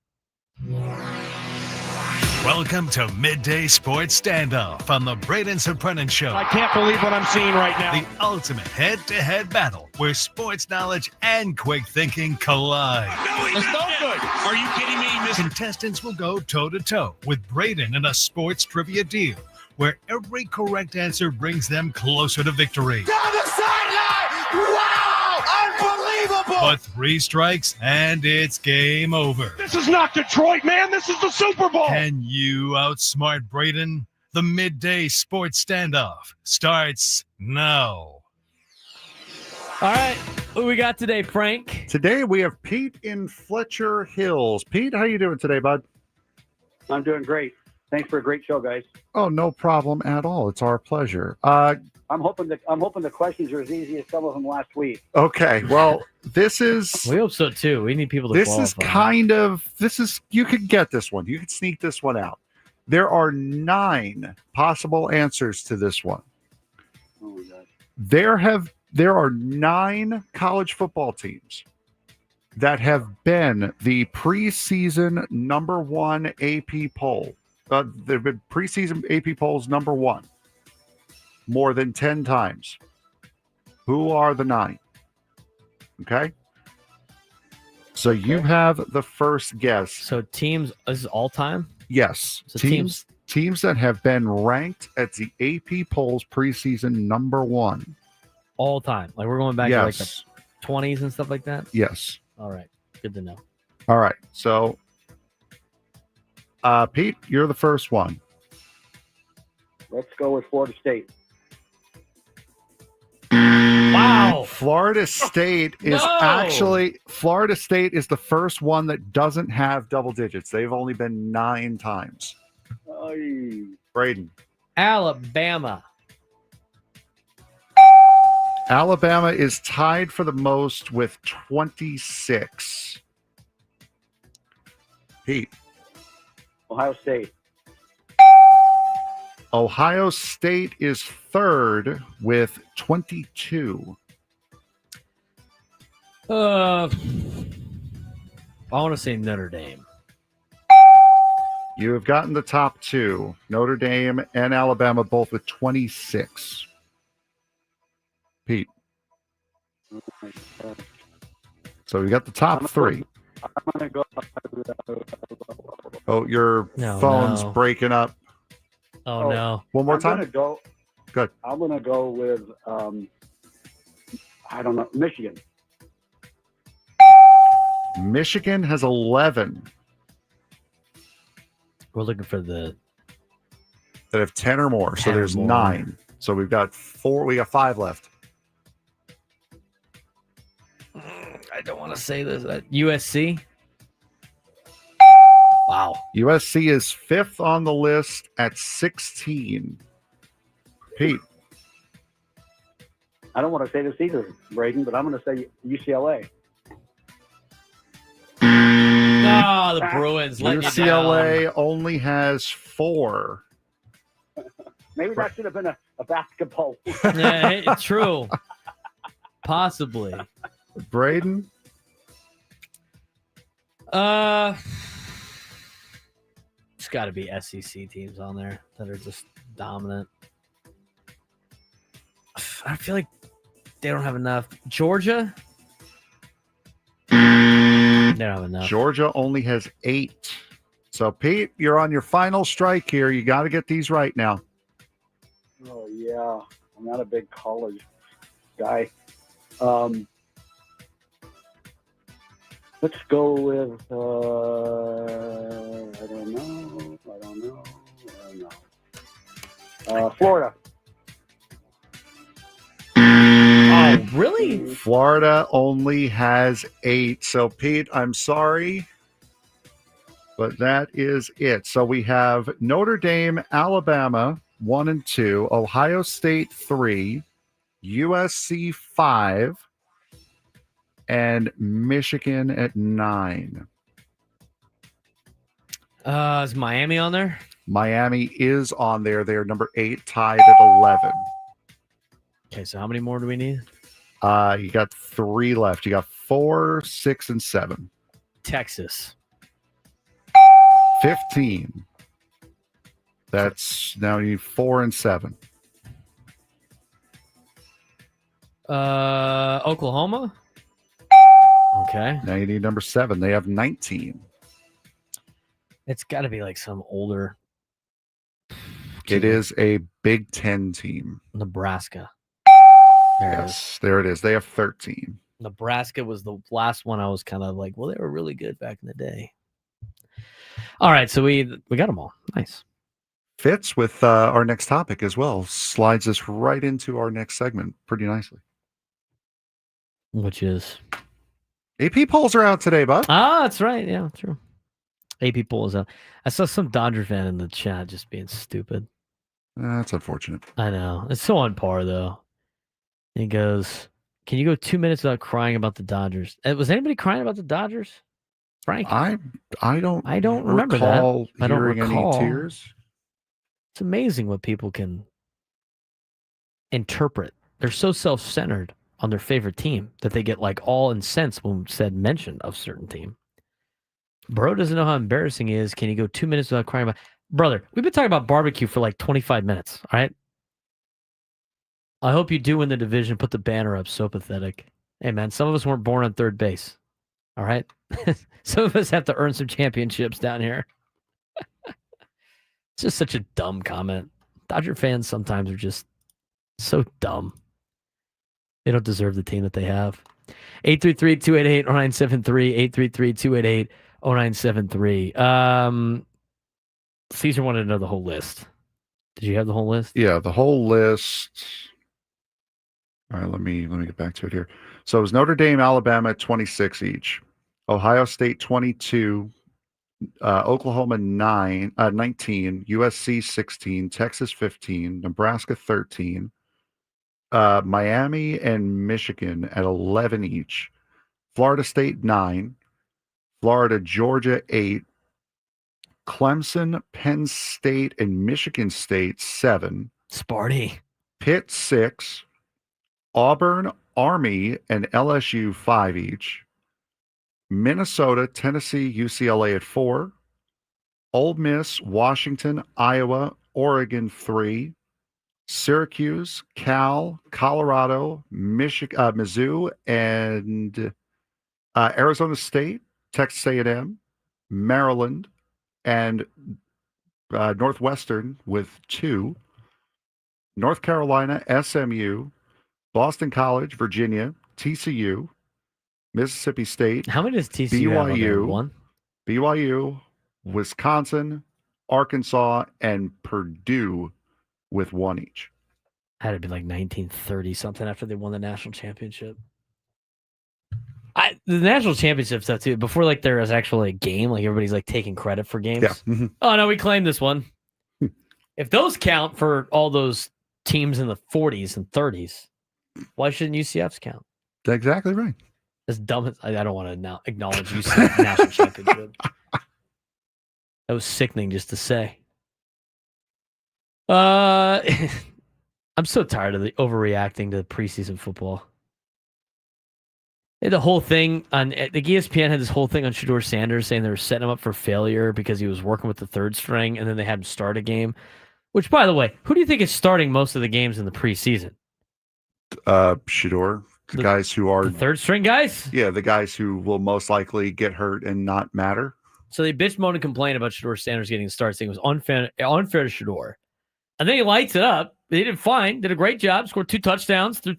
Welcome to Midday Sports Standoff on the Braden Surprenant Show. I can't believe what I'm seeing right now. The ultimate head-to-head battle where sports knowledge and quick thinking collide. It's no good. Are you kidding me? Contestants will go toe-to-toe with Braden in a sports trivia deal where every correct answer brings them closer to victory. Down the sideline! Wow! Unbelievable! But 3 strikes and it's game over. This is not Detroit, man. This is the Super Bowl. Can you outsmart Braden? The Midday Sports Standoff starts now. All right, what we got today, Frank? Today we have Pete in Fletcher Hills. Pete, how you doing today, bud? I'm doing great. Thanks for a great show, guys. Oh, no problem at all. It's our pleasure. I'm hoping the questions are as easy as some of them last week. Okay, well, this is We hope so too. We need people to this qualify. You could get this one. You could sneak this one out. There are 9 possible answers to this one. Oh my gosh. There are 9 college football teams that have been the preseason number 1 AP poll. They've been preseason AP polls number 1 more than 10 times. Who are the 9? Okay. So you have the first guess. So teams, this is all time? Yes. So Teams that have been ranked at the AP polls preseason number 1. All time. Like we're going back to like the 20s and stuff like that? Yes. All right. Good to know. All right. So, Pete, you're the first one. Let's go with Florida State. Wow. Florida State is Florida State is the first one that doesn't have double digits. They've only been 9 times. Oy. Braden. Alabama. Alabama is tied for the most with 26. Pete. Ohio State. Ohio State is third with 22. I want to say Notre Dame. You have gotten the top 2. Notre Dame and Alabama both with 26. Pete. So we got the top 3. I'm gonna go. Oh, your phone's breaking up. Oh, no. One more time? Good. I'm going to go with, I don't know, Michigan. Michigan has 11. We're looking for the That have 10 or more. So there's 9. So we've got 4. We got 5 left. I don't want to say this. USC. Wow. USC is 5th on the list at 16. Pete. I don't want to say this either, Braden, but I'm going to say UCLA. No, the Bruins. UCLA only has 4. Maybe that should have been a basketball. Yeah, true. Possibly. Braden. It's got to be SEC teams on there that are just dominant. I feel like they don't have enough. Georgia? They don't have enough. Georgia only has 8. So, Pete, you're on your final strike here. You got to get these right now. Oh, yeah. I'm not a big college guy. Let's go with, I don't know. Florida. Oh, really? Florida only has 8. So, Pete, I'm sorry, but that is it. So we have Notre Dame, Alabama, 1 and 2, Ohio State 3, USC 5, and Michigan at 9. Is Miami on there? Miami is on there. They're number 8, tied at 11. Okay, so how many more do we need? You got 3 left. You got 4, 6, and 7. Texas. 15. That's now you need 4 and 7. Oklahoma. Okay. Now you need number 7. They have 19. It's got to be like some older. It is a Big Ten team. Nebraska. There it is. There it is. They have 13. Nebraska was the last one I was kind of like, well, they were really good back in the day. All right, so we got them all. Nice. Fits with our next topic as well. Slides us right into our next segment pretty nicely. Which is? AP polls are out today, bud. Ah, that's right. Yeah, true. AP poll is out. I saw some Dodger fan in the chat just being stupid. That's unfortunate. I know. It's so on par, though. He goes, can you go 2 minutes without crying about the Dodgers? Was anybody crying about the Dodgers? Frank? I don't remember recall that. I don't hearing recall. any tears. It's amazing what people can interpret. They're so self-centered on their favorite team that they get like all incensed when said mention of certain team. Bro doesn't know how embarrassing he is. Can you go 2 minutes without crying about? Brother, we've been talking about barbecue for like 25 minutes. All right. I hope you do win the division. Put the banner up. So pathetic. Hey, man, some of us weren't born on third base. All right. Some of us have to earn some championships down here. It's just such a dumb comment. Dodger fans sometimes are just so dumb. They don't deserve the team that they have. 833-288-0973. 833-288-0973. Caesar wanted to know the whole list. Did you have the whole list? Yeah, the whole list. All right, let me get back to it here. So it was Notre Dame, Alabama at 26 each. Ohio State 22, Oklahoma 19, USC 16, Texas 15, Nebraska 13, Miami and Michigan at 11 each. Florida State 9, Florida, Georgia 8, Clemson, Penn State, and Michigan State 7. Sparty. Pitt 6, Auburn, Army, and LSU 5 each. Minnesota, Tennessee, UCLA at 4. Ole Miss, Washington, Iowa, Oregon 3. Syracuse, Cal, Colorado, Mizzou, and Arizona State, Texas A&M, Maryland, and Northwestern with 2. North Carolina, SMU, Boston College, Virginia, TCU, Mississippi State. How many does TCU have on there? 1? BYU, Wisconsin, Arkansas, and Purdue with 1 each. Had to be like 1930 something after they won the national championship. The national championship stuff too. Before like there was actually a game, like everybody's like taking credit for games. Yeah. Mm-hmm. Oh no, we claimed this one. If those count for all those teams in the 40s and 30s, why shouldn't UCF's count? That's exactly right. As dumb as I don't want to now acknowledge UCF national championship. That was sickening just to say. I'm so tired of the overreacting to preseason football. The whole thing on the ESPN had this whole thing on Shedeur Sanders saying they were setting him up for failure because he was working with the third string, and then they had him start a game. Which, by the way, who do you think is starting most of the games in the preseason? Shedeur, the guys who are the third string guys. Yeah, the guys who will most likely get hurt and not matter. So they bitch, moan, and complain about Shedeur Sanders getting the start, saying it was unfair to Shedeur. And then he lights it up. He did fine, did a great job, scored 2 touchdowns, threw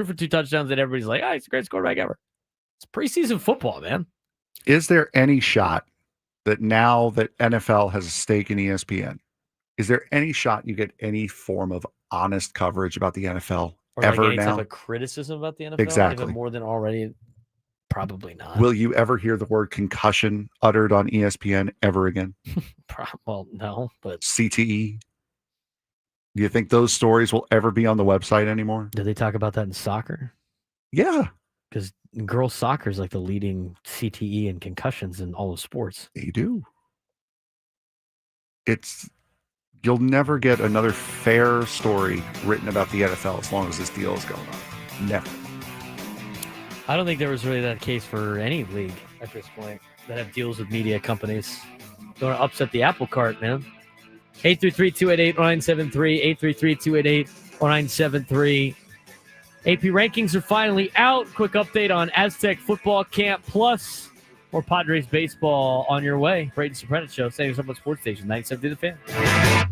for 2 touchdowns, and everybody's like, he's the greatest quarterback ever. It's preseason football, man. Is there any shot that now that NFL has a stake in ESPN, is there any shot you get any form of honest coverage about the NFL or ever like any now? type of criticism about the NFL? Exactly. Even more than already? Probably not. Will you ever hear the word concussion uttered on ESPN ever again? Well, no, but CTE? Do you think those stories will ever be on the website anymore? Do they talk about that in soccer? Yeah, Because girls' soccer is like the leading CTE and concussions in all of sports. they do. You'll never get another fair story written about the NFL as long as this deal is going on. Never. I don't think there was really that case for any league at this point that have deals with media companies. Don't want to upset the apple cart, man. 833-288-0973, 833-288-0973. AP rankings are finally out. Quick update on Aztec Football Camp Plus. More Padres baseball on your way. Braden Surprenant Show, San Diego Sports Station, 97.3 The Fan.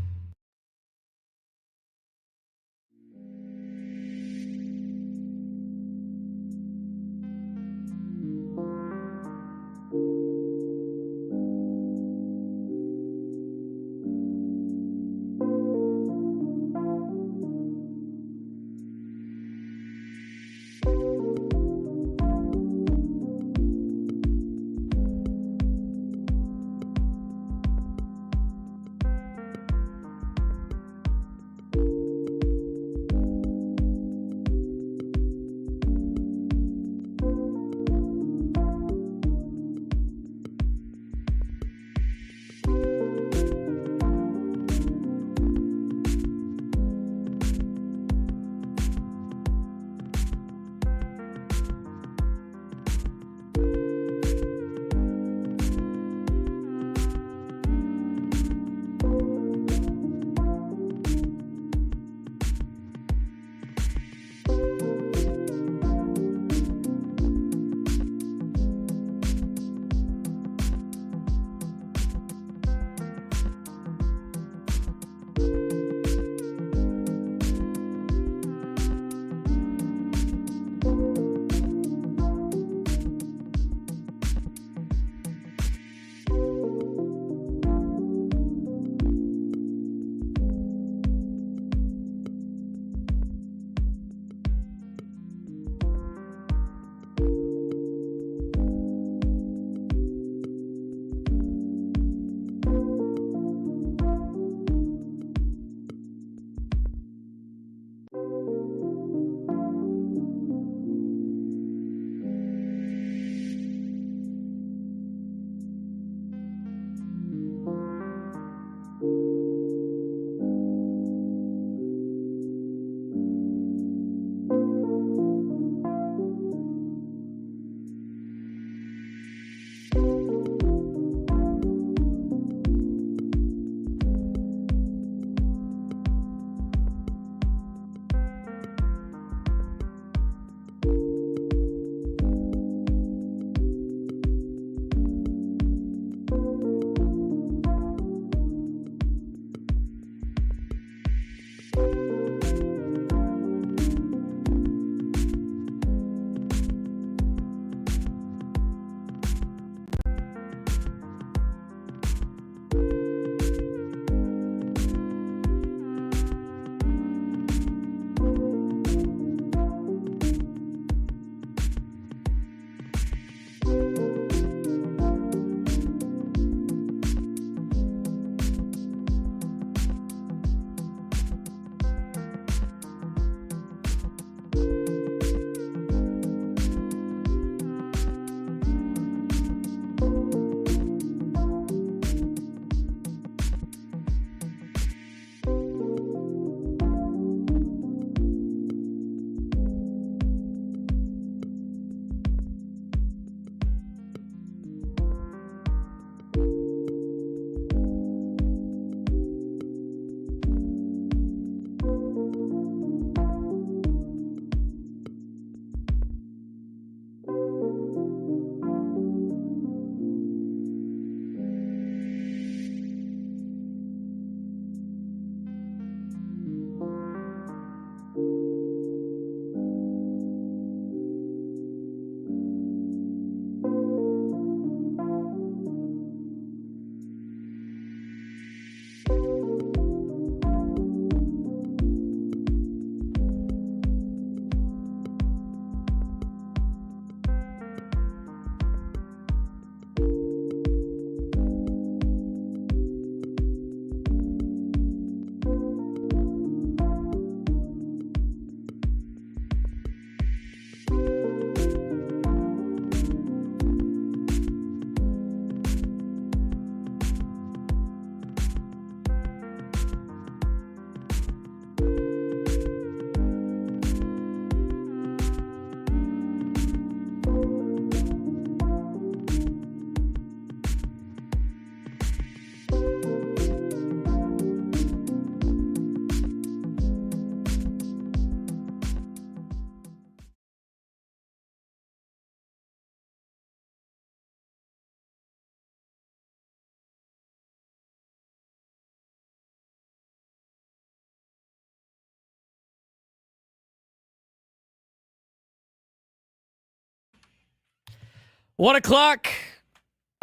1 o'clock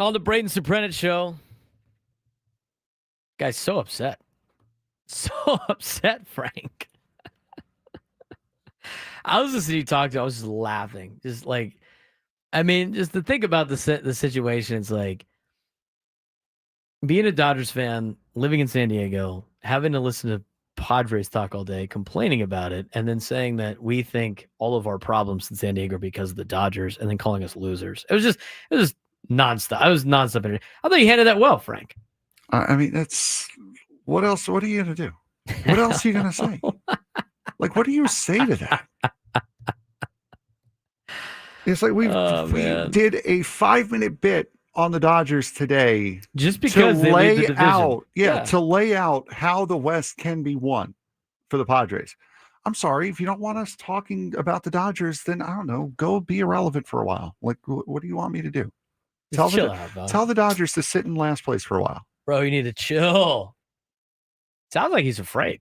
on the Braden Surprenant show. Guy's so upset. So upset, Frank. I was listening to you talk to I was just laughing. Just like, I mean, just to think about the situation, it's like being a Dodgers fan, living in San Diego, having to listen to Padres talk all day, complaining about it, and then saying that we think all of our problems in San Diego are because of the Dodgers, and then calling us losers. It was just nonstop. I was nonstop. I thought you handled that well, Frank. I mean, that's what else? What are you going to do? What else are you going to say? Like, what do you say to that? It's like we did a 5-minute bit on the Dodgers today, just because they lead the division. To lay out how the West can be won for the Padres. I'm sorry, if you don't want us talking about the Dodgers, then I don't know, go be irrelevant for a while. Like, what do you want me to do? Tell the Dodgers to sit in last place for a while. Bro, you need to chill. Sounds like he's afraid.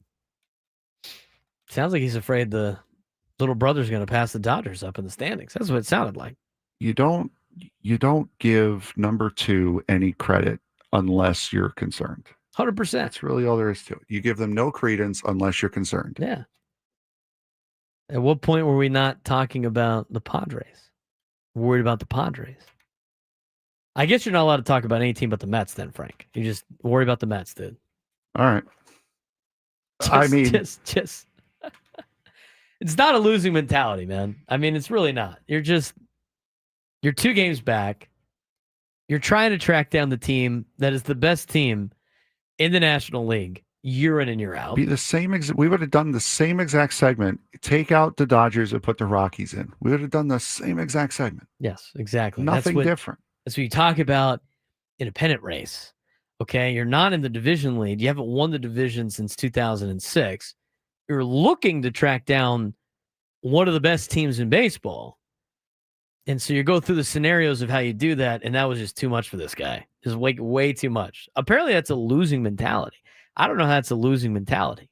Sounds like he's afraid the little brother's going to pass the Dodgers up in the standings. That's what it sounded like. You don't give number 2 any credit unless you're concerned. 100%. That's really all there is to it. You give them no credence unless you're concerned. Yeah. At what point were we not talking about the Padres? We're worried about the Padres. I guess you're not allowed to talk about any team but the Mets then, Frank. You just worry about the Mets, dude. All right. Just it's not a losing mentality, man. I mean, it's really not. You're 2 games back. You're trying to track down the team that is the best team in the National League year in and year out. Be the same. We would have done the same exact segment. Take out the Dodgers and put the Rockies in. We would have done the same exact segment. Yes, exactly. Nothing different. That's what you talk about in a pennant race. Okay, you're not in the division lead. You haven't won the division since 2006. You're looking to track down one of the best teams in baseball. And so you go through the scenarios of how you do that, and that was just too much for this guy. Just way too much. Apparently, that's a losing mentality. I don't know how that's a losing mentality.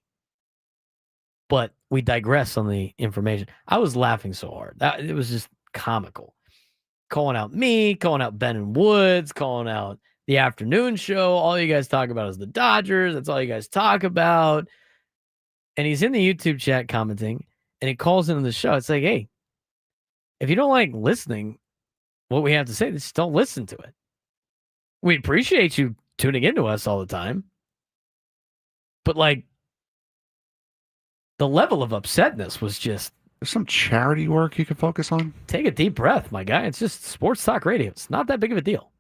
But we digress on the information. I was laughing so hard. It was just comical. Calling out me, calling out Ben and Woods, calling out the afternoon show. All you guys talk about is the Dodgers. That's all you guys talk about. And he's in the YouTube chat commenting, and he calls into the show. It's like, hey, if you don't like listening, what we have to say, just don't listen to it. We appreciate you tuning into us all the time. But like, the level of upsetness was just... There's some charity work you can focus on. Take a deep breath, my guy. It's just sports talk radio. It's not that big of a deal.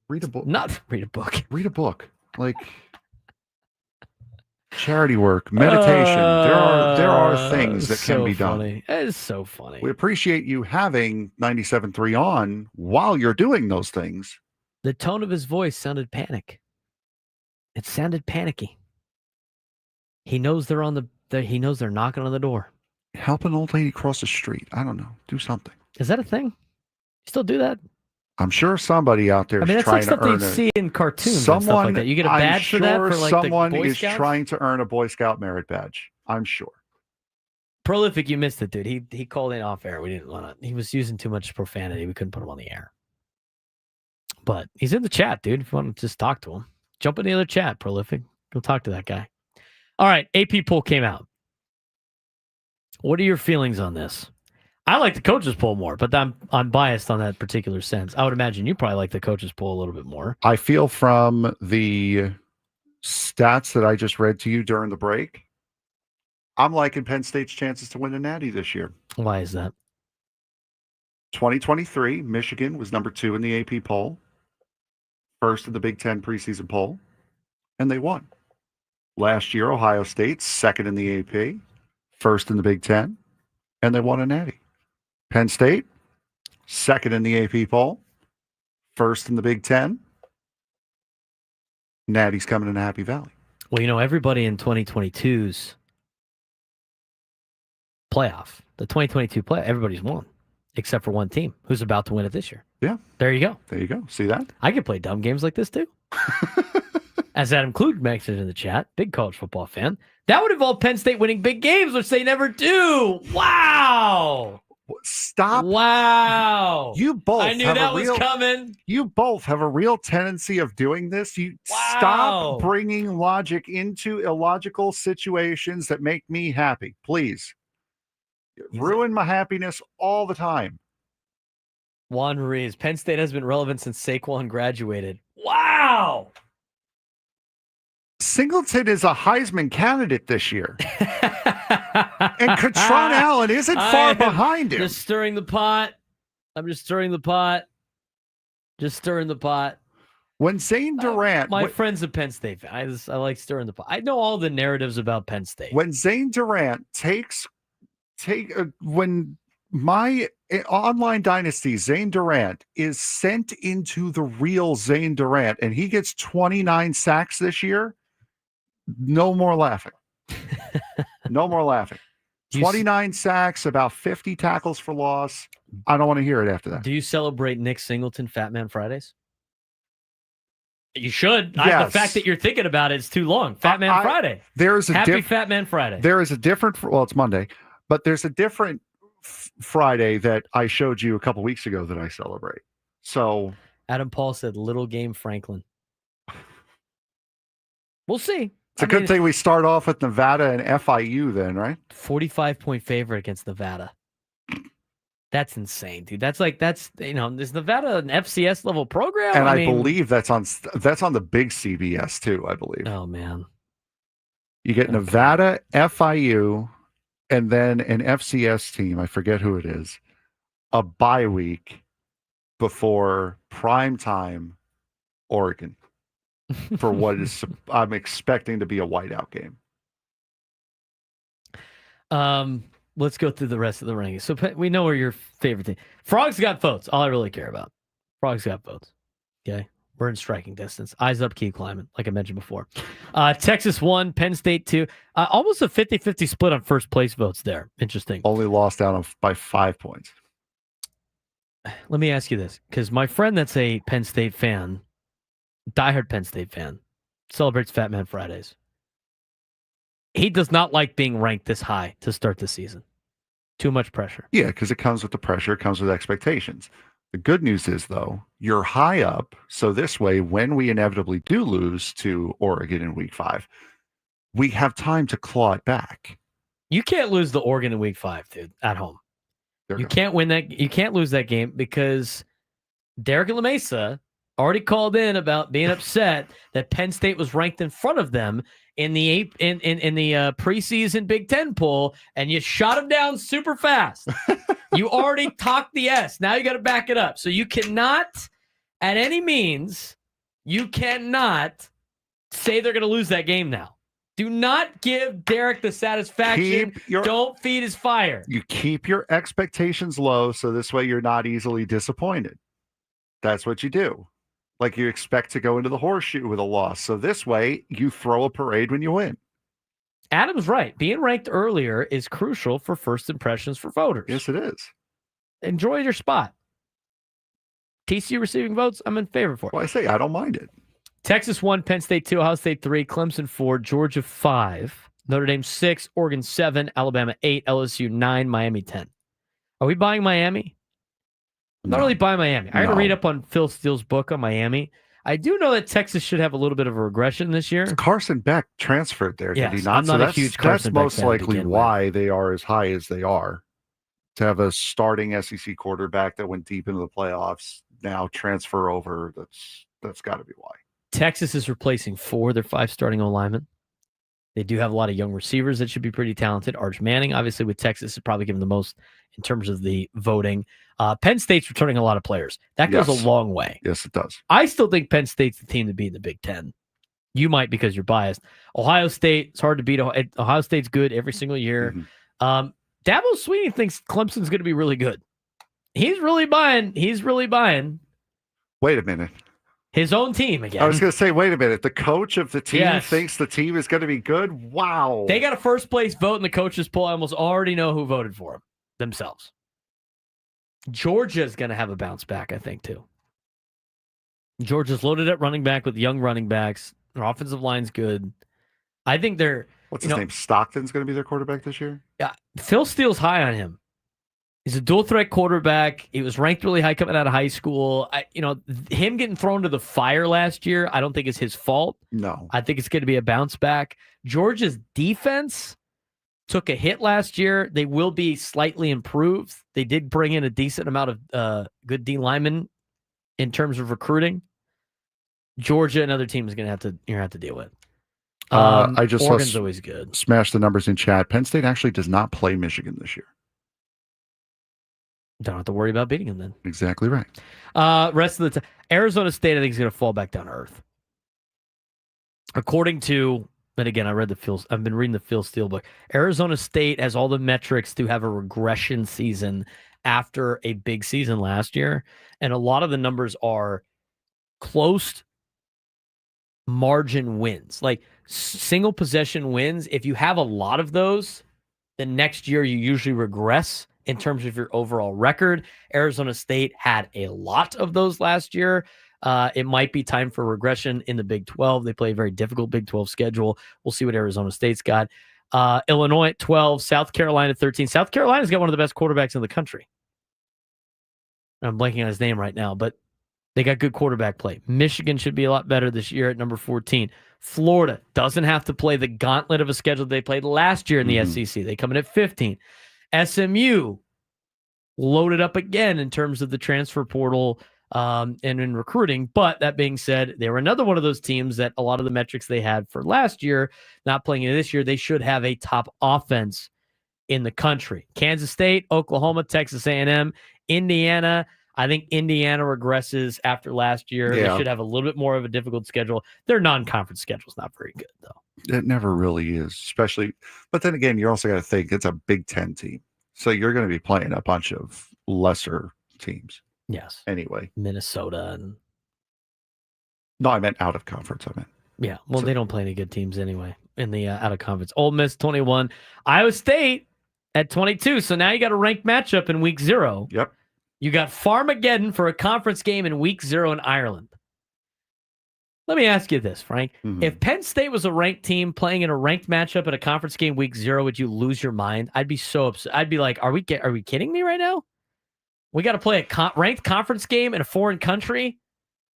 Read a book. Not read a book. Read a book. Like charity work, meditation. There are things that can be done. It is so funny. We appreciate you having 97.3 on while you're doing those things. The tone of his voice sounded panic. It sounded panicky. He knows they're he knows they're knocking on the door. Help an old lady cross the street. I don't know. Do something. Is that a thing? You still do that? I'm sure somebody out there is trying to earn that's like stuff they see in cartoons and stuff like that. You get a badge for that for like someone the Boy is Scouts? Trying to earn a Boy Scout merit badge. I'm sure. Prolific, you missed it, dude. He called in off air. We didn't want to. He was using too much profanity. We couldn't put him on the air. But he's in the chat, dude. If you want to just talk to him, jump in the other chat, Prolific. Go talk to that guy. All right, AP poll came out. What are your feelings on this? I like the coaches poll more, but I'm biased on that particular sense. I would imagine you probably like the coaches poll a little bit more. I feel from the stats that I just read to you during the break, I'm liking Penn State's chances to win the Natty this year. Why is that? 2023, Michigan was number 2 in the AP poll, first in the Big Ten preseason poll, and they won. Last year, Ohio State, second in the AP, first in the Big Ten, and they won a Natty. Penn State, second in the AP poll, first in the Big Ten. Natty's coming in Happy Valley. Well, you know, everybody in 2022's playoff, the 2022 playoff, everybody's won, except for one team who's about to win it this year. Yeah. There you go. There you go. See that? I can play dumb games like this, too. As Adam Kluge mentioned in the chat, big college football fan. That would involve Penn State winning big games, which they never do. Wow. Stop. Wow. You both I knew have that a was real, coming. You both have a real tendency of doing this. You stop bringing logic into illogical situations that make me happy. Please. Ruin my happiness all the time. Juan Ruiz. Penn State has been relevant since Saquon graduated. Wow. Singleton is a Heisman candidate this year. And Katron Allen isn't far behind him. Just stirring the pot. I'm just stirring the pot. Just stirring the pot. When Zane Durant... my friend's a Penn State fan. I like stirring the pot. I know all the narratives about Penn State. When Zane Durant when my online dynasty, Zane Durant, is sent into the real Zane Durant, and he gets 29 sacks this year, no more laughing. No more laughing. 29 sacks, about 50 tackles for loss. I don't want to hear it after that. Do you celebrate Nick Singleton Fat Man Fridays? You should. Yes. The fact that you're thinking about it is too long. Fat Man Friday. Happy Fat Man Friday. There is a different, well, it's Monday, but there's a different Friday that I showed you a couple weeks ago that I celebrate. So Adam Paul said Little Game Franklin. We'll see. It's a good thing we start off with Nevada and FIU then, right? 45-point favorite against Nevada. That's insane, dude. Is Nevada an FCS level program? And I believe that's on the big CBS too, I believe. Oh man. You get Nevada, FIU, and then an FCS team, I forget who it is, a bye week before primetime Oregon for what is I'm expecting to be a whiteout game. Let's go through the rest of the rankings. So we know where your favorite team. Frogs got votes. All I really care about. Frogs got votes. Okay. We're in striking distance. Eyes up, keep climbing, like I mentioned before. Texas 1, Penn State 2. Almost a 50-50 split on first place votes there. Interesting. Only lost out by 5 points. Let me ask you this, because my friend that's a Penn State fan, diehard Penn State fan, celebrates Fat Man Fridays. He does not like being ranked this high to start the season. Too much pressure. Yeah, because it comes with the pressure, it comes with expectations. The good news is, though, you're high up. So this way, when we inevitably do lose to Oregon in week 5, we have time to claw it back. You can't lose to Oregon in week 5, dude, at home. You can't win that. You can't lose that game because Derek LaMesa already called in about being upset that Penn State was ranked in front of them in the preseason Big Ten poll, and you shot him down super fast. You already talked the S. Now you got to back it up. So you cannot, at any means, you cannot say they're going to lose that game now. Do not give Derek the satisfaction. Don't feed his fire. You keep your expectations low, so this way you're not easily disappointed. That's what you do. Like you expect to go into the horseshoe with a loss. So this way you throw a parade when you win. Adam's right. Being ranked earlier is crucial for first impressions for voters. Yes, it is. Enjoy your spot. TCU receiving votes, I'm in favor for it. Well, I say I don't mind it. Texas 1, Penn State 2, Ohio State 3, Clemson 4, Georgia 5, Notre Dame 6, Oregon 7, Alabama 8, LSU 9, Miami 10. Are we buying Miami? I'm not really buying Miami. I got to read up on Phil Steele's book on Miami. I do know that Texas should have a little bit of a regression this year. Carson Beck transferred there, did he not? I'm not a huge Carson Beck fan. That's most likely why they are as high as they are. To have a starting SEC quarterback that went deep into the playoffs now transfer over, that's got to be why. Texas is replacing 4 of their 5 starting O-linemen. They do have a lot of young receivers that should be pretty talented. Arch Manning, obviously, with Texas, is probably given the most in terms of the voting. Penn State's returning a lot of players. That goes a long way. Yes, it does. I still think Penn State's the team to beat in the Big Ten. You might because you're biased. Ohio State, it's hard to beat. Ohio State's good every single year. Mm-hmm. Dabo Swinney thinks Clemson's going to be really good. He's really buying. Wait a minute. His own team again. I was going to say, wait a minute. The coach of the team thinks the team is going to be good? Wow. They got a first place vote in the coaches poll. I almost already know who voted for him themselves. Georgia's going to have a bounce back, I think, too. Georgia's loaded at running back with young running backs. Their offensive line's good. I think they're... What's his name? Stockton's going to be their quarterback this year? Yeah. Phil Steele's high on him. He's a dual threat quarterback. He was ranked really high coming out of high school. Him getting thrown to the fire last year, I don't think is his fault. No. I think it's going to be a bounce back. Georgia's defense took a hit last year. They will be slightly improved. They did bring in a decent amount of good D linemen in terms of recruiting. Georgia, another team is going to have to deal with. I just Oregon's always good. Smash the numbers in chat. Penn State actually does not play Michigan this year. Don't have to worry about beating them then. Exactly right. Rest of the time, Arizona State, I think, is going to fall back down to earth. According to, and again, I've been reading the Phil Steele book. Arizona State has all the metrics to have a regression season after a big season last year, and a lot of the numbers are close margin wins, like single possession wins. If you have a lot of those, the next year you usually regress in terms of your overall record. Arizona State had a lot of those last year. It might be time for regression in the Big 12. They play a very difficult Big 12 schedule. We'll see what Arizona State's got. Illinois at 12, South Carolina at 13. South Carolina's got one of the best quarterbacks in the country. I'm blanking on his name right now, but they got good quarterback play. Michigan should be a lot better this year at number 14. Florida doesn't have to play the gauntlet of a schedule they played last year in the SEC. They come in at 15. SMU loaded up again in terms of the transfer portal and in recruiting. But that being said, they were another one of those teams that a lot of the metrics they had for last year, not playing in this year, they should have a top offense in the country. Kansas State, Oklahoma, Texas A&M, Indiana. I think Indiana regresses after last year. Yeah. They should have a little bit more of a difficult schedule. Their non-conference schedule is not very good, though. It never really is, especially. But then again, you also got to think it's a Big Ten team. So you're going to be playing a bunch of lesser teams. Yes. Anyway. Minnesota. No, I meant out of conference. Yeah. Well, they don't play any good teams anyway in the out of conference. Ole Miss, 21. Iowa State at 22. So now you got a ranked matchup in week 0. Yep. You got Farmageddon for a conference game in week 0 in Ireland. Let me ask you this, Frank. Mm-hmm. If Penn State was a ranked team playing in a ranked matchup at a conference game week 0, would you lose your mind? I'd be so upset. I'd be like, are we kidding me right now? We got to play a ranked conference game in a foreign country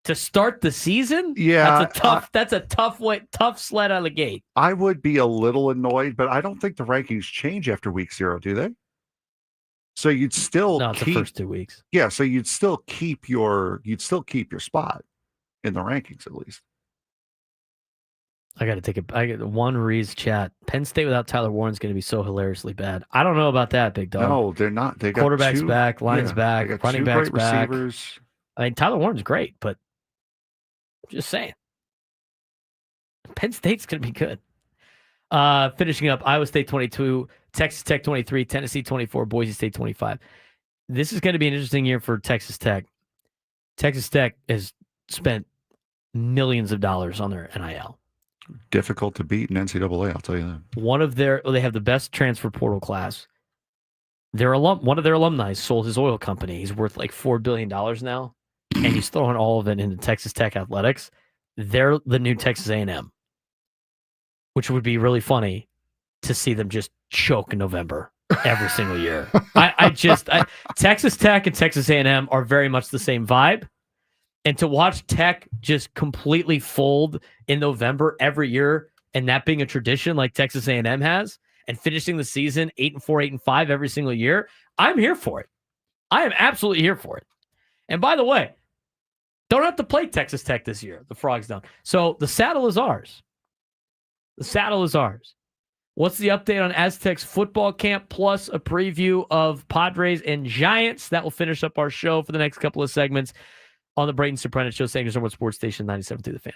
to start the season? Yeah. That's a tough sled out of the gate. I would be a little annoyed, but I don't think the rankings change after week 0, do they? So you'd still keep the first 2 weeks. Yeah, so you'd still keep your spot in the rankings at least. I got to one Reed's chat. Penn State without Tyler Warren's going to be so hilariously bad. I don't know about that, big dog. No, they're not. They got quarterback's back, lines back, running backs back. Receivers. I mean, Tyler Warren's great, but I'm just saying, Penn State's going to be good. Finishing up, Iowa State 22, Texas Tech 23, Tennessee 24, Boise State 25. This is going to be an interesting year for Texas Tech. Texas Tech has spent millions of dollars on their NIL. Difficult to beat in NCAA, I'll tell you that. They have the best transfer portal class. One of their alumni sold his oil company. He's worth like $4 billion now, and he's throwing all of it into Texas Tech athletics. They're the new Texas A&M, which would be really funny to see them just choke in November every single year. Texas Tech and Texas A&M are very much the same vibe. And to watch Tech just completely fold in November every year, and that being a tradition like Texas A&M has, and finishing the season 8-4, 8-5 every single year, I'm here for it. I am absolutely here for it. And by the way, don't have to play Texas Tech this year. The Frogs don't. So the saddle is ours. The saddle is ours. What's the update on Aztecs football camp, plus a preview of Padres and Giants? That will finish up our show for the next couple of segments on the Braden Surprenant Show, saying there's Sports Station 97 through the Fan.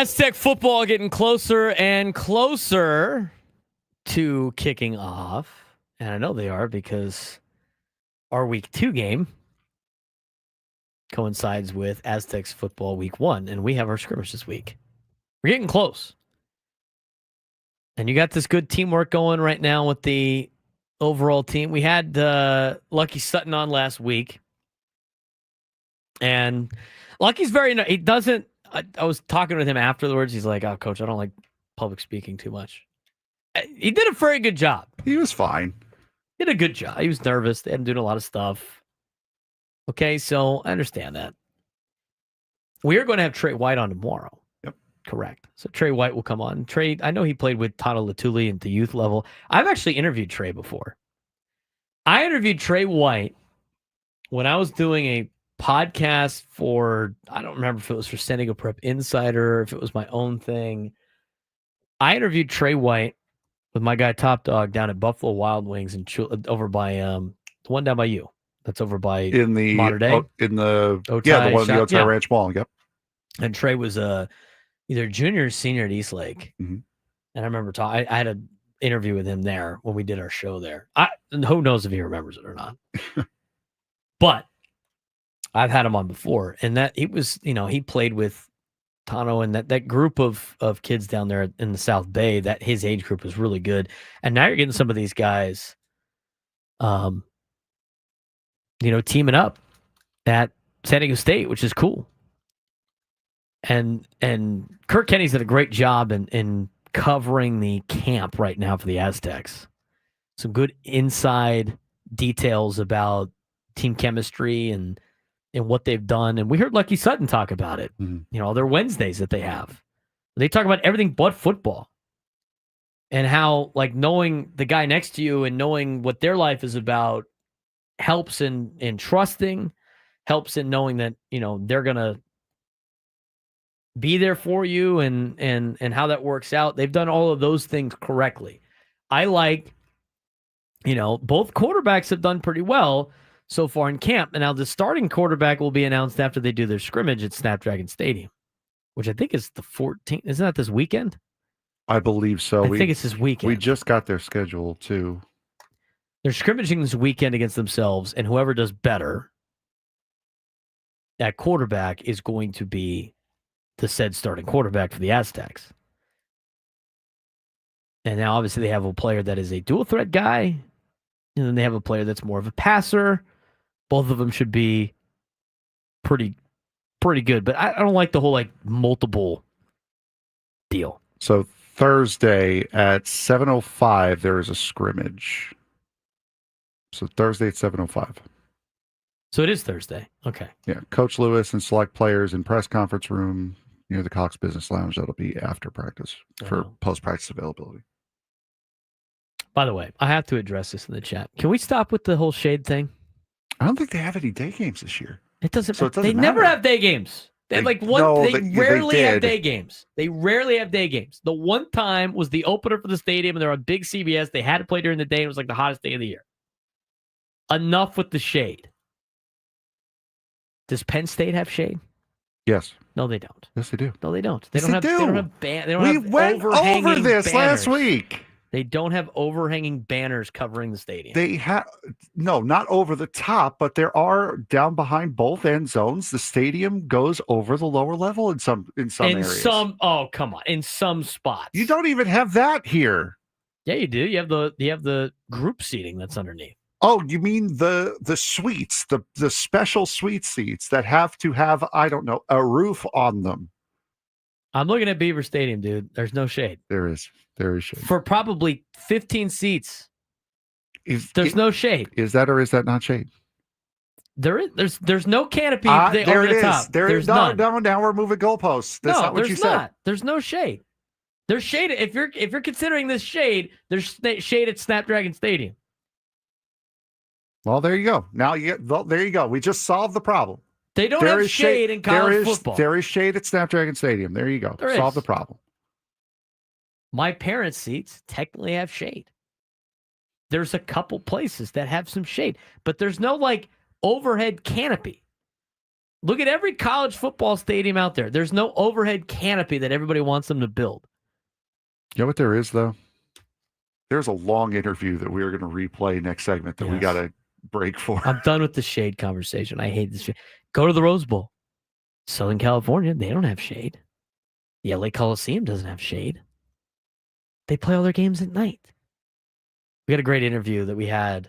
Aztec football getting closer and closer to kicking off. And I know they are because our week 2 game coincides with Aztecs football week 1, and we have our scrimmage this week. We're getting close. And you got this good teamwork going right now with the overall team. We had Lucky Sutton on last week. And Lucky's he doesn't, I was talking with him afterwards. He's like, oh, coach, I don't like public speaking too much. He did a very good job. He was fine. He did a good job. He was nervous. They had him doing a lot of stuff. Okay, so I understand that. We are going to have Trey White on tomorrow. Yep. Correct. So Trey White will come on. Trey, I know he played with Tano Latuli at the youth level. I've actually interviewed Trey before. I interviewed Trey White when I was doing a podcast for, I don't remember if it was for San Diego Prep Insider, if it was my own thing. I interviewed Trey White with my guy Top Dog down at Buffalo Wild Wings and over by the one down by you. That's over by in the Modern Day. In the Otai the one in the Otai yeah. Ranch Mall. Yep. And Trey was either junior or senior at East Lake. Mm-hmm. And I remember I had an interview with him there when we did our show there. Who knows if he remembers it or not. But I've had him on before, and that he was, he played with Tano and that group of kids down there in the South Bay. That his age group was really good, and now you're getting some of these guys, teaming up at San Diego State, which is cool. And Kirk Kenny's did a great job in covering the camp right now for the Aztecs. Some good inside details about team chemistry and what they've done. And we heard Lucky Sutton talk about it. Mm-hmm. Their Wednesdays that they have. They talk about everything but football. And how, like, knowing the guy next to you and knowing what their life is about helps in trusting, helps in knowing that, they're going to be there for you and how that works out. They've done all of those things correctly. I like, both quarterbacks have done pretty well so far in camp. And now the starting quarterback will be announced after they do their scrimmage at Snapdragon Stadium, which I think is the 14th. Isn't that this weekend? I believe so. I think it's this weekend. We just got their schedule, too. They're scrimmaging this weekend against themselves, and whoever does better at quarterback is going to be the said starting quarterback for the Aztecs. And now, obviously, they have a player that is a dual-threat guy, and then they have a player that's more of a passer. Both of them should be pretty good, but I don't like the whole, multiple deal. So Thursday at 7:05, there is a scrimmage. So Thursday at 7:05. So it is Thursday. Okay. Yeah. Coach Lewis and select players in press conference room near the Cox Business Lounge. That'll be after practice for post-practice availability. By the way, I have to address this in the chat. Can we stop with the whole shade thing? I don't think they have any day games this year. It doesn't. So it doesn't they matter. never have day games. They rarely they have did. day games. They rarely have day games. The one time was the opener for the stadium, and they're on big CBS. They had to play during the day, and it was like the hottest day of the year. Enough with the shade. Does Penn State have shade? Yes. No, they don't. Yes, they do. No, they don't. They Yes, don't have. they do. They don't have. They don't We have went overhanging over this banners. last week. They don't have overhanging banners covering the stadium. They have not over the top, but there are down behind both end zones. The stadium goes over the lower level in some areas. Oh, come on. In some spots. You don't even have that here. Yeah, you do. You have the group seating that's underneath. Oh, you mean the suites, the special suite seats that have to have, I don't know, a roof on them. I'm looking at Beaver Stadium, dude. There's no shade. There is shade. For probably 15 seats. There's no shade. Is that or is that not shade? There's no canopy there over it the is. top. There's none. No, now we're moving goalposts. That's not what you said. There's no shade. There's shade. If you're considering this shade, there's shade at Snapdragon Stadium. Well, there you go. Now there you go. We just solved the problem. They don't have shade in college football. There is shade at Snapdragon Stadium. There you go. Solve the problem. My parents' seats technically have shade. There's a couple places that have some shade, but there's no overhead canopy. Look at every college football stadium out there. There's no overhead canopy that everybody wants them to build. You know what there is, though? There's a long interview that we are going to replay next segment that we got to break for. I'm done with the shade conversation. I hate this shade. Go to the Rose Bowl. Southern California, they don't have shade. The LA Coliseum doesn't have shade. They play all their games at night. We got a great interview that we had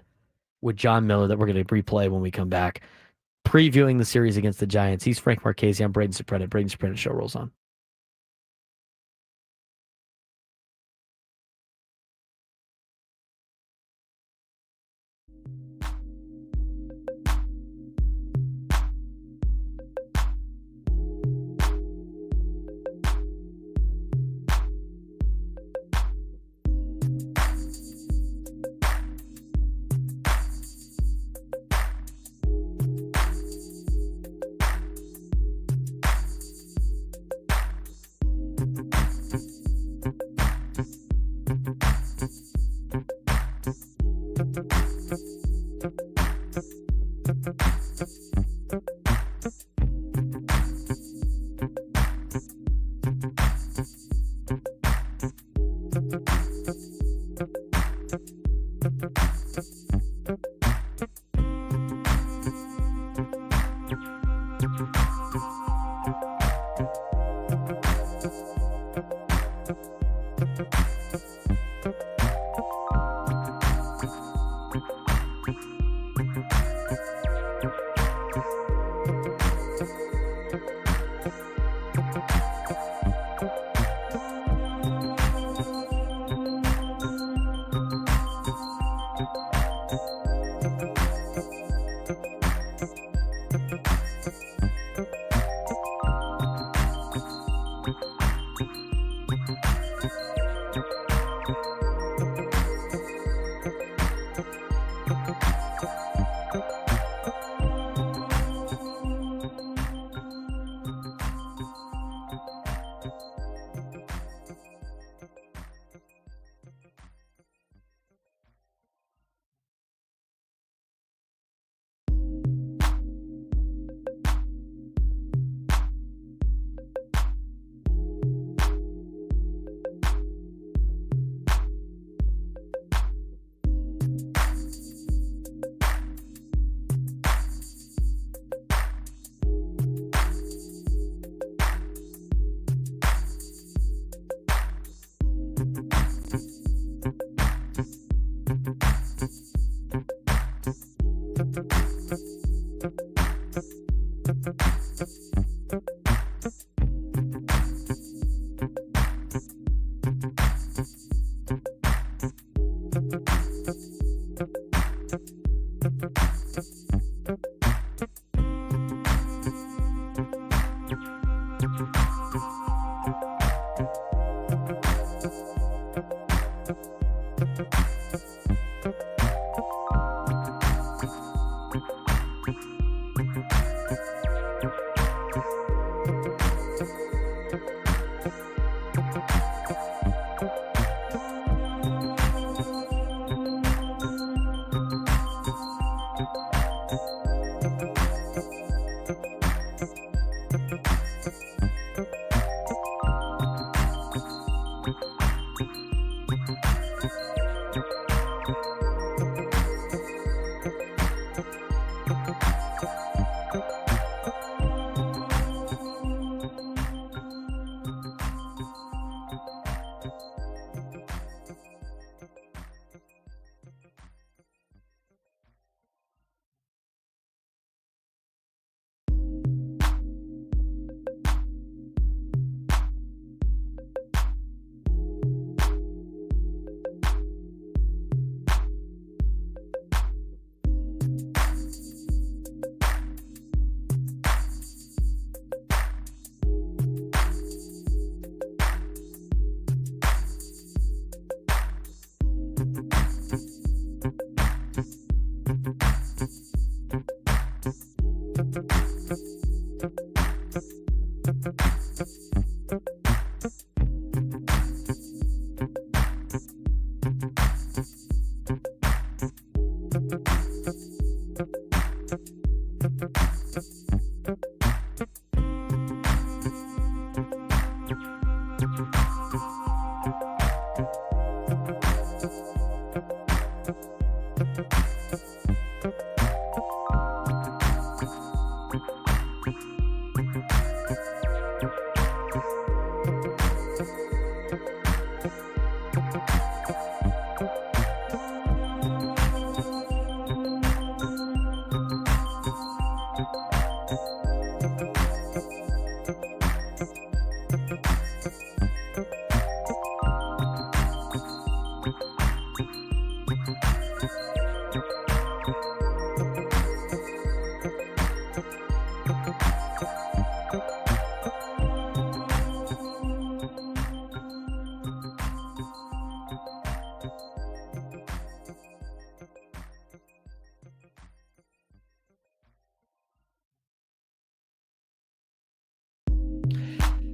with John Miller that we're going to replay when we come back, previewing the series against the Giants. He's Frank Marchese. I'm Braden Surprenant. Braden Surprenant Show rolls on.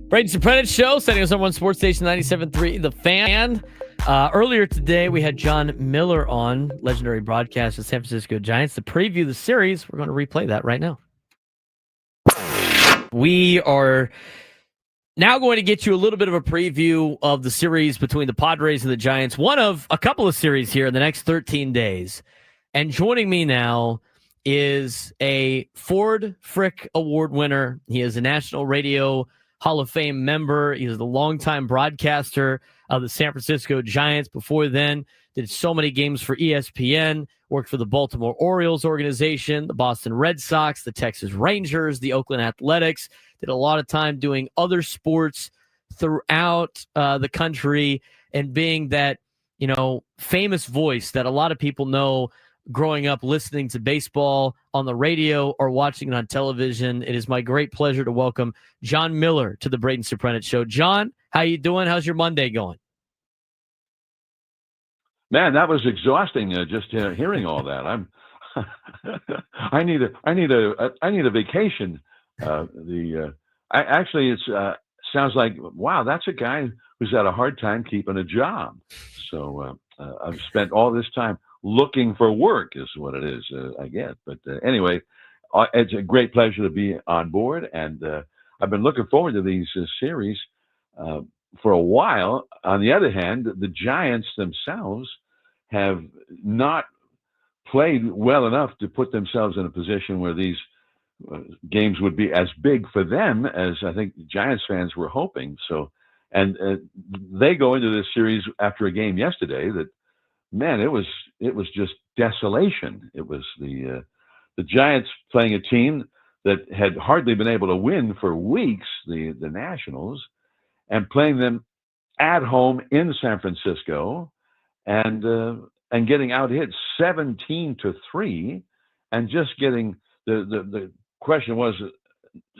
Braden Surprenant Show, setting us on one sports station 97.3 The Fan. Earlier today, we had John Miller on, legendary broadcaster of the San Francisco Giants, to preview the series. We're going to replay that right now. We are now going to get you a little bit of a preview of the series between the Padres and the Giants, one of a couple of series here in the next 13 days. And joining me now is a Ford Frick Award winner. He is a National Radio Hall of Fame member. He was the longtime broadcaster of the San Francisco Giants. Before then, did so many games for ESPN, worked for the Baltimore Orioles organization, the Boston Red Sox, the Texas Rangers, the Oakland Athletics. Did a lot of time doing other sports throughout the country, and being that, famous voice that a lot of people know growing up listening to baseball on the radio or watching it on television. It is my great pleasure to welcome John Miller to the Braden Surprenant Show. John, how you doing? How's your Monday going? Man, that was exhausting. Just hearing all that. I need a vacation. It sounds like, wow, that's a guy who's had a hard time keeping a job. So I've spent all this time looking for work, is what it is. I get. But anyway, it's a great pleasure to be on board, and I've been looking forward to these series for a while. On the other hand, the Giants themselves have not played well enough to put themselves in a position where these games would be as big for them as I think Giants fans were hoping. So, and they go into this series after a game yesterday that, man, it was just desolation. It was the Giants playing a team that had hardly been able to win for weeks, the Nationals, and playing them at home in San Francisco, and getting out hit 17-3, and just getting the question was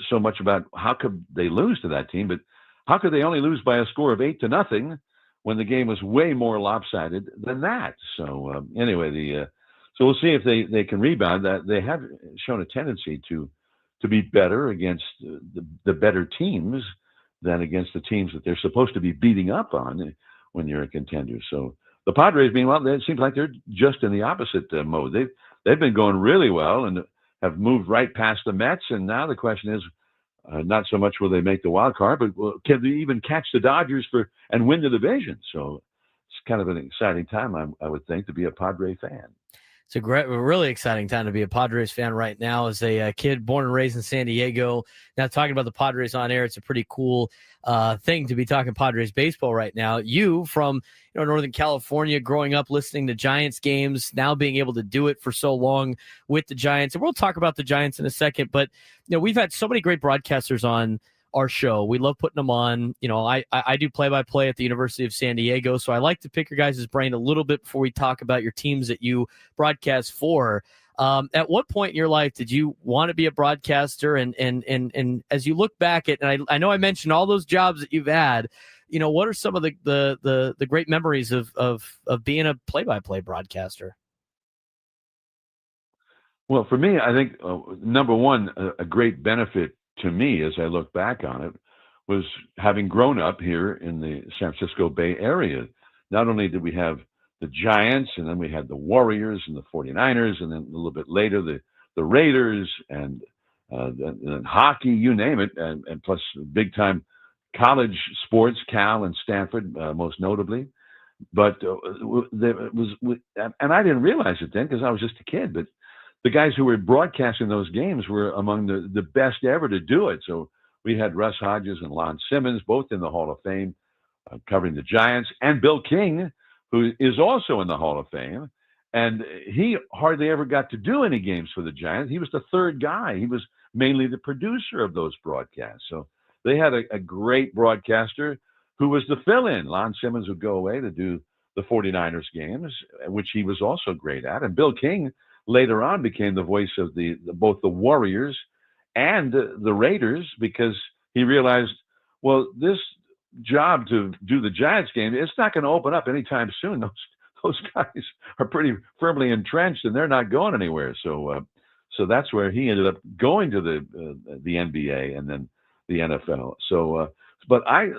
so much about how could they lose to that team, but how could they only lose by a score of 8-0 when the game was way more lopsided than that? So anyway, so we'll see if they can rebound. That they have shown a tendency to be better against the better teams than against the teams that they're supposed to be beating up on when you're a contender. So the Padres, meanwhile, it seems like they're just in the opposite mode. They've been going really well and have moved right past the Mets, and now the question is not so much will they make the wild card, but can they even catch the Dodgers and win the division? So it's kind of an exciting time, I would think, to be a Padre fan. It's a really exciting time to be a Padres fan right now. As a kid born and raised in San Diego, now talking about the Padres on air, it's a pretty cool thing to be talking Padres baseball right now. You from Northern California, growing up listening to Giants games, now being able to do it for so long with the Giants. And we'll talk about the Giants in a second, but we've had so many great broadcasters on our show. We love putting them on. I do play-by-play at the University of San Diego, so I like to pick your guys' brain a little bit before we talk about your teams that you broadcast for. At what point in your life did you want to be a broadcaster? And as you look back at, and I know I mentioned all those jobs that you've had, what are some of the great memories of being a play-by-play broadcaster? Well, for me, I think number one, a great benefit to me as I look back on it was having grown up here in the San Francisco Bay Area. Not only did we have the Giants, and then we had the Warriors and the 49ers, and then a little bit later the Raiders, and then hockey, you name it, and plus big time college sports, Cal and Stanford, most notably. But and I didn't realize it then because I was just a kid, but the guys who were broadcasting those games were among the best ever to do it. So we had Russ Hodges and Lon Simmons, both in the Hall of Fame, covering the Giants, and Bill King, who is also in the Hall of Fame. And he hardly ever got to do any games for the Giants. He was the third guy. He was mainly the producer of those broadcasts. So they had a great broadcaster who was the fill-in. Lon Simmons would go away to do the 49ers games, which he was also great at. And Bill King later on became the voice of both the Warriors and the Raiders, because he realized, well, this job to do the Giants game, it's not going to open up anytime soon. Those guys are pretty firmly entrenched, and they're not going anywhere. So that's where he ended up going to the NBA and then the NFL. So, but I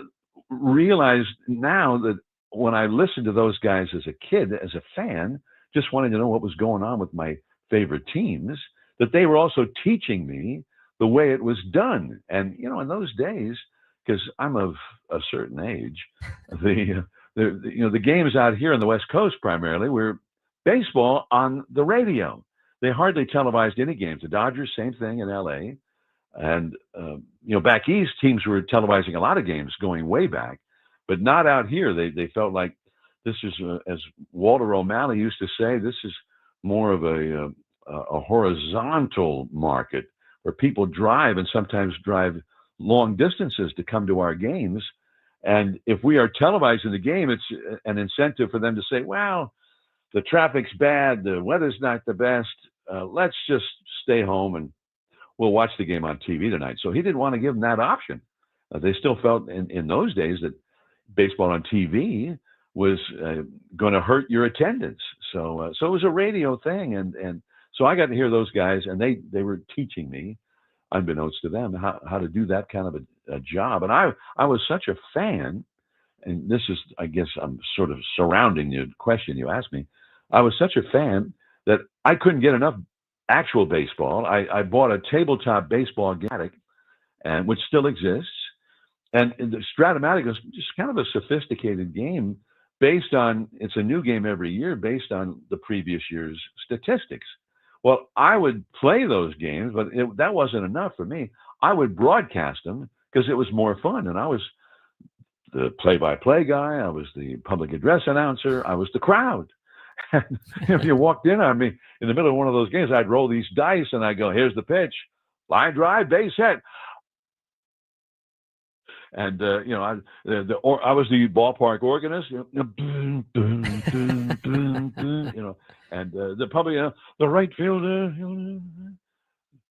realized now that when I listened to those guys as a kid, as a fan, just wanting to know what was going on with my favorite teams, that they were also teaching me the way it was done. And, in those days, because I'm of a certain age, the games out here on the West Coast primarily were baseball on the radio. They hardly televised any games. The Dodgers, same thing in LA. And, back east, teams were televising a lot of games going way back, but not out here. They felt like this is, as Walter O'Malley used to say, this is more of a horizontal market where people drive, and sometimes drive long distances to come to our games. And if we are televising the game, it's an incentive for them to say, well, the traffic's bad, the weather's not the best. Let's just stay home and we'll watch the game on TV tonight. So he didn't want to give them that option. They still felt in those days that baseball on TV was going to hurt your attendance. So it was a radio thing, and so I got to hear those guys, and they were teaching me, unbeknownst to them, how to do that kind of a job. And I was such a fan, and this is, I guess, I'm sort of surrounding the question you asked me. I was such a fan that I couldn't get enough actual baseball. I bought a tabletop baseball game, and which still exists. And the Stratomatic is just kind of a sophisticated game based on, it's a new game every year based on the previous year's statistics. Well, I would play those games, but that wasn't enough for me. I would broadcast them because it was more fun. And I was the play-by-play guy. I was the public address announcer. I was the crowd. And if you walked in on me in the middle of one of those games, I'd roll these dice and I'd go, here's the pitch, line drive, base hit. And I was the ballpark organist, and the public, the right fielder,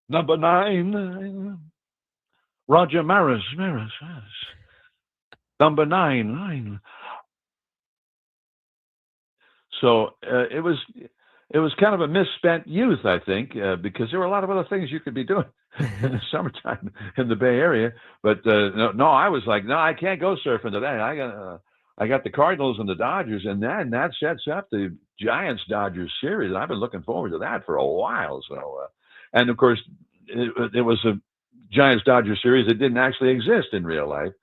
number 9, Roger Maris, number 9. So it was kind of a misspent youth, I think, because there were a lot of other things you could be doing in the summertime in the Bay Area. But no, I was like, no, I can't go surfing today. I got the Cardinals and the Dodgers, and then that sets up the Giants-Dodgers series. And I've been looking forward to that for a while. So, and of course, it was a Giants-Dodgers series that didn't actually exist in real life,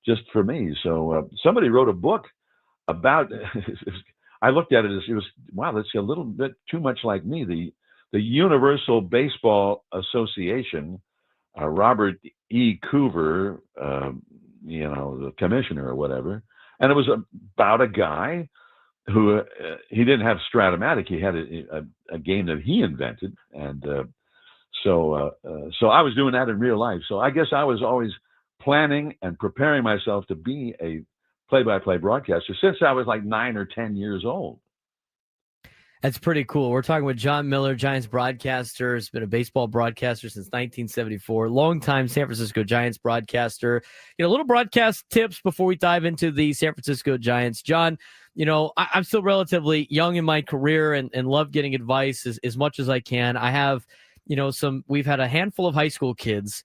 just for me. So somebody wrote a book about. I looked at it as wow, that's a little bit too much like me. The Universal Baseball Association, Robert E. Coover, the commissioner or whatever, and it was about a guy who he didn't have Stratomatic. He had a game that he invented, and so I was doing that in real life. So I guess I was always planning and preparing myself to be a play-by-play broadcaster since I was like 9 or 10 years old. That's pretty cool. We're talking with John Miller, Giants broadcaster. Has been a baseball broadcaster since 1974. Longtime San Francisco Giants broadcaster. Little broadcast tips before we dive into the San Francisco Giants. John, I'm still relatively young in my career and love getting advice as much as I can. I have, we've had a handful of high school kids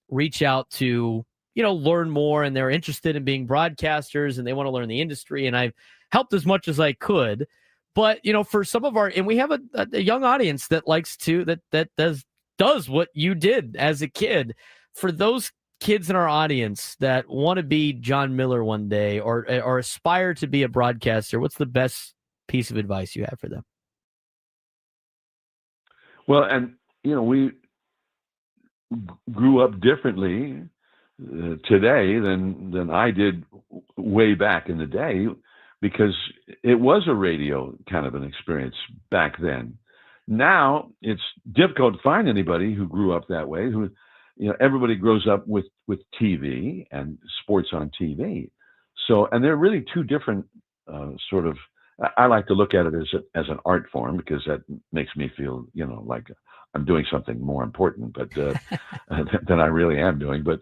reach out to learn more, and they're interested in being broadcasters and they want to learn the industry. And I've helped as much as I could. But, for some of and we have a young audience that likes to, that does what you did as a kid. For those kids in our audience that want to be John Miller one day or aspire to be a broadcaster, what's the best piece of advice you have for them? Well, and, we grew up differently today than I did way back in the day, because it was a radio kind of an experience back then. Now it's difficult to find anybody who grew up that way. Who, everybody grows up with TV and sports on TV. So, and they're really two different sort of. I like to look at it as an art form, because that makes me feel, like I'm doing something more important, but than I really am doing. But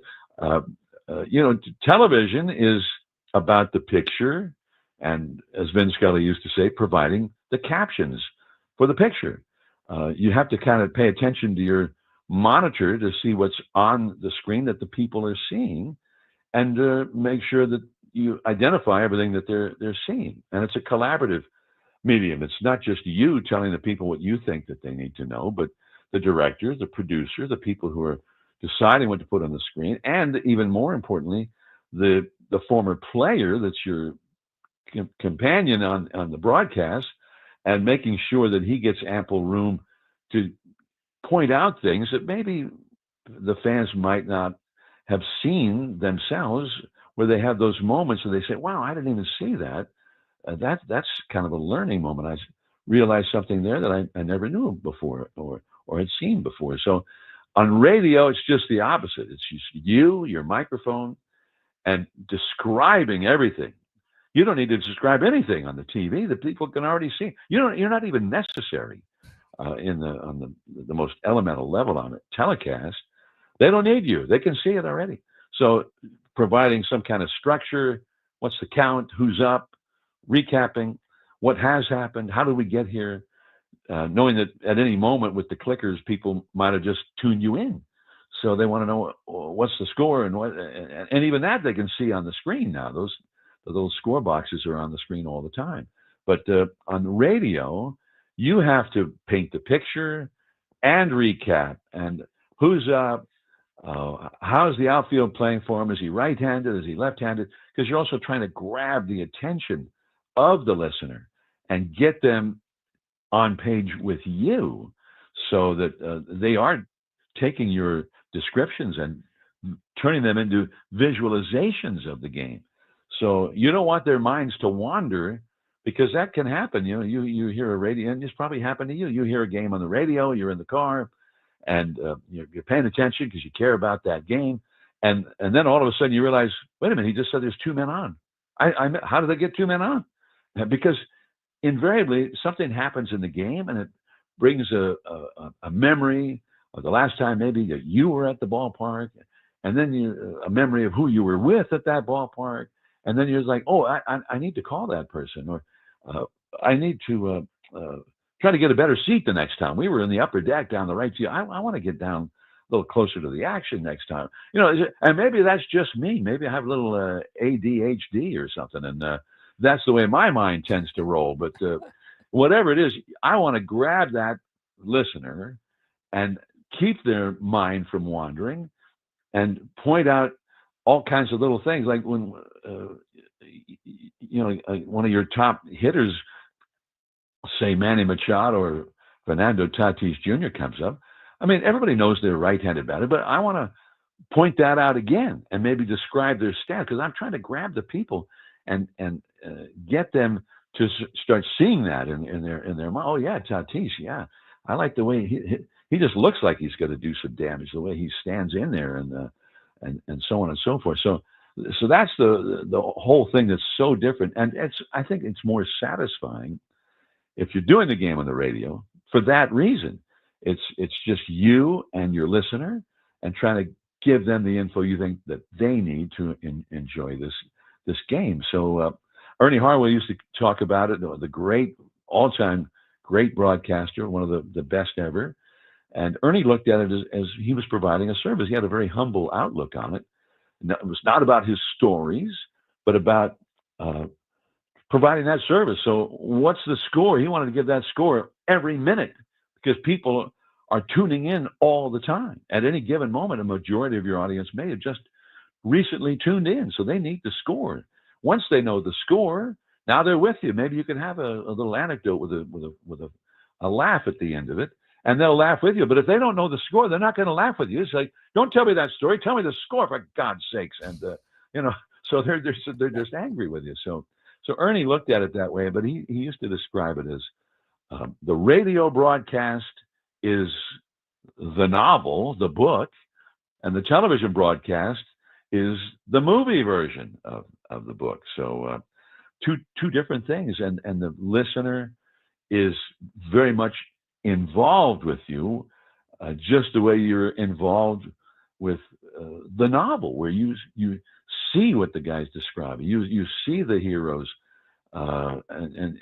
television is about the picture, and as Vin Scully used to say, providing the captions for the picture. You have to kind of pay attention to your monitor to see what's on the screen that the people are seeing, and make sure that you identify everything that they're seeing. And it's a collaborative medium. It's not just you telling the people what you think that they need to know, but the director, the producer, the people who are deciding what to put on the screen, and even more importantly, the former player that's your companion on the broadcast, and making sure that he gets ample room to point out things that maybe the fans might not have seen themselves, where they have those moments where they say, wow, I didn't even see that. That's kind of a learning moment. I realized something there that I never knew before or had seen before. So on radio, it's just the opposite. It's just you, your microphone, and describing everything. You don't need to describe anything on the TV. The people can already see. You're not even necessary on the most elemental level on it. Telecast, they don't need you. They can see it already. So providing some kind of structure, what's the count, who's up, recapping, what has happened, how did we get here, knowing that at any moment with the clickers, people might have just tuned you in. So they want to know what's the score and even that they can see on the screen now. Those score boxes are on the screen all the time. But on radio, you have to paint the picture and recap and who's up, how's the outfield playing for him? Is he right-handed? Is he left-handed? Because you're also trying to grab the attention of the listener and get them on page with you so that they are taking your descriptions and turning them into visualizations of the game. So you don't want their minds to wander, because that can happen. You hear a radio, and it's probably happened to you. You hear a game on the radio, you're in the car, and you're paying attention because you care about that game. And then all of a sudden you realize, wait a minute, he just said there's two men on. How did they get two men on? Because invariably something happens in the game, and it brings a memory of the last time maybe that you were at the ballpark, and then a memory of who you were with at that ballpark. And then you're like, oh, I need to call that person, or I need to try to get a better seat the next time. We were in the upper deck down the right field. I want to get down a little closer to the action next time. And maybe that's just me. Maybe I have a little ADHD or something, and that's the way my mind tends to roll. But whatever it is, I want to grab that listener and keep their mind from wandering and point out all kinds of little things, like when one of your top hitters, say Manny Machado or Fernando Tatis Jr. comes up. I mean, everybody knows they're right-handed batter, but I want to point that out again and maybe describe their stats, because I'm trying to grab the people and get them to start seeing that in their mind. Oh yeah, Tatis, yeah, I like the way he just looks like he's going to do some damage, the way he stands in there, and so on and so forth. So that's the whole thing that's so different, and I think it's more satisfying if you're doing the game on the radio for that reason. It's just you and your listener, and trying to give them the info you think that they need to enjoy this game. So Ernie Harwell used to talk about it, the great all-time great broadcaster, one of the best ever. And Ernie looked at it as he was providing a service. He had a very humble outlook on it. And it was not about his stories, but about providing that service. So what's the score? He wanted to give that score every minute, because people are tuning in all the time. At any given moment, a majority of your audience may have just recently tuned in, so they need the score. Once they know the score, now they're with you. Maybe you can have a little anecdote with a laugh at the end of it, and they'll laugh with you. But if they don't know the score, they're not going to laugh with you. It's like, don't tell me that story. Tell me the score, for God's sakes. And so they're just angry with you. So Ernie looked at it that way, but he used to describe it as the radio broadcast is the novel, the book, and the television broadcast is the movie version of the book. So two different things, and the listener is very much involved with you, just the way you're involved with the novel, where you see what the guy's describing. You see the heroes, and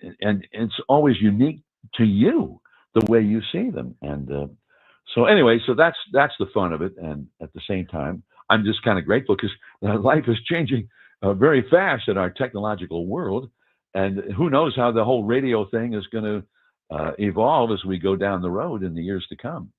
it's always unique to you the way you see them. And so anyway, so that's the fun of it. And at the same time, I'm just kind of grateful, because life is changing very fast in our technological world, and who knows how the whole radio thing is going to evolve as we go down the road in the years to come.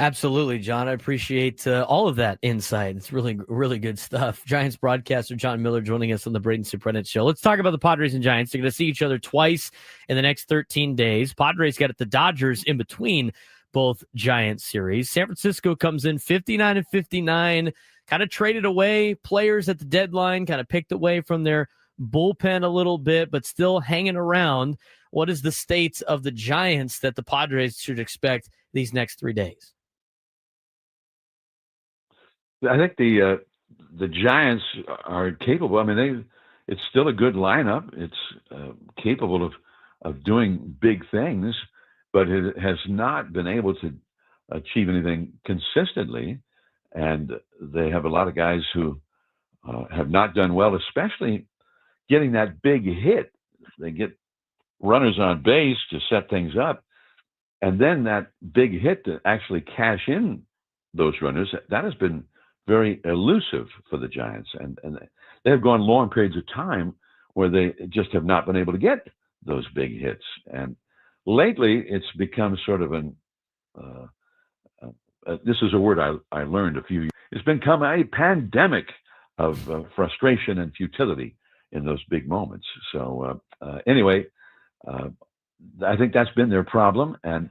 Absolutely, John. I appreciate all of that insight. It's really, really good stuff. Giants broadcaster John Miller joining us on the Braden Surprenant Show. Let's talk about the Padres and Giants. They're going to see each other twice in the next 13 days. Padres got the Dodgers in between both Giants series. San Francisco comes in 59-59, kind of traded away players at the deadline, kind of picked away from their bullpen a little bit, but still hanging around. What is the state of the Giants that the Padres should expect these next 3 days? I think the Giants are capable. I mean, it's still a good lineup. It's capable of doing big things, but it has not been able to achieve anything consistently. And they have a lot of guys who have not done well, especially getting that big hit. They get runners on base to set things up, and then that big hit to actually cash in those runners, that has been very elusive for the Giants. And they have gone long periods of time where they just have not been able to get those big hits. And lately, it's become sort of an this is a word I learned a few years. It's become a pandemic of frustration and futility in those big moments. So anyway, I think that's been their problem, and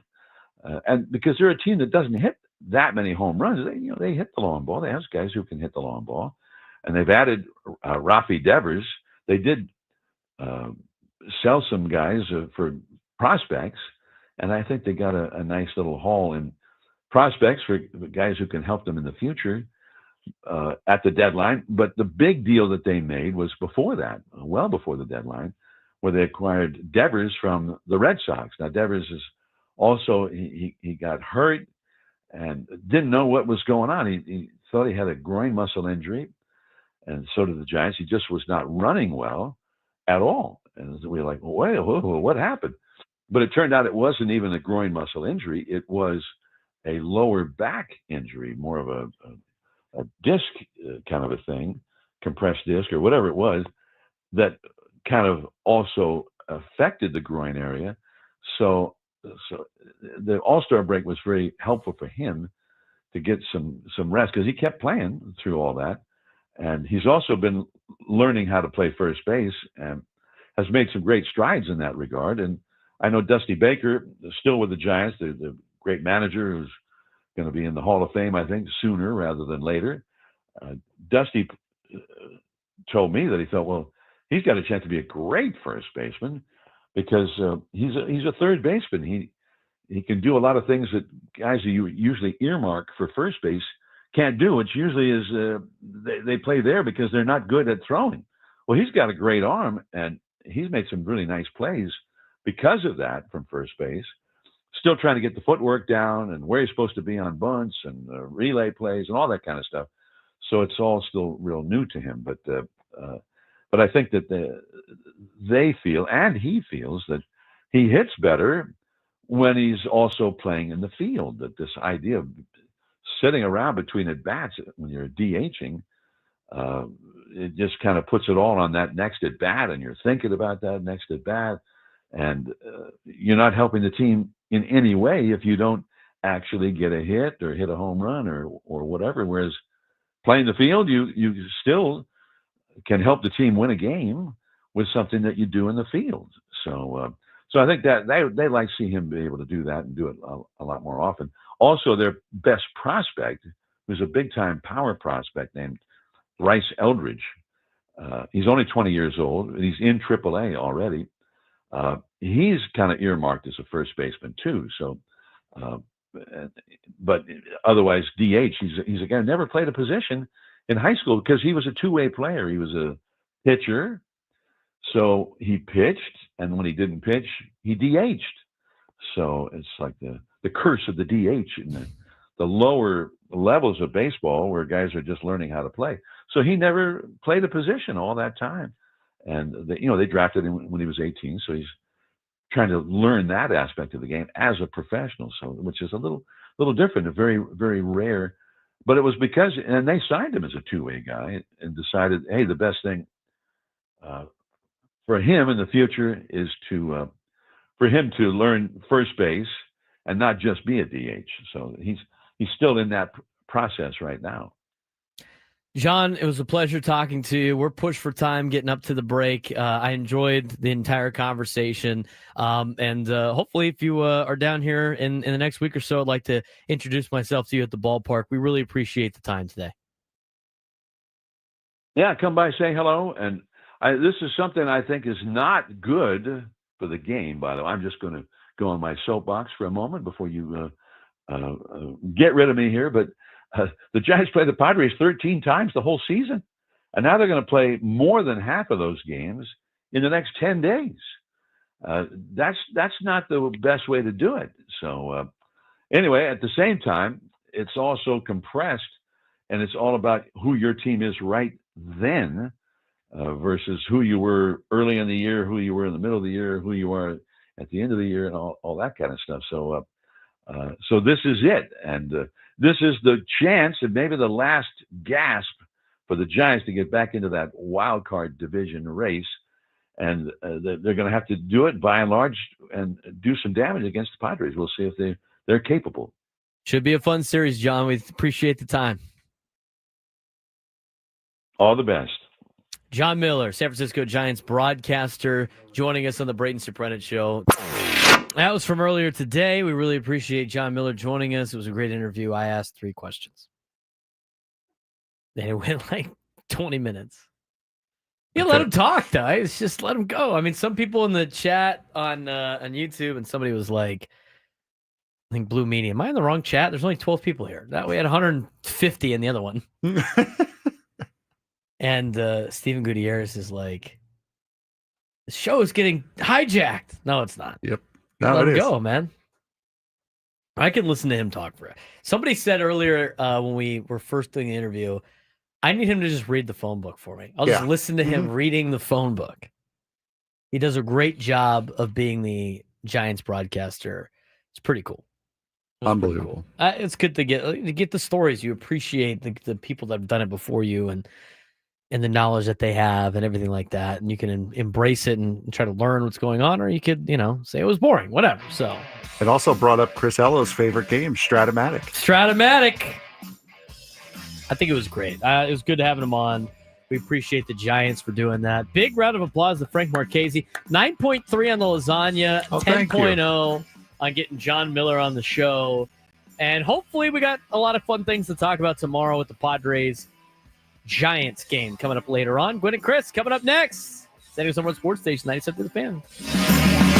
because they're a team that doesn't hit that many home runs, they hit the long ball. They have guys who can hit the long ball, and they've added Rafi Devers. They did sell some guys for prospects, and I think they got a nice little haul in prospects for guys who can help them in the future at the deadline. But the big deal that they made was before that, well before the deadline, where they acquired Devers from the Red Sox. Now, Devers is also, he got hurt and didn't know what was going on. He thought he had a groin muscle injury, and so did the Giants. He just was not running well at all. And we were like, wait, what happened? But it turned out it wasn't even a groin muscle injury. It was a lower back injury, more of a disc kind of a thing, compressed disc or whatever it was, that kind of also affected the groin area. So the All-Star break was very helpful for him to get some rest, because he kept playing through all that. And he's also been learning how to play first base and has made some great strides in that regard. And I know Dusty Baker is still with the Giants, the great manager who's going to be in the Hall of Fame, I think, sooner rather than later. Dusty told me that he thought, well, he's got a chance to be a great first baseman, because he's a third baseman. He can do a lot of things that guys who you usually earmark for first base can't do. Which usually is they play there because they're not good at throwing. Well, he's got a great arm, and he's made some really nice plays because of that from first base. Still trying to get the footwork down and where he's supposed to be on bunts and relay plays and all that kind of stuff. So it's all still real new to him. But I think that they feel, and he feels, that he hits better when he's also playing in the field. That this idea of sitting around between at bats when you're DHing, it just kind of puts it all on that next at bat, and you're thinking about that next at bat, and you're not helping the team in any way if you don't actually get a hit or hit a home run or whatever. Whereas playing the field, you still can help the team win a game with something that you do in the field. So I think that they like to see him be able to do that and do it a lot more often. Also, their best prospect, who's a big-time power prospect named Bryce Eldridge. He's only 20 years old, and he's in AAA already. He's kind of earmarked as a first baseman too. So, but otherwise DH. He's a guy who never played a position in high school because he was a two-way player. He was a pitcher, so he pitched, and when he didn't pitch, he DH'd. So it's like the curse of the DH in the lower levels of baseball, where guys are just learning how to play. So he never played a position all that time. And they drafted him when he was 18, so he's trying to learn that aspect of the game as a professional. So, which is a little different, a very, very rare. But it was because, and they signed him as a two-way guy, and decided, hey, the best thing for him in the future is for him to learn first base and not just be a DH. So he's still in that process right now. John, it was a pleasure talking to you. We're pushed for time getting up to the break. I enjoyed the entire conversation. And hopefully if you are down here in the next week or so, I'd like to introduce myself to you at the ballpark. We really appreciate the time today. Yeah, come by, say hello. And this is something I think is not good for the game, by the way. I'm just going to go on my soapbox for a moment before you get rid of me here. But the Giants played the Padres 13 times the whole season. And now they're going to play more than half of those games in the next 10 days. That's not the best way to do it. So anyway, at the same time, it's also compressed, and it's all about who your team is right then versus who you were early in the year, who you were in the middle of the year, who you are at the end of the year, and all that kind of stuff. So so this is it, and this is the chance and maybe the last gasp for the Giants to get back into that wild card division race. And they're going to have to do it by and large and do some damage against the Padres. We'll see if they're capable. Should be a fun series, John. We appreciate the time. All the best. John Miller, San Francisco Giants broadcaster, joining us on the Braden Surprenant Show. That was from earlier today. We really appreciate John Miller joining us. It was a great interview. I asked 3 questions. And it went like 20 minutes. You let him talk, though. It's just let him go. I mean, some people in the chat on YouTube, and somebody was like, I think Blue Meanie, am I in the wrong chat? There's only 12 people here. That we had 150 in the other one. And Steven Gutierrez is like, the show is getting hijacked. No, it's not. Yep. No, let him go, man. I can listen to him talk for it. Somebody said earlier when we were first doing the interview, I need him to just read the phone book for me. I'll just listen to him reading the phone book. He does a great job of being the Giants broadcaster. It's pretty cool. Unbelievable. Pretty cool. It's good to get the stories. You appreciate the people that have done it before you and the knowledge that they have and everything like that. And you can embrace it and try to learn what's going on, or you could, say it was boring, whatever. So it also brought up Chris Ello's favorite game, Stratomatic. I think it was great. It was good having him on. We appreciate the Giants for doing that. Big round of applause to Frank Marchese. 9.3 on the lasagna, 10.0 on getting John Miller on the show. And hopefully we got a lot of fun things to talk about tomorrow with the Padres Giants game coming up later on. Gwen and Chris coming up next. San Diego Summer Sports Station 97 to the Fan.